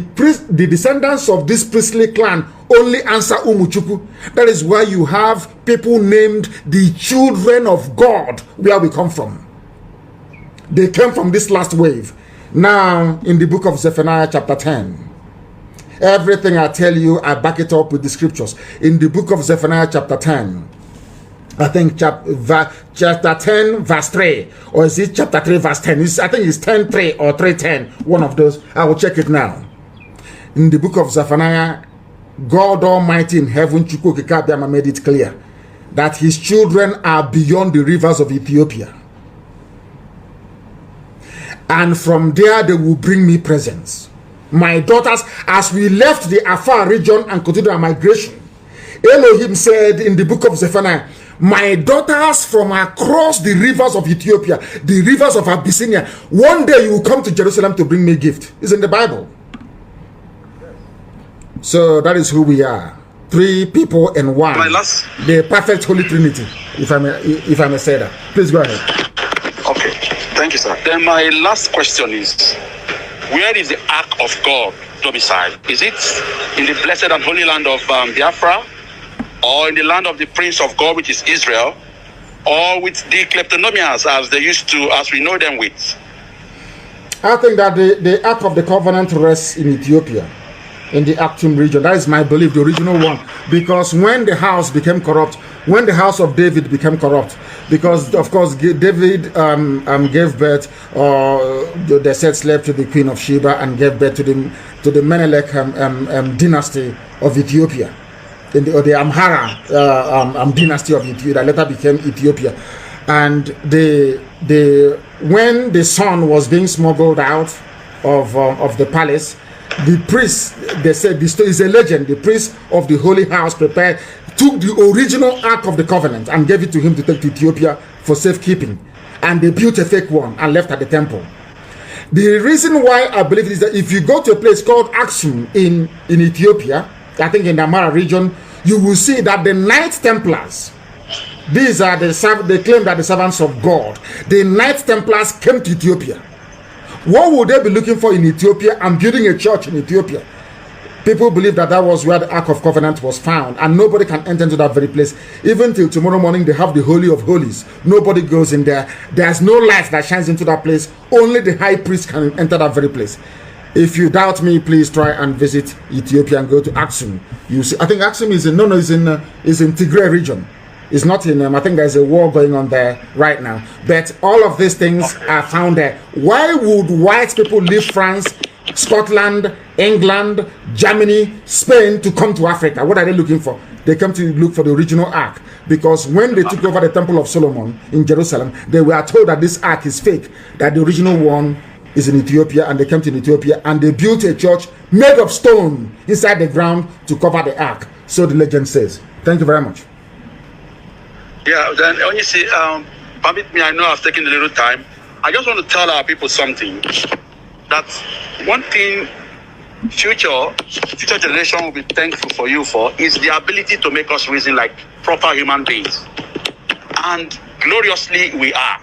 descendants of this priestly clan, only answer Umuchukwu. That is why you have people named the children of God, where we come from. They came from this last wave. Now, in the book of Zephaniah chapter 10, everything I tell you, I back it up with the scriptures. In the book of Zephaniah chapter 10, I think chapter 10 verse 3, or is it chapter 3 verse 10? I think it's 10:3 or 3:10, one of those. I will check it now. In the book of Zephaniah, God Almighty in heaven, Chukwu Okike Abiama, made it clear that his children are beyond the rivers of Ethiopia. And from there they will bring me presents. My daughters, as we left the Afar region and continued our migration, Elohim said in the book of Zephaniah, my daughters from across the rivers of Ethiopia, the rivers of Abyssinia, one day you will come to Jerusalem to bring me a gift. It's in the Bible. So that is who we are. Three people in one. The perfect Holy Trinity, if I may say that. Please go ahead. Okay, thank you, sir. Then my last question is, where is the Ark of God domiciled? Is it in the blessed and holy land of Biafra, or in the land of the Prince of God, which is Israel, or with the kleptonomians as we know them with? I think that the Ark of the Covenant rests in Ethiopia, in the Actum region. That is my belief, the original one. Because when the house became corrupt, when the house of David became corrupt, because of course David gave birth, or they said slave to the Queen of Sheba, and gave birth to the Menelik dynasty of Ethiopia. In the Amhara dynasty of Ethiopia that later became Ethiopia. And when the son was being smuggled out of the palace, the priest, they said, this is a legend, the priest of the Holy House took the original Ark of the Covenant and gave it to him to take to Ethiopia for safekeeping. And they built a fake one and left at the temple. The reason why I believe it is that if you go to a place called Aksum in Ethiopia, I think in the Amara region, you will see that the Knight Templars, these are they claim that the servants of God, the Knight Templars came to Ethiopia. What would they be looking for in Ethiopia and building a church in Ethiopia? People believe that that was where the Ark of Covenant was found, and nobody can enter into that very place. Even till tomorrow morning, they have the Holy of Holies. Nobody goes in there. There's no light that shines into that place. Only the high priest can enter that very place. If you doubt me, please try and visit Ethiopia and go to Aksum. You see, I think Aksum is in Tigray region. It's not in I think there's a war going on there right now. But all of these things are found there. Why would white people leave France, Scotland, England, Germany, Spain to come to Africa? What are they looking for? They come to look for the original Ark. Because when they took over the Temple of Solomon in Jerusalem, they were told that this Ark is fake, that the original one is in Ethiopia, and they came to Ethiopia and they built a church made of stone inside the ground to cover the Ark. So the legend says. Thank you very much. Yeah, then when you see, permit me, I know I've taken a little time. I just want to tell our people something. That one thing future generation will be thankful for you for is the ability to make us reason like proper human beings. And gloriously we are.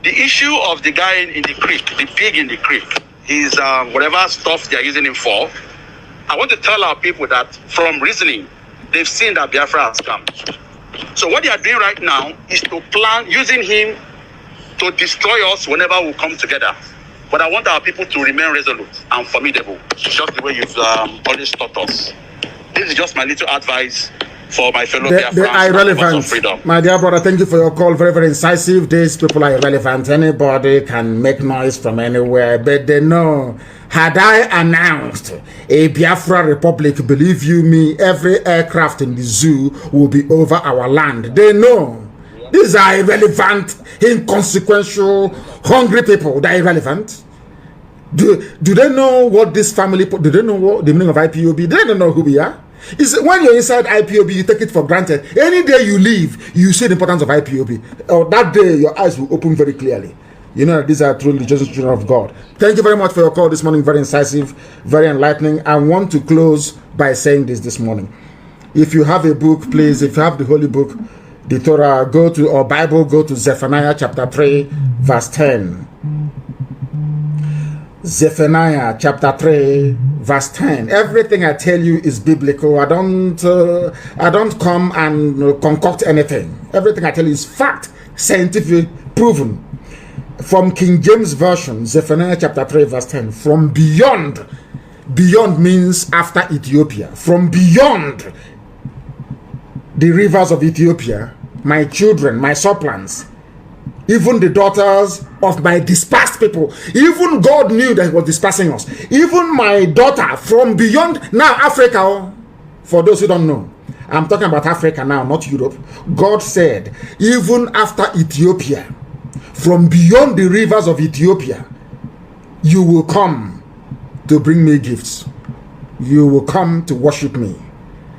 The issue of the guy in the creek, the pig in the creek, is whatever stuff they're using him for. I want to tell our people that from reasoning, they've seen that Biafra has come. So what they are doing right now is to plan using him to destroy us whenever we come together. But I want our people to remain resolute and formidable, just the way you've always taught us. This is just my little advice for my fellow Biafrans. They are irrelevant. My dear brother, thank you for your call. Very, very incisive. These people are irrelevant. Anybody can make noise from anywhere, but they know. Had I announced a Biafra Republic, believe you me, every aircraft in the zoo will be over our land. They know. These are irrelevant, inconsequential, hungry people. They're irrelevant. Do they know what this family, do they know what the meaning of IPOB? They don't know who we are. It's when you're inside IPOB, you take it for granted. Any day you leave, you see the importance of IPOB. Or that day, your eyes will open very clearly. You know, these are truly religious children of God. Thank you very much for your call this morning. Very incisive, very enlightening. I want to close by saying this morning. If you have a book, please, if you have the Holy Book, the Torah, go to, or Bible, go to Zephaniah chapter 3, verse 10. Zephaniah chapter 3, verse 10. Everything I tell you is biblical. I don't come and concoct anything. Everything I tell you is fact, scientific, proven. From King James Version, Zephaniah chapter 3, verse 10. From beyond. Beyond means after Ethiopia. From beyond the rivers of Ethiopia, my children, my suppliants, even the daughters of my dispersed people, even God knew that He was dispersing us. Even my daughter from beyond, now Africa, for those who don't know, I'm talking about Africa now, not Europe. God said, even after Ethiopia, from beyond the rivers of Ethiopia, you will come to bring me gifts. You will come to worship me.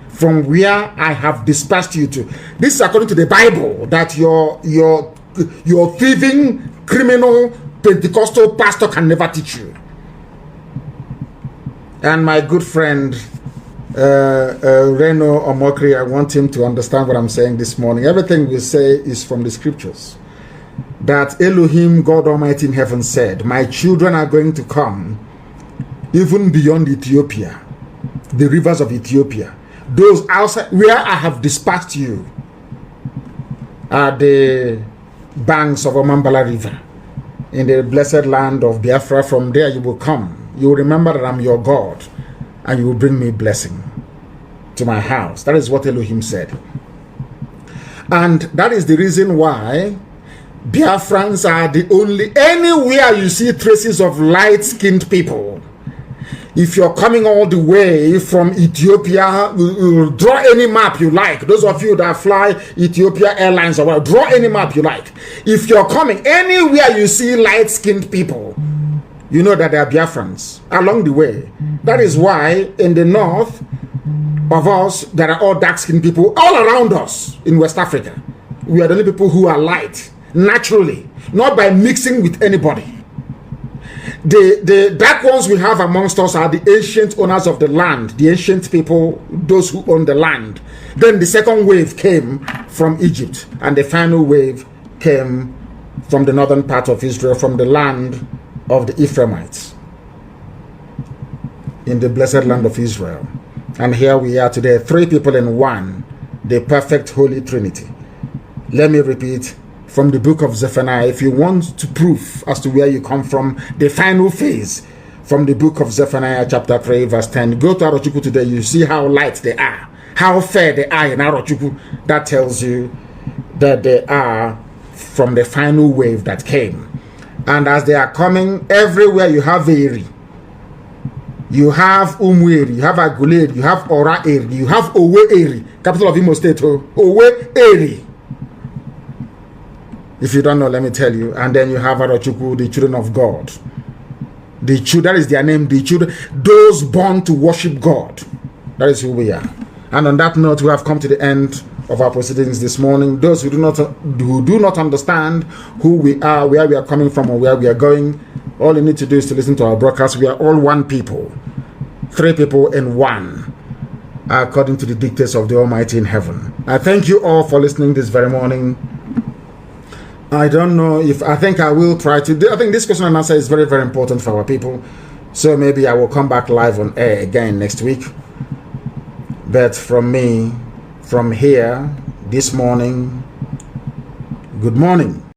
From where I have dispersed you to. This is according to the Bible, that your thieving, criminal, Pentecostal pastor can never teach you. And my good friend, Reno Omokri, I want him to understand what I'm saying this morning. Everything we say is from the scriptures. That Elohim, God Almighty in heaven said, my children are going to come even beyond Ethiopia, the rivers of Ethiopia. Those outside where I have dispatched you are the banks of Omambala River in the blessed land of Biafra. From there you will come. You will remember that I'm your God, and you will bring me blessing to my house. That is what Elohim said. And that is the reason why Biafrans are the only, anywhere you see traces of light-skinned people, if you're coming all the way from Ethiopia, draw any map you like. Those of you that fly Ethiopia Airlines or draw any map you like. If you're coming anywhere you see light-skinned people, you know that there are Biafrans along the way. That is why in the north of us, there are all dark-skinned people all around us in West Africa. We are the only people who are light, naturally, not by mixing with anybody. The dark ones we have amongst us are the ancient owners of the land, the ancient people, those who own the land. Then the second wave came from Egypt, and the final wave came from the northern part of Israel, from the land of the Ephraimites, in the blessed land of Israel. And here we are today, 3 people in one, the perfect Holy Trinity. Let me repeat from the book of Zephaniah. If you want to prove as to where you come from, the final phase, from the book of Zephaniah chapter 3 verse 10, go to Arochukwu today. You see how light they are, how fair they are in Arochukwu. That tells you that they are from the final wave that came. And as they are coming, everywhere you have Eri, you have Umweri, you have Aguleri, you have Ora Eri, you have Owe Eri, capital of Imo State, Owe Eri. If you don't know, let me tell you. And then you have Arochukwu, the children of God. The children, that is their name, the children, those born to worship God. That is who we are. And on that note, we have come to the end of our proceedings this morning. Those who do not understand who we are, where we are coming from, or where we are going, all you need to do is to listen to our broadcast. We are all one people, 3 people in one, according to the dictates of the Almighty in heaven. I thank you all for listening this very morning. I don't know if, I think I will try to do, I think this question and answer is very, very important for our people. So maybe I will come back live on air again next week. But from me, from here, this morning, good morning.